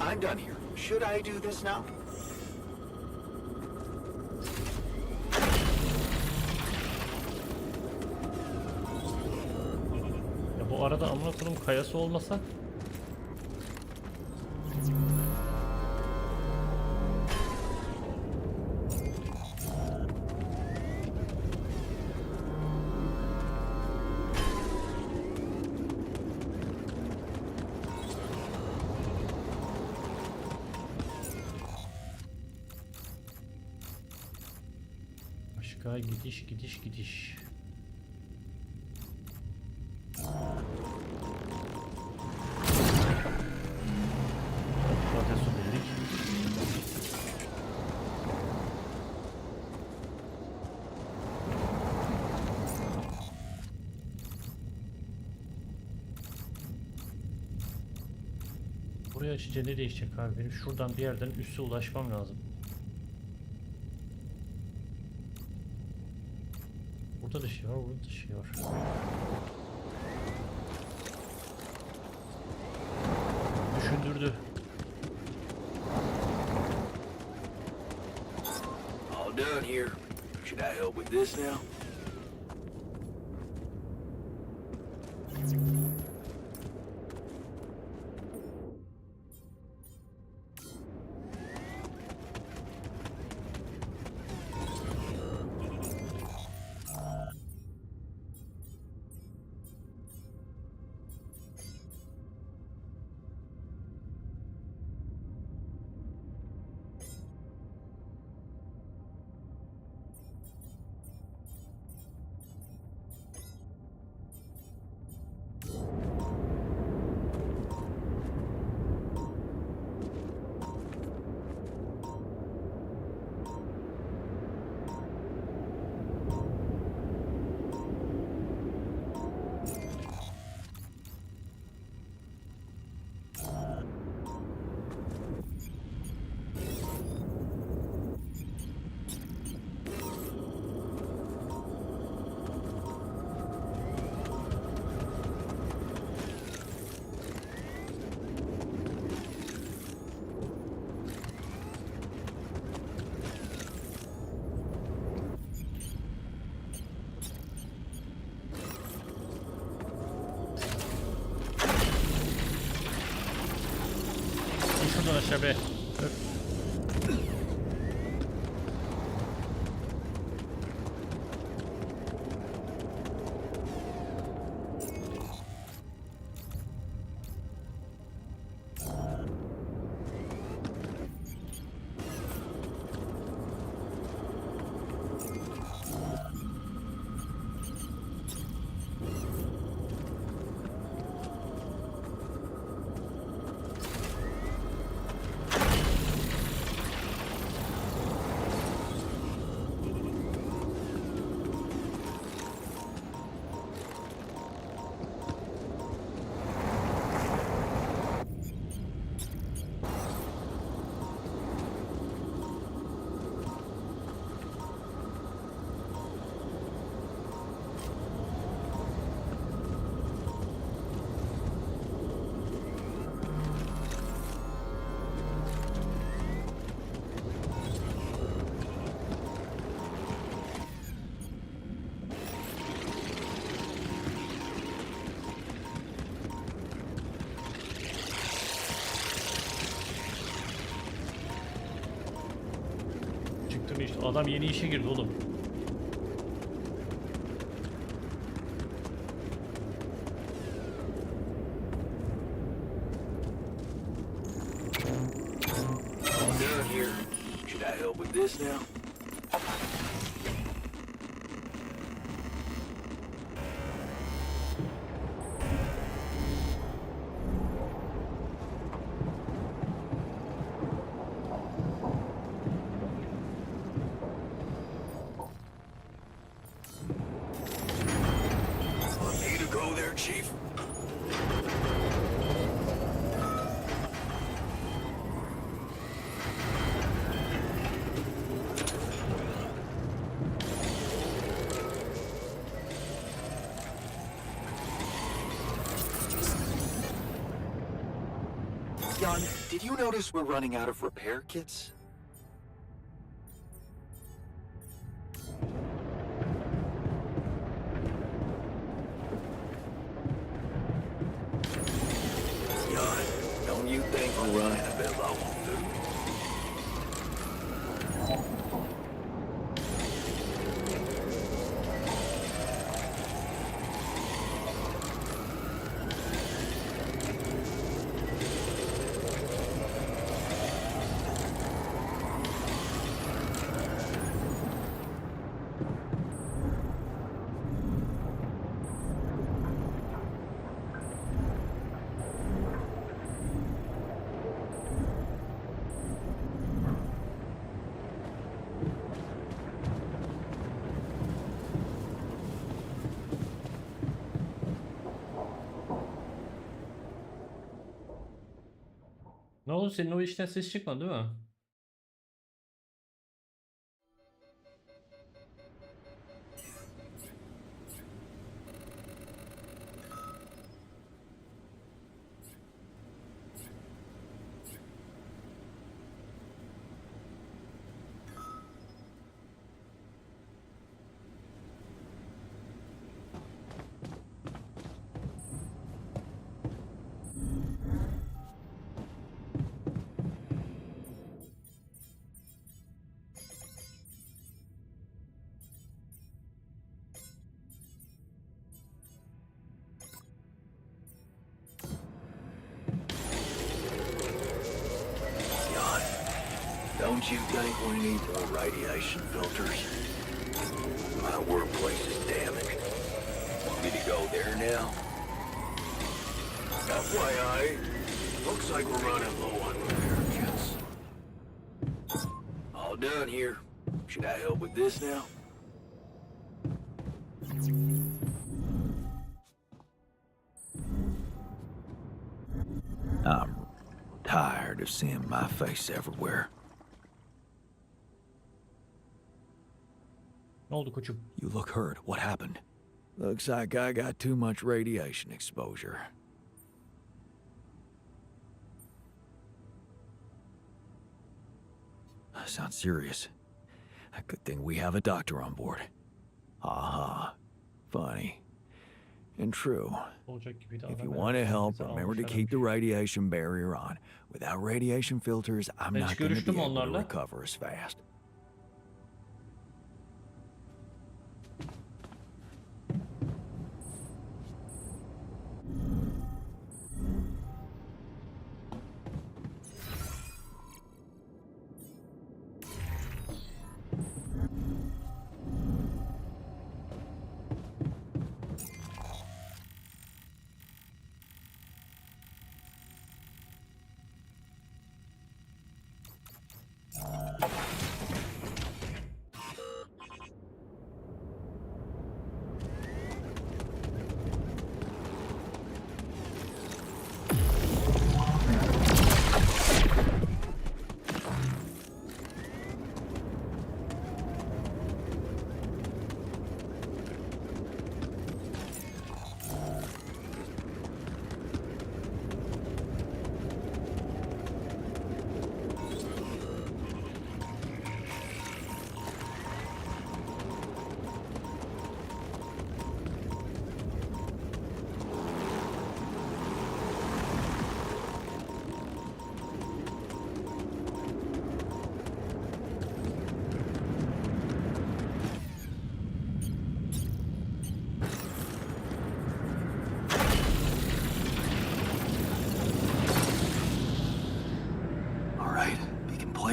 I'm done here. Should I do this now? Ya bu arada amına koyayım kayası olmasa aşağı gidiş gidiş gidiş. Protesto dedik. Buraya açınca ne değişecek abi? Benim şuradan bir yerden üste ulaşmam lazım. Burada da şey var, burada da şey var. Düşündürdü. All done here. Should I help with this now? Şuradan aşağı be. Öp. geçti. Adam yeni işe girdi oğlum. I'm down here. Should I help with this now? Want me to go there, Chief? Jan, did you notice we're running out of repair kits? Jan, don't you think we're running a bit low on food? Ne oldu, senin o işten ses çıkmadı değil mi? Jan, don't you think we need more radiation filters? My workplace is damaged. Want me to go there now? FYI, looks like we're running low on repair kits. All done here. Should I help with this now? I'm tired of seeing my face everywhere. Ne oldu koçum? You look hurt. What happened? Looks like I got too much radiation exposure. Sounds serious. Good thing we have a doctor on board. Ha. Funny. And true. Olacak gibiydi. If Adam you herhalde want to help, bizi remember to almış keep the aramış. radiation barrier on. Without radiation filters, I'm Ben not hiç going to görüştüm be able to onlarla. recover as fast.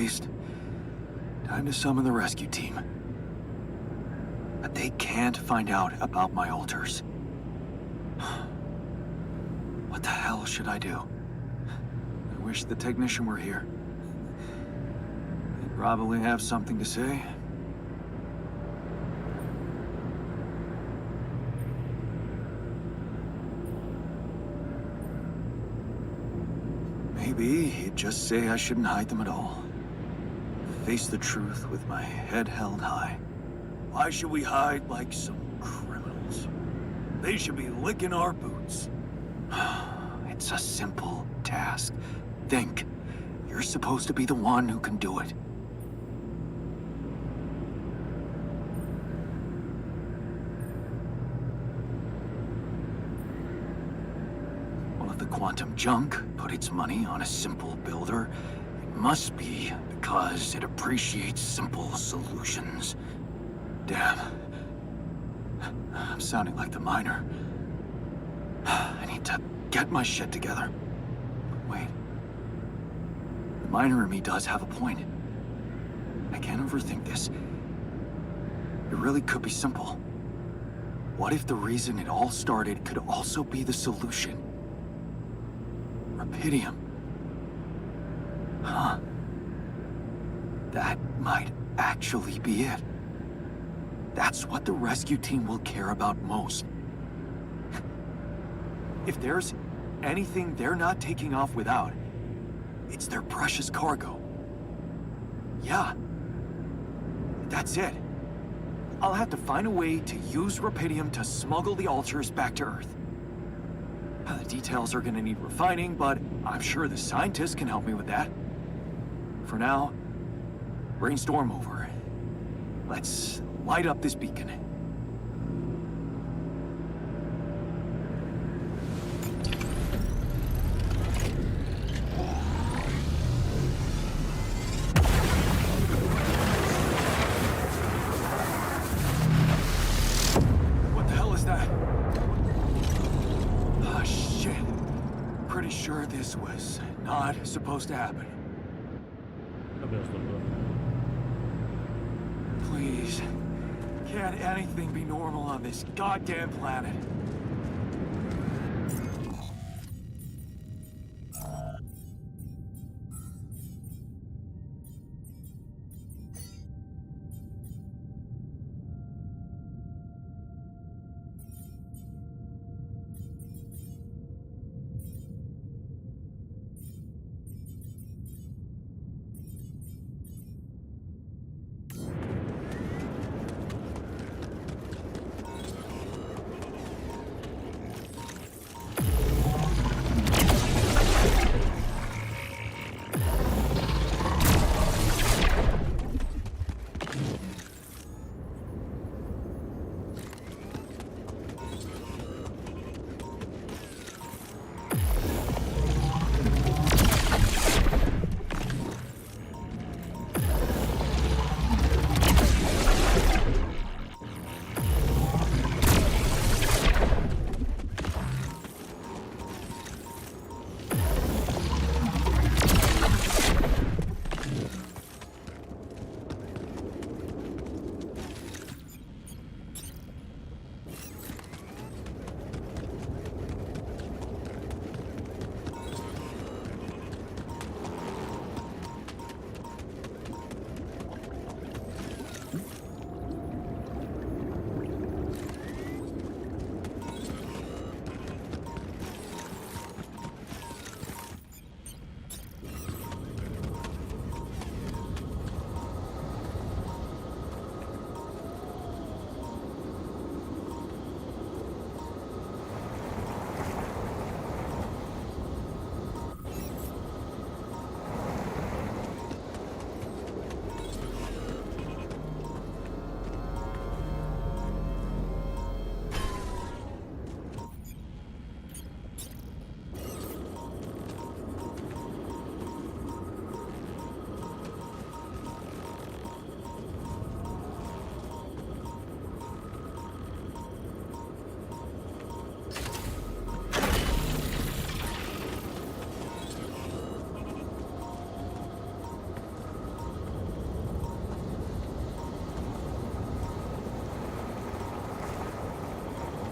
least, time to summon the rescue team. But they can't find out about my altars. What the hell should I do? I wish the technician were here. He'd probably have something to say. Maybe he'd just say I shouldn't hide them at all. Face the truth with my head held high. Why should we hide like some criminals? They should be licking our boots. It's a simple task. Think. You're supposed to be the one who can do it. Well, if the quantum junk put its money on a simple builder, it must be because it appreciates simple solutions. Damn. I'm sounding like the miner. I need to get my shit together. Wait. The miner in me does have a point. I can't overthink this. It really could be simple. What if the reason it all started could also be the solution? Rapidium. Huh. That might actually be it. That's what the rescue team will care about most. If there's anything they're not taking off without, it's their precious cargo. Yeah. That's it. I'll have to find a way to use Rapidium to smuggle the altars back to Earth. The details are gonna need refining, but I'm sure the scientists can help me with that. For now, brainstorm over. Let's light up this beacon. What the hell is that? Ah, shit. Pretty sure this was not supposed to happen. Please. Can't anything be normal on this goddamn planet?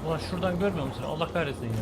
Ulan şuradan görmüyor musun? Allah kahretsin ya.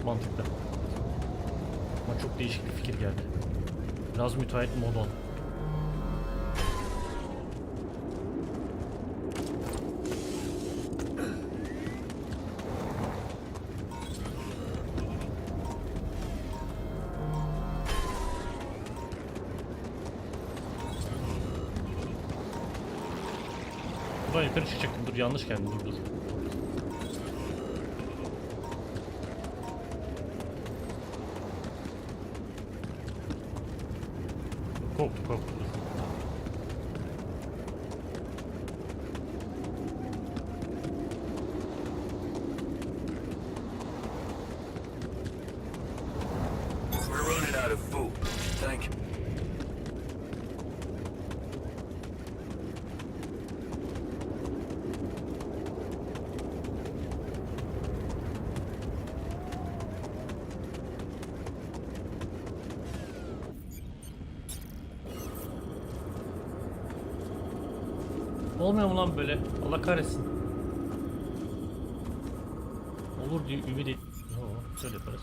Mantıklı. Ama çok değişik bir fikir geldi. Biraz müteahhit mod ol. Buradan yukarı çıkacaktım. Dur yanlış geldim. Dur. Korktu. We're running out of food. Thank you. Olmuyor mu lan böyle? Allah kahretsin. Olur diye ümit et. Şöyle yaparız.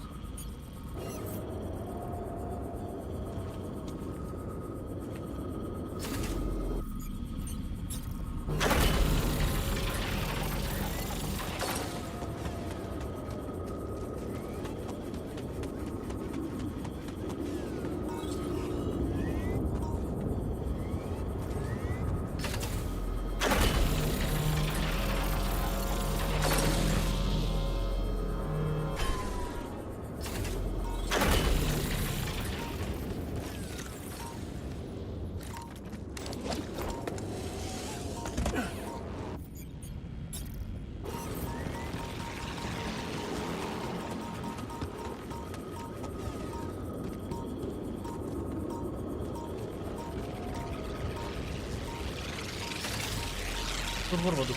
Dur vurma dur.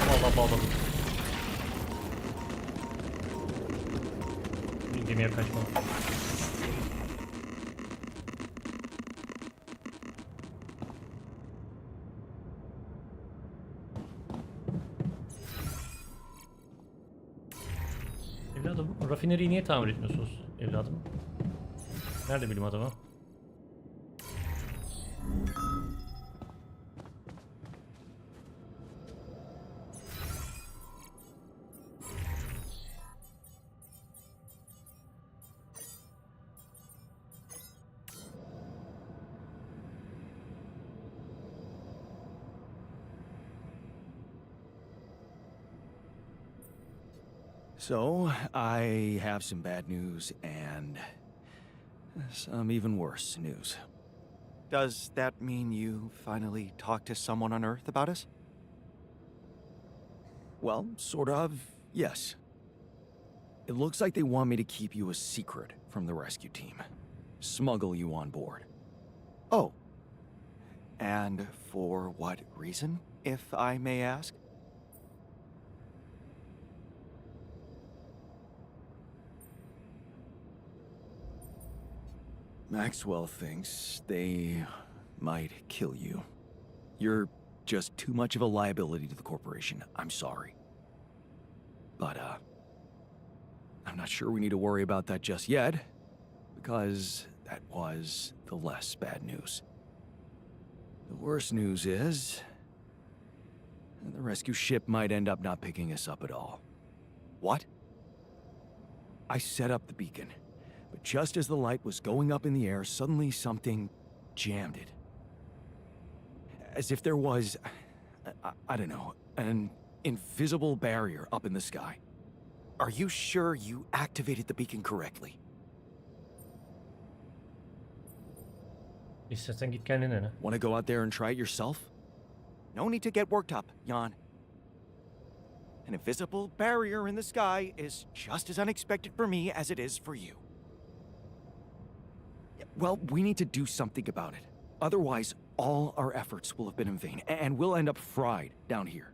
Vallahi bağladım. Bir gemiye kaçma. Evladım, rafineriyi niye tamir etmiyorsunuz evladım? Nerede bilim adamı? So, I have some bad news and some even worse news. Does that mean you finally talked to someone on Earth about us? Well, sort of, yes. It looks like they want me to keep you a secret from the rescue team. Smuggle you on board. Oh. And for what reason, if I may ask? Maxwell thinks they might kill you. You're just too much of a liability to the corporation. I'm sorry. But, I'm not sure we need to worry about that just yet, because that was the less bad news. The worst news is the rescue ship might end up not picking us up at all. What? I set up the beacon, but just as the light was going up in the air, suddenly something jammed it. As if there was, I don't know, an invisible barrier up in the sky. Are you sure you activated the beacon correctly? İstersen git kendin dene. Want to go out there and try it yourself? No need to get worked up, Jan. An invisible barrier in the sky is just as unexpected for me as it is for you. Well, we need to do something about it. Otherwise, all our efforts will have been in vain, and we'll end up fried down here.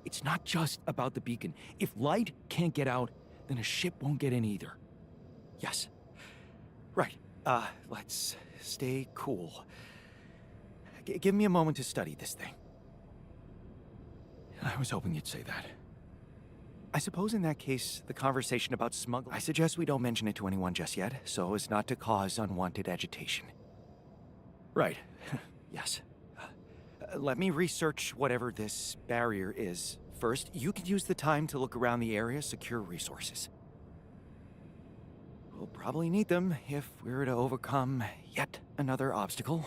It's not just about the beacon. If light can't get out, then a ship won't get in either. Yes. Right. Let's stay cool. Give me a moment to study this thing. I was hoping you'd say that. I suppose in that case, the conversation about smuggling... I suggest we don't mention it to anyone just yet, so as not to cause unwanted agitation. Right. Yes. Let me research whatever this barrier is. First, you can use the time to look around the area, secure resources. We'll probably need them if we're to overcome yet another obstacle.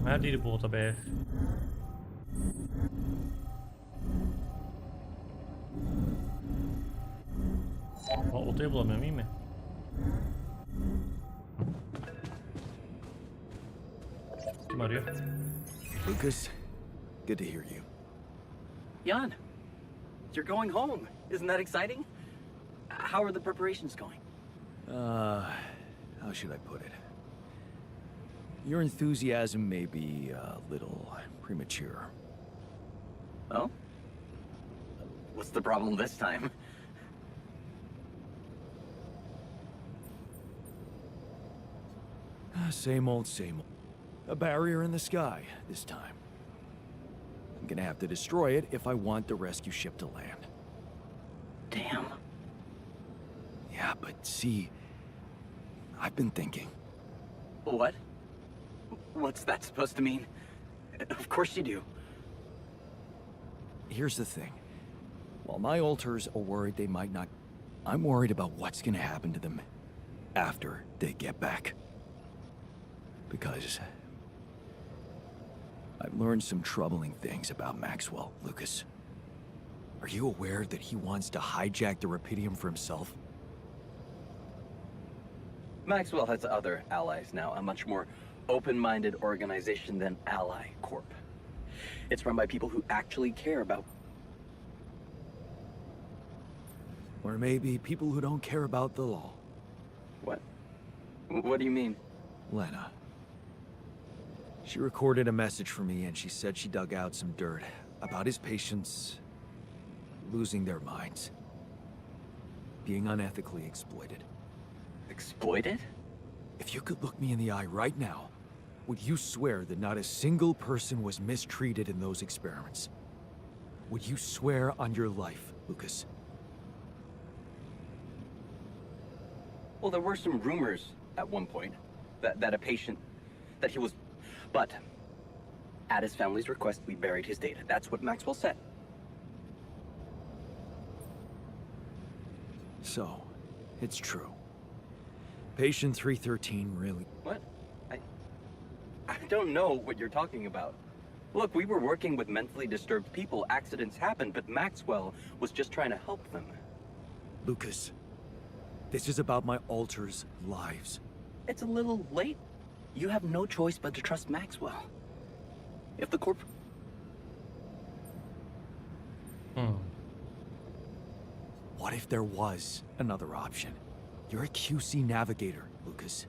Nerede bu oda be? Odayı bulamıyorum, iyi mi? Kim arıyor? Lucas, good to hear you. Jan, you're going home. Isn't that exciting? How are the preparations going? How should I put it? Your enthusiasm may be a little premature. Oh? What's the problem this time? Same old, same old. A barrier in the sky this time. I'm gonna have to destroy it if I want the rescue ship to land. Damn. Yeah, but see, I've been thinking. What? What's that supposed to mean? Of course you do. Here's the thing. While my alters are worried they might not... I'm worried about what's gonna happen to them after they get back. Because I've learned some troubling things about Maxwell, Lucas. Are you aware that he wants to hijack the Rapidium for himself? Maxwell has other allies now, a much more open-minded organization than Ally Corp. It's run by people who actually care about... Or maybe people who don't care about the law. What? What do you mean? Lena. She recorded a message for me and she said she dug out some dirt about his patients losing their minds. Being unethically exploited. Exploited? If you could look me in the eye right now, would you swear that not a single person was mistreated in those experiments? Would you swear on your life, Lucas? Well, there were some rumors at one point that a patient, that he was, but at his family's request, we buried his data. That's what Maxwell said. So, it's true. Patient 313 really... What? I don't know what you're talking about. Look, we were working with mentally disturbed people. Accidents happen, but Maxwell was just trying to help them. Lucas, this is about my alters' lives. It's a little late. You have no choice but to trust Maxwell. If the corp... What if there was another option? You're a QC navigator, Lucas.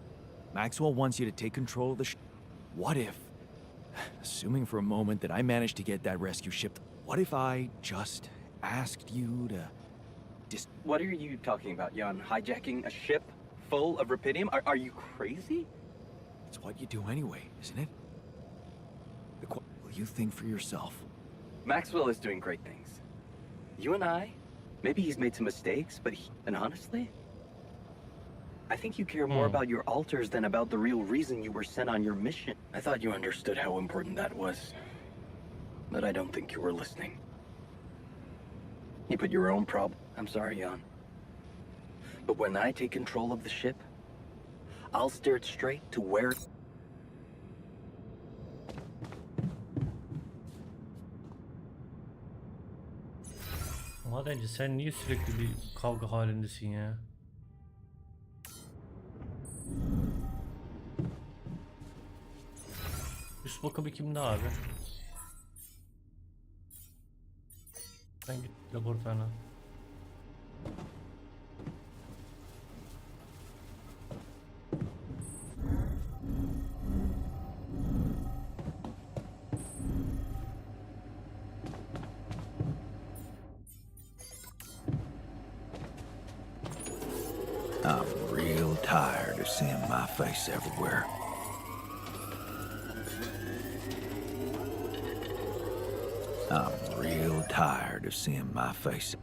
Maxwell wants you to take control of the What if, assuming for a moment that I managed to get that rescue ship, what if I just asked you to... What are you talking about, Jan? Hijacking a ship full of Rapidium? Are you crazy? It's what you do anyway, isn't it? Will you think for yourself? Maxwell is doing great things. You and I, maybe he's made some mistakes, but and honestly, I think you care more about your alters than about the real reason you were sent on your mission. I thought you understood how important that was, but I don't think you were listening. You put your own problem. I'm sorry, Jan. But when I take control of the ship, I'll steer it straight to where... Madenci sen niye sürekli bir kavga halindesin ya? Üst bakımı kimde abi? Sen git laboratuvarına. I'm real tired of seeing my face everywhere. I'm real tired of seeing my face.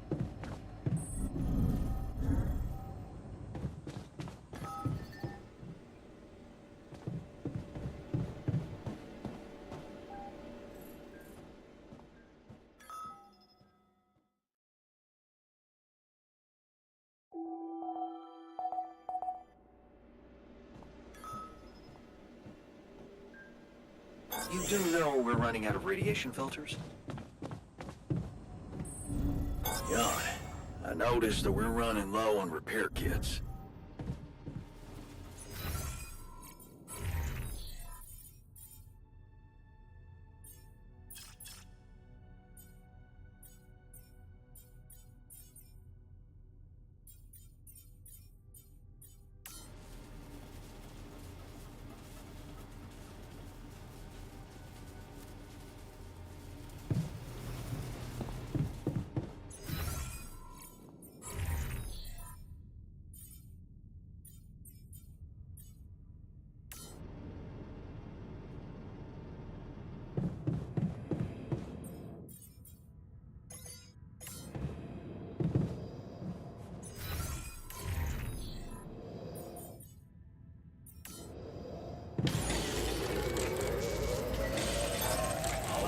You do know we're running out of radiation filters? Yeah, I noticed that we're running low on repair kits.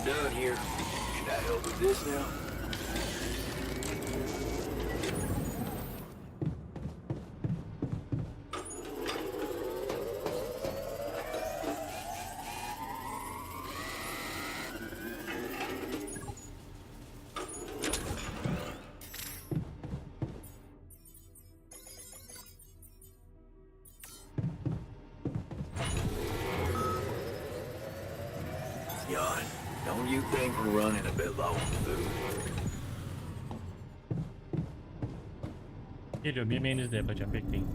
Done here. Should I help with this now? Jan, don't you think we're running a bit low on food? Geliyorum, yemeğinizi de yapacağım, bekleyin.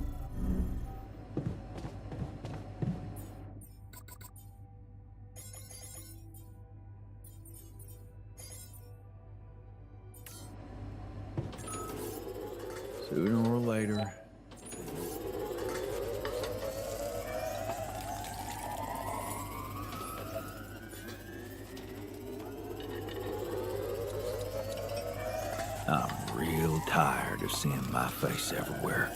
Sooner or later. I'm real tired of seeing my face everywhere.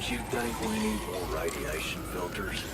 Don't you think we need more radiation filters?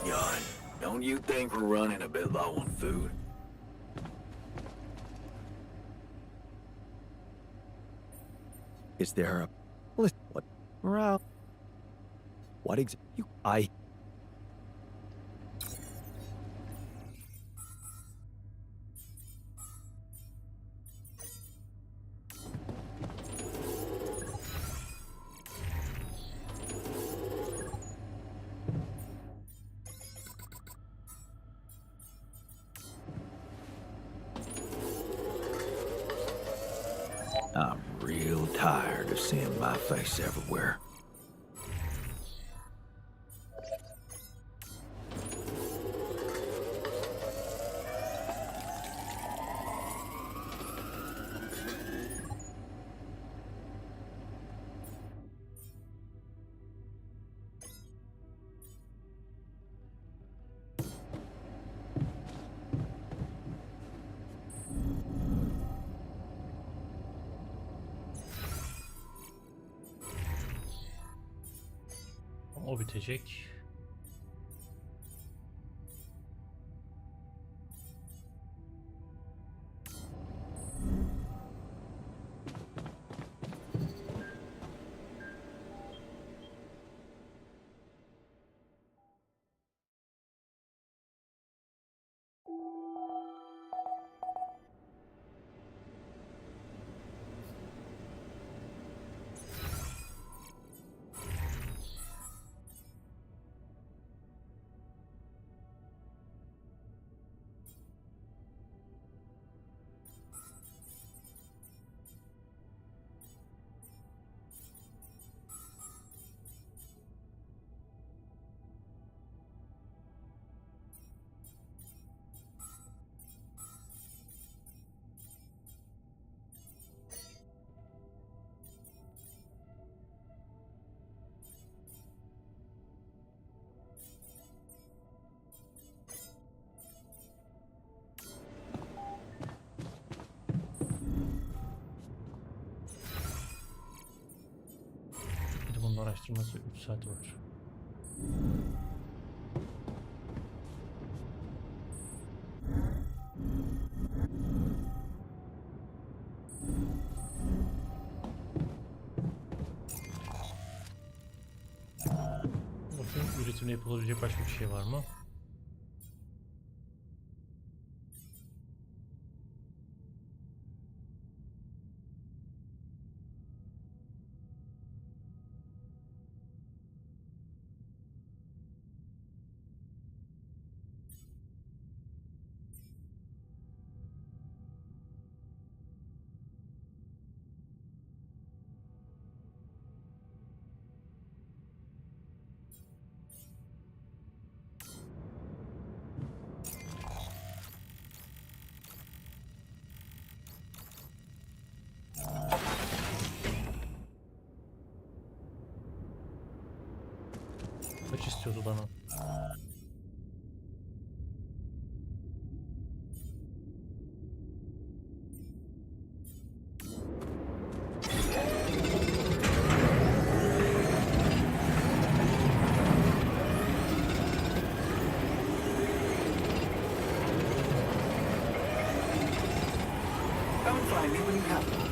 Jan, don't you think we're running a bit low on food? Is there a... Listen, what... Morale? What you... I'm real tired of seeing my face everywhere. O bitecek. Bir de bunun araştırması 3 saat var. Bakayım üretimle yapılabilecek başka bir şey var mı? Kaç istiyordu bana? Come and find me when you have one.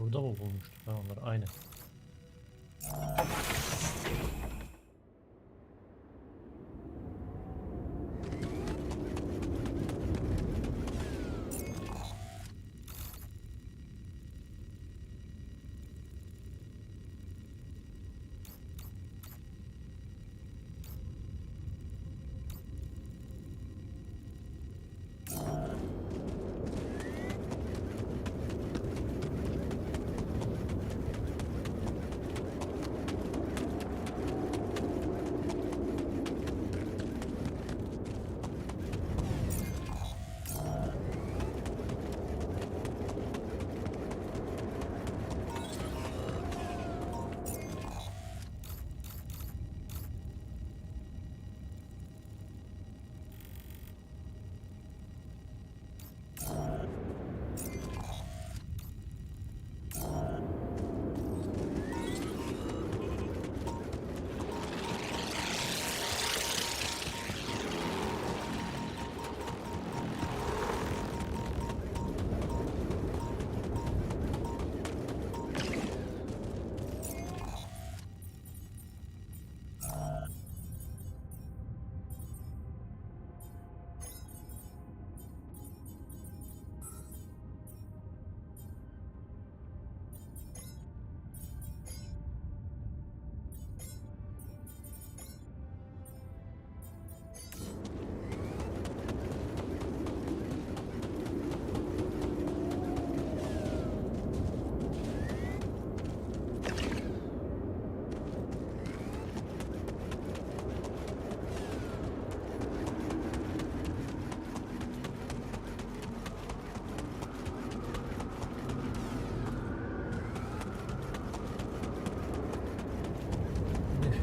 Burada mı bulmuştuk ben onları? Aynen.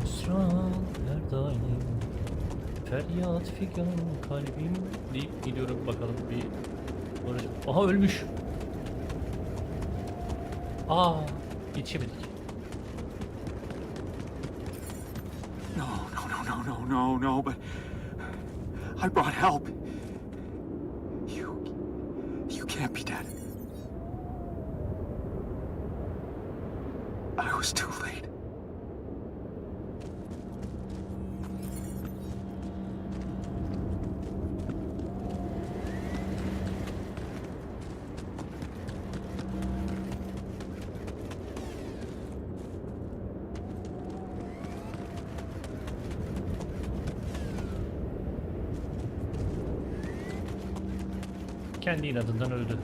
Hüsran her daim, feryat figan kalbim deyip gidiyorum bakalım bir barış. Aha ölmüş. Aa, yetişemedik. No, no, no, no, no, no, no, but I brought help. You can't be dead. I was too late. Kendi inadından öldü.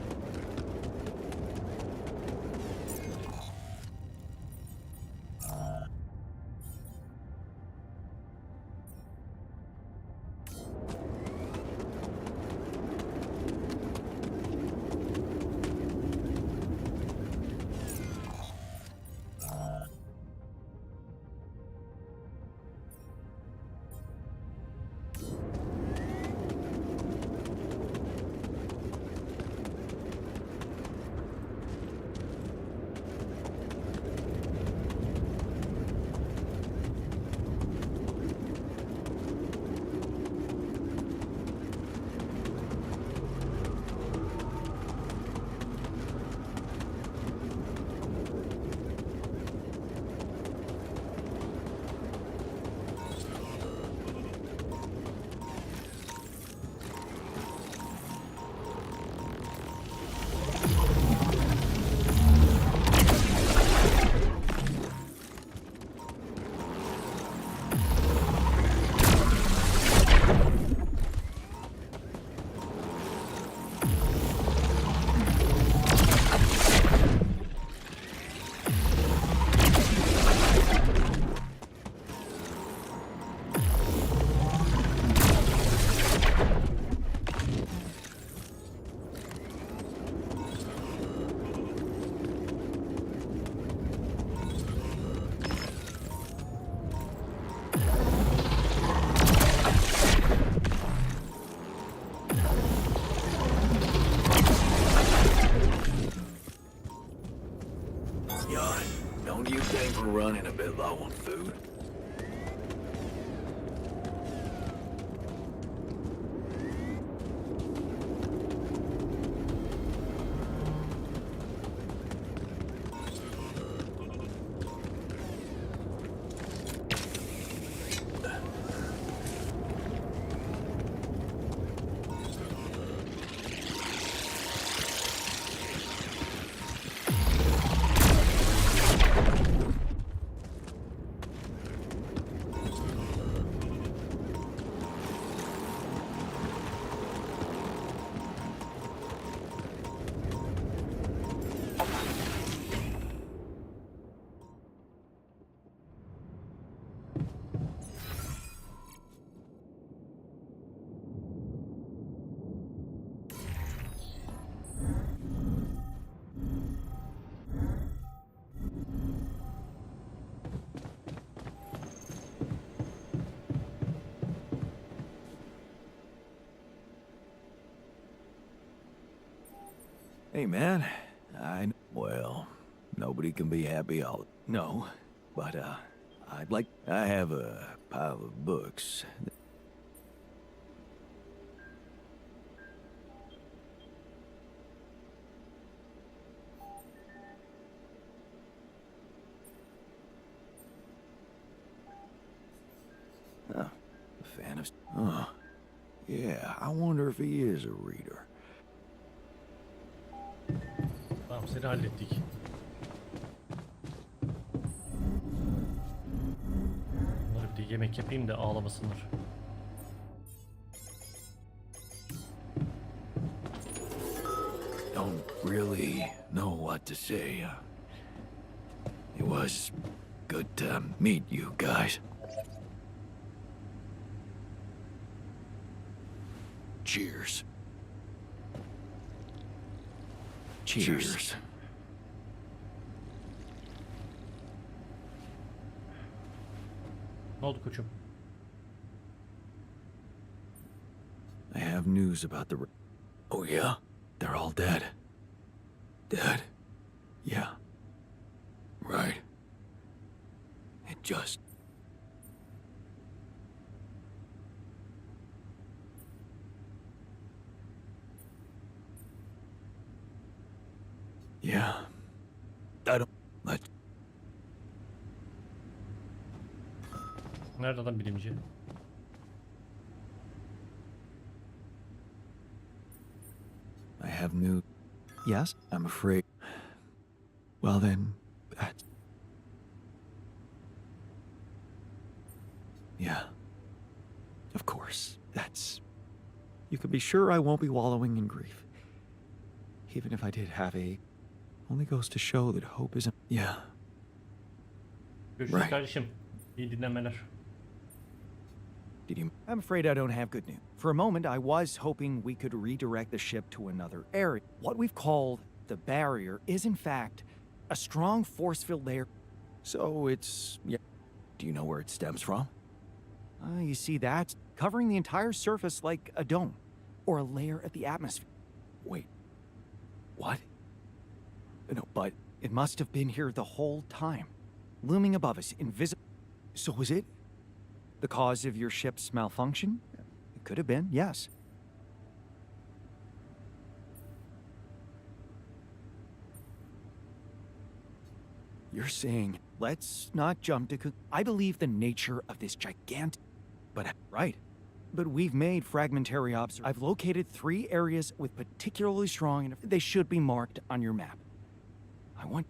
Don't you think we're running a bit low on food? Hey, man. Well, nobody can be happy all... No, but, I have a pile of books. Oh, a fan of... Oh, yeah, I wonder if he is a reader. Tamam, seni hallettik. Bunları bir de yemek yapayım da ağlamasınlar. Don't really know what to say. It was good to meet you guys. Cheers. Cheers. Ne oldu koçum? I have news about the... Oh, yeah? They're all dead. Dead? Yeah. Right. It just... Yeah. I don't... Let... Nerede adam bilimci? I have new... Yes? I'm afraid... Well then, that's... Yeah. Of course, that's... You can be sure I won't be wallowing in grief. Even if I did have a... Only goes to show that hope isn't... Yeah. Görüşürüz Right. kardeşim. İyi dinlemeler. Did you... I'm afraid I don't have good news. For a moment, I was hoping we could redirect the ship to another area. What we've called the barrier is, in fact, a strong force field there. So it's... Yeah. Do you know where it stems from? You see, that's covering the entire surface like a dome, or a layer of the atmosphere. Wait. What? No, But it must have been here the whole time, looming above us, invisible. So was it? The cause of your ship's malfunction? It could have been, yes. You're saying... Let's not jump to... I believe the nature of this gigantic... But... Right. But we've made fragmentary observations. I've located 3 areas with particularly strong... They should be marked on your map. I want...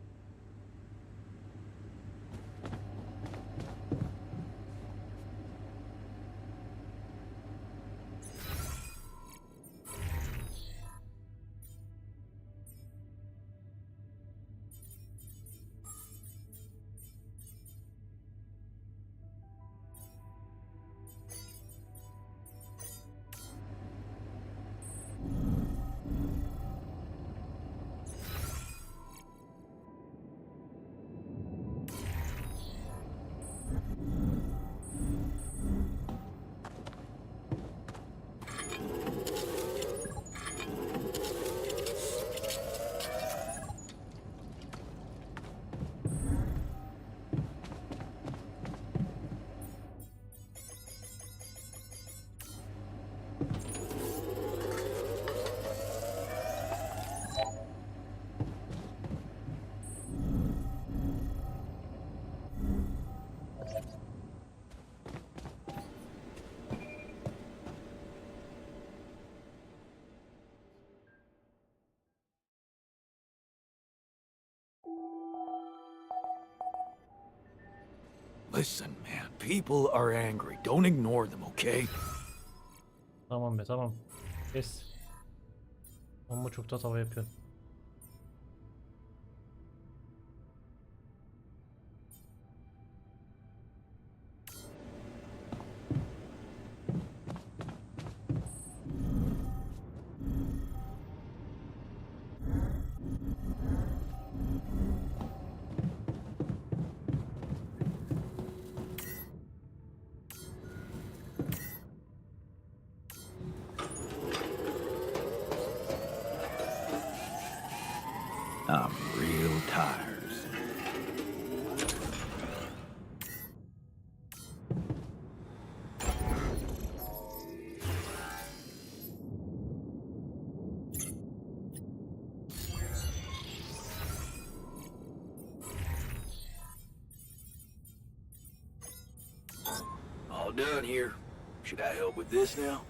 Listen, man. People are angry. Don't ignore them, okay? Tamam be tamam. Kes. Ama çok da tava yapıyorsun. real tires. All done here. Should I help with this now?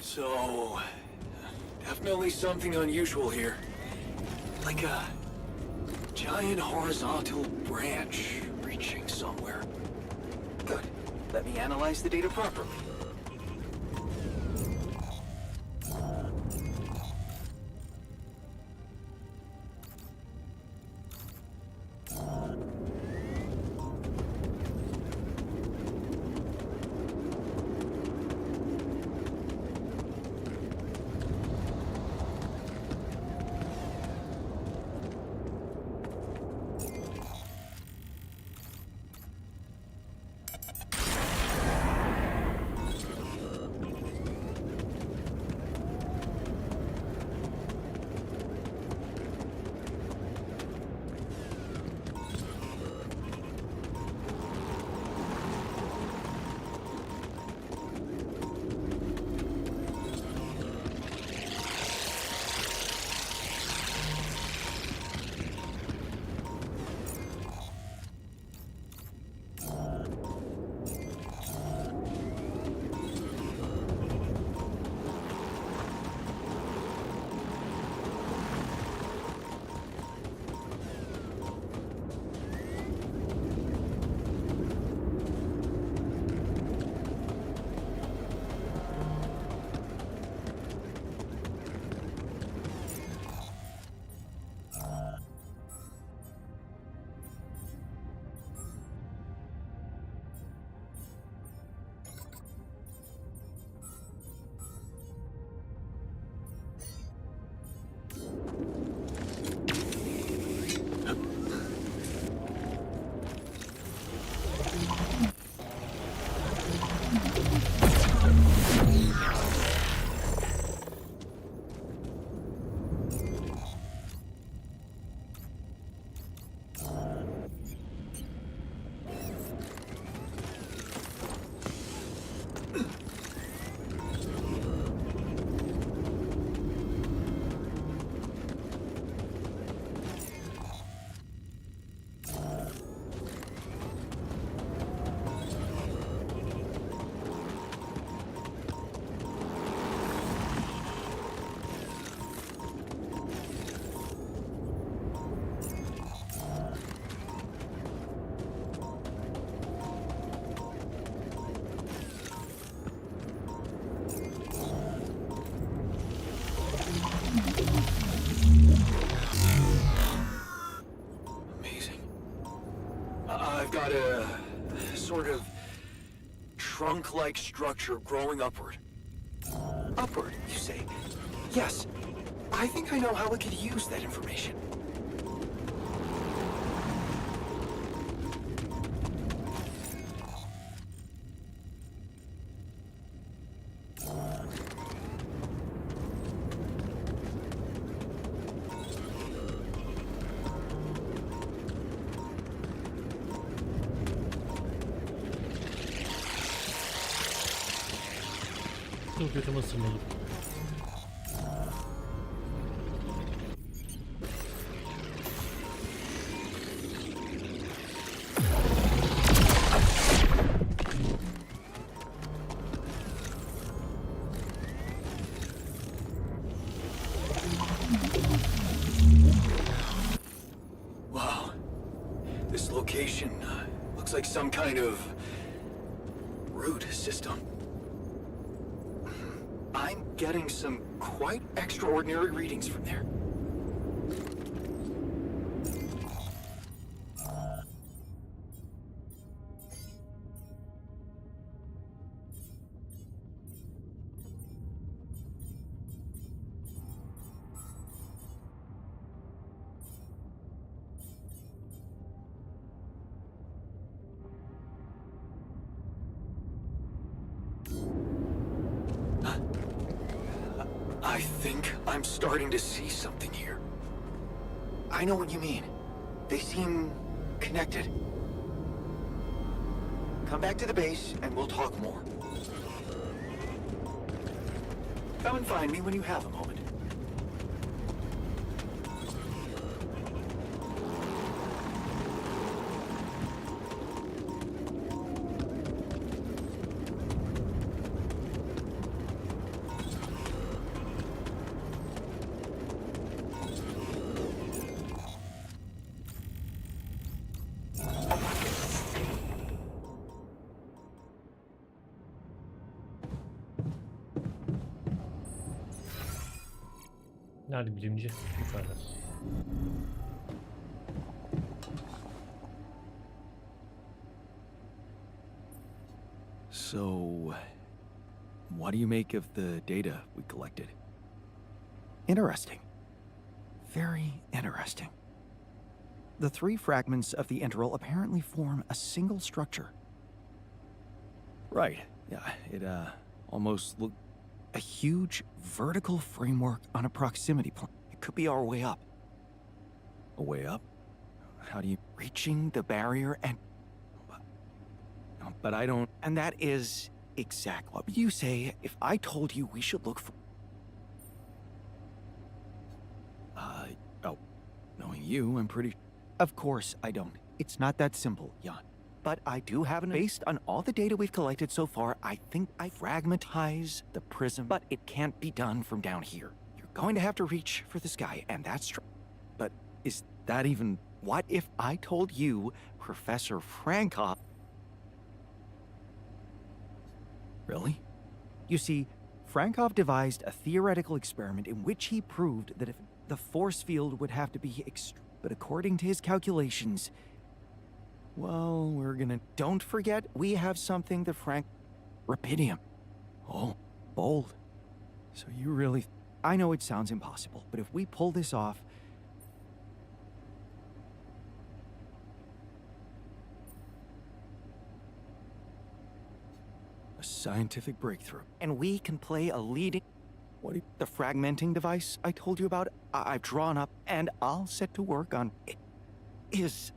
So, definitely something unusual here. Like a giant horizontal branch reaching somewhere. Good. Let me analyze the data properly. I've got a sort of trunk-like structure growing upward. Upward, you say? Yes. I think I know how we could use that information. Çok kötü mısırladım. Wow. This location looks like some kind of root system. I'm getting some quite extraordinary readings from there. I think I'm starting to see something here. I know what you mean. They seem connected. Come back to the base and we'll talk more. Come and find me when you have a moment. Nerede bilimci? Yukarıda. So, what do you make of the data we collected? Interesting. Very interesting. The three fragments of the integral apparently form a single structure. Right. Yeah, it almost looked a huge vertical framework on a proximity plane. It could be our way up. A way up? How do you reaching the barrier and but I don't, and that is exactly what you say. If I told you we should look for knowing you, I'm pretty. Of course I don't. It's not that simple, Jan. But I do have an. Based on all the data we've collected so far, I think I fragmentize the prism, but it can't be done from down here. You're going to have to reach for the sky, and that's true. But is that even? What if I told you, Professor Frankov? Really? You see, Frankov devised a theoretical experiment in which he proved that if the force field would have to be but according to his calculations, well, we're gonna... Don't forget, we have something that Rapidium. Oh, bold. So you really... I know it sounds impossible, but if we pull this off... A scientific breakthrough. And we can play a leading... The fragmenting device I told you about, I've drawn up, and I'll set to work on it. Is...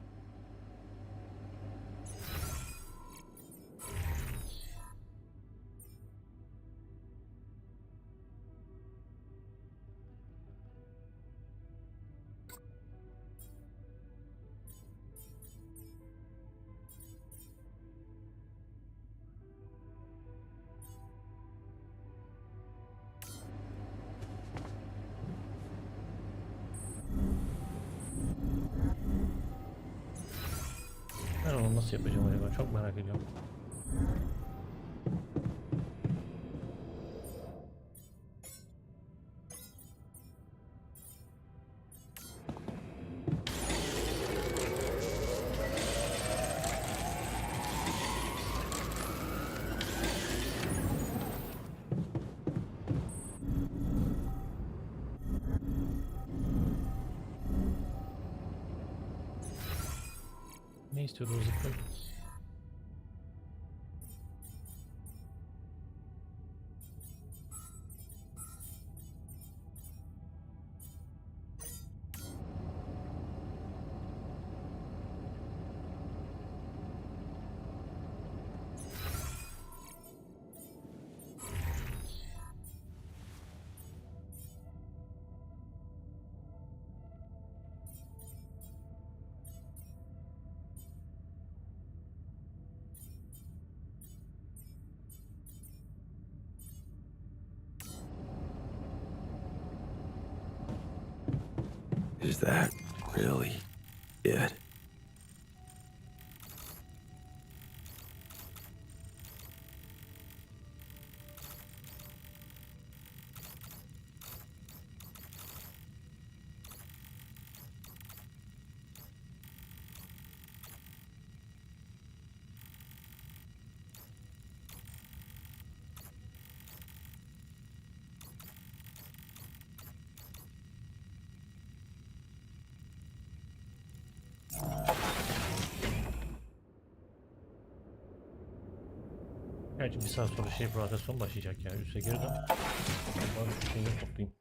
Ben onu nasıl yapacağım acaba? Çok merak ediyorum. istiyordum zıplayıp. Is that really it? Gerçi bir saat sonra provokasyon başlayacak ya. Üste geri dön. Ben şu şeyini toplayayım.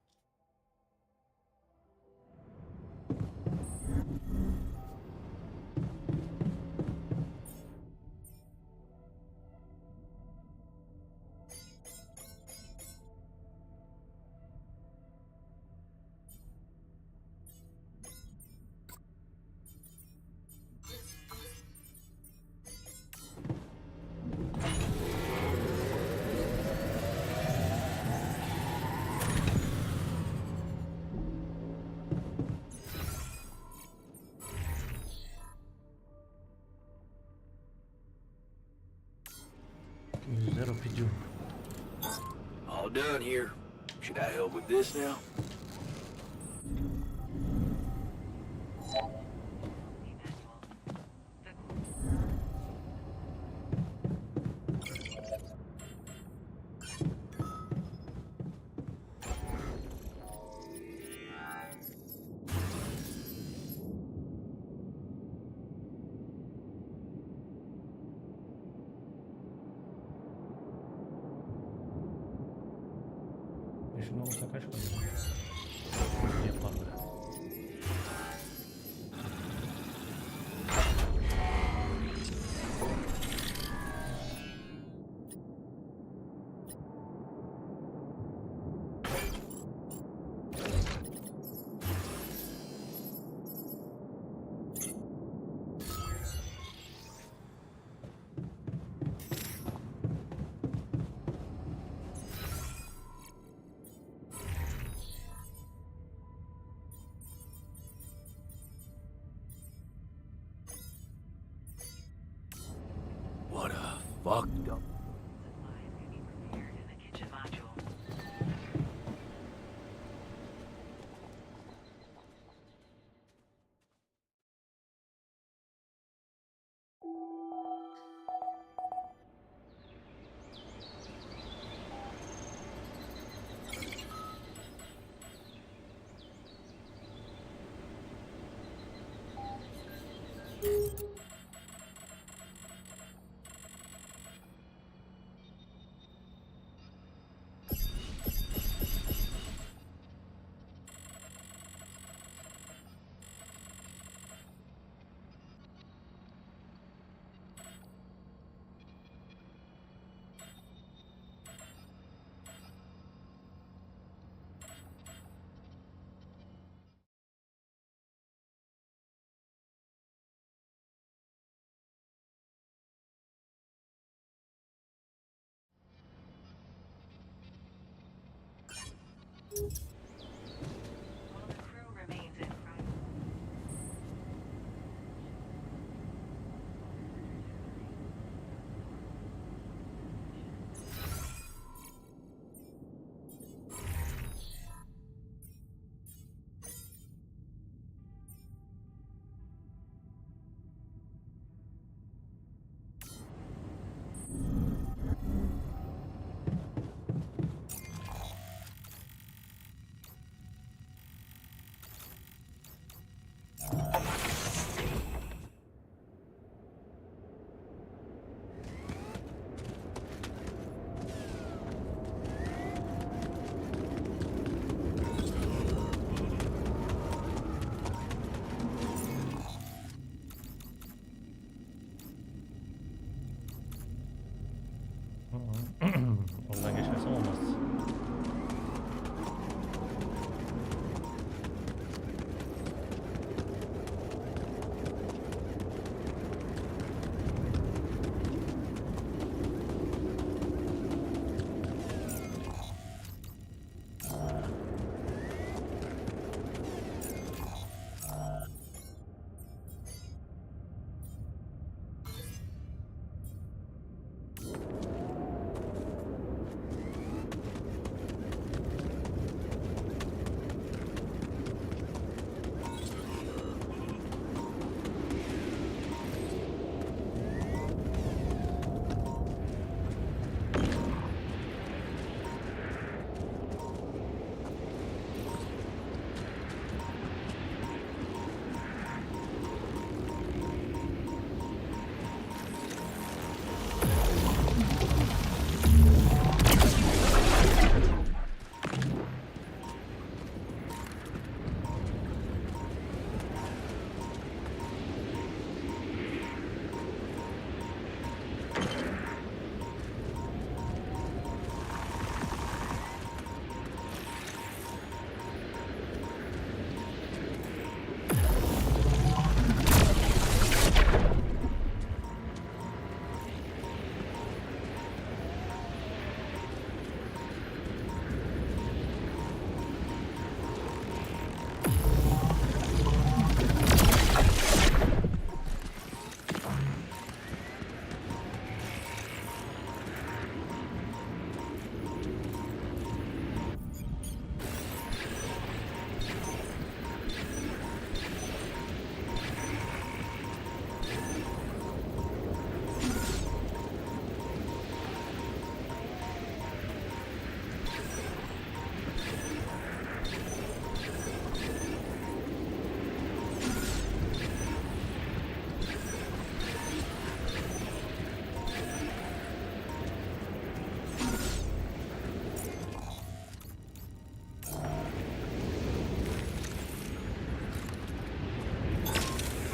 Zero pigeon. All done here. Should I help with this now? Şunu olsa kaç kalıyor? Yapardı. What a fucked up. Oradan geçersem olmaz.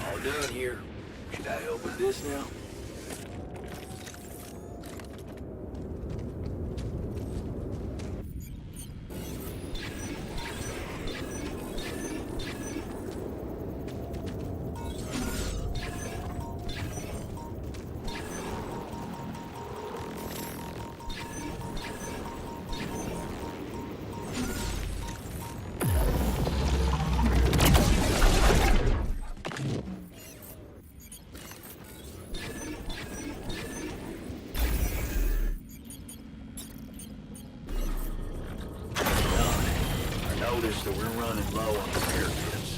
All done here. Should I help with this now? Notice that we're running low on spare kits.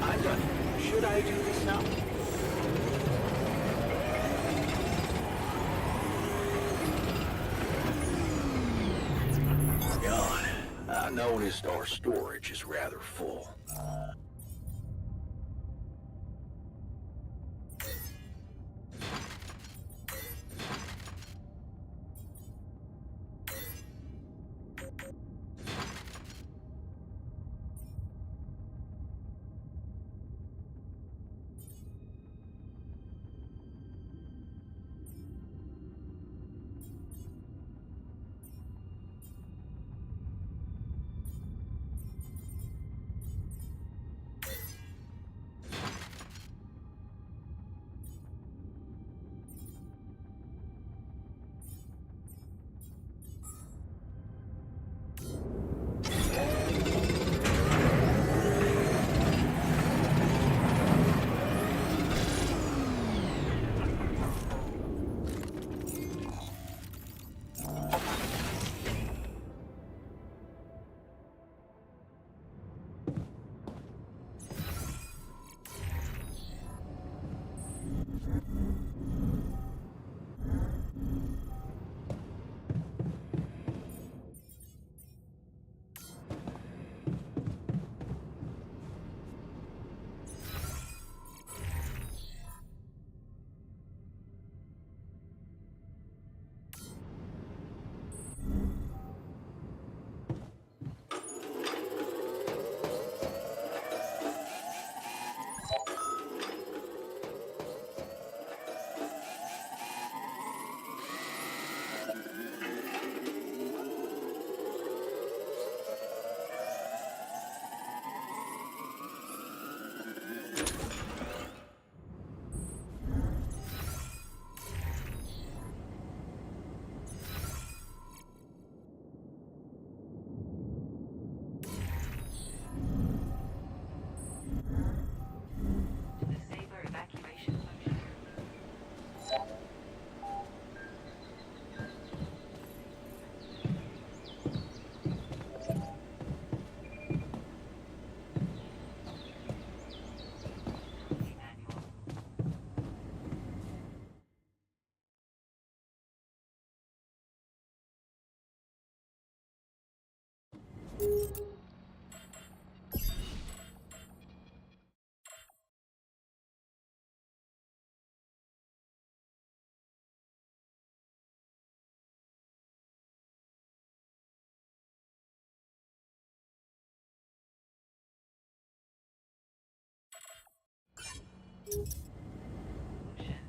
I'm done. Should I do this now? God, I noticed our storage is rather full.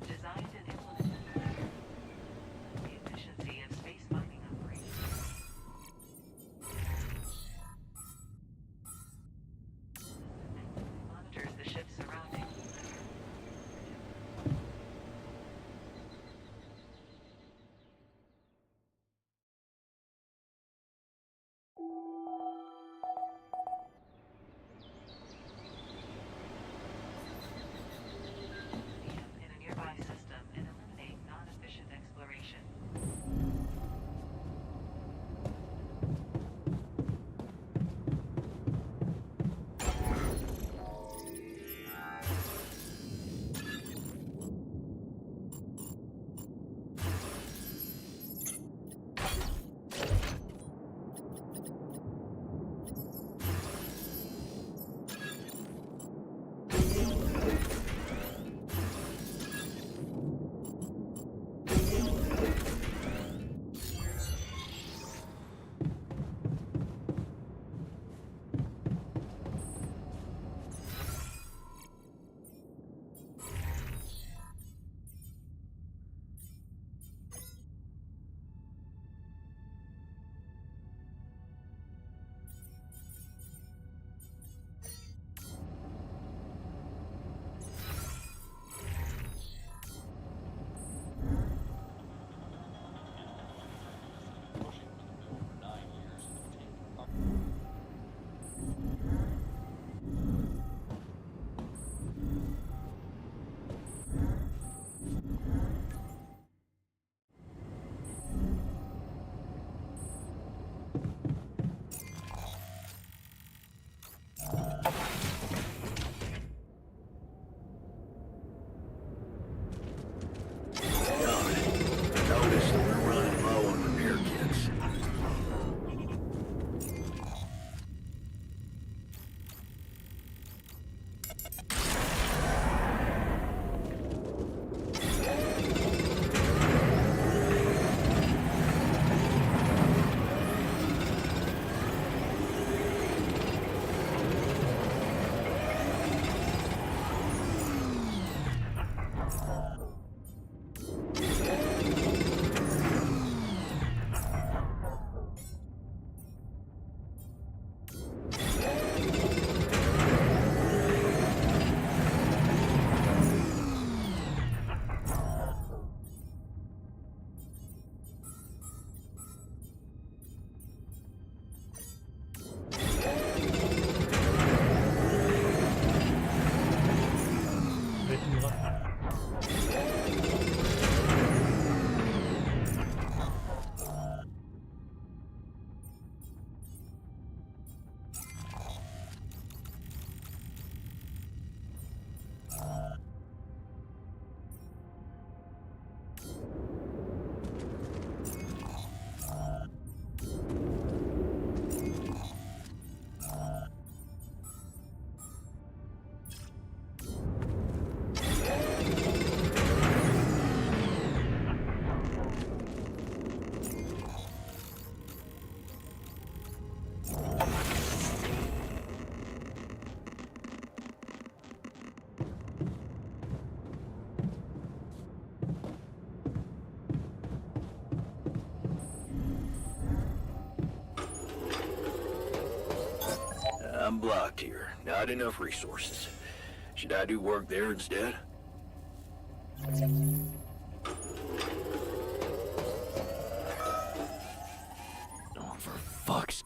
Designed and implemented the efficiency of space mining operations. Monitors the ship's surroundings. In a nearby system and eliminate non-efficient exploration. Notice that we're running low on repair kits. Üretim lan. I'm blocked here. Not enough resources. Should I do work there instead? Oh, for fuck's...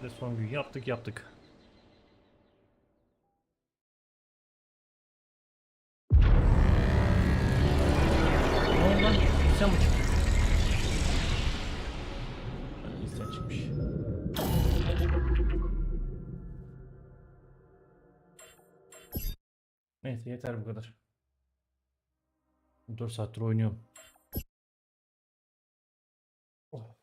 Ve son gün yaptık. Ne oldu lan? İsyan mı çıktı? İsyan çıkmış. Neyse yeter bu kadar. 4 saattir oynuyorum. Oh.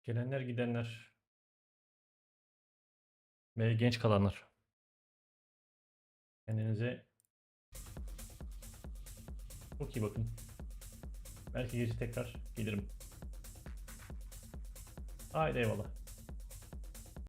Gelenler gidenler. Ve genç kalanlar. Kendinize çok iyi bakın. Belki gece tekrar gelirim. Haydi eyvallah.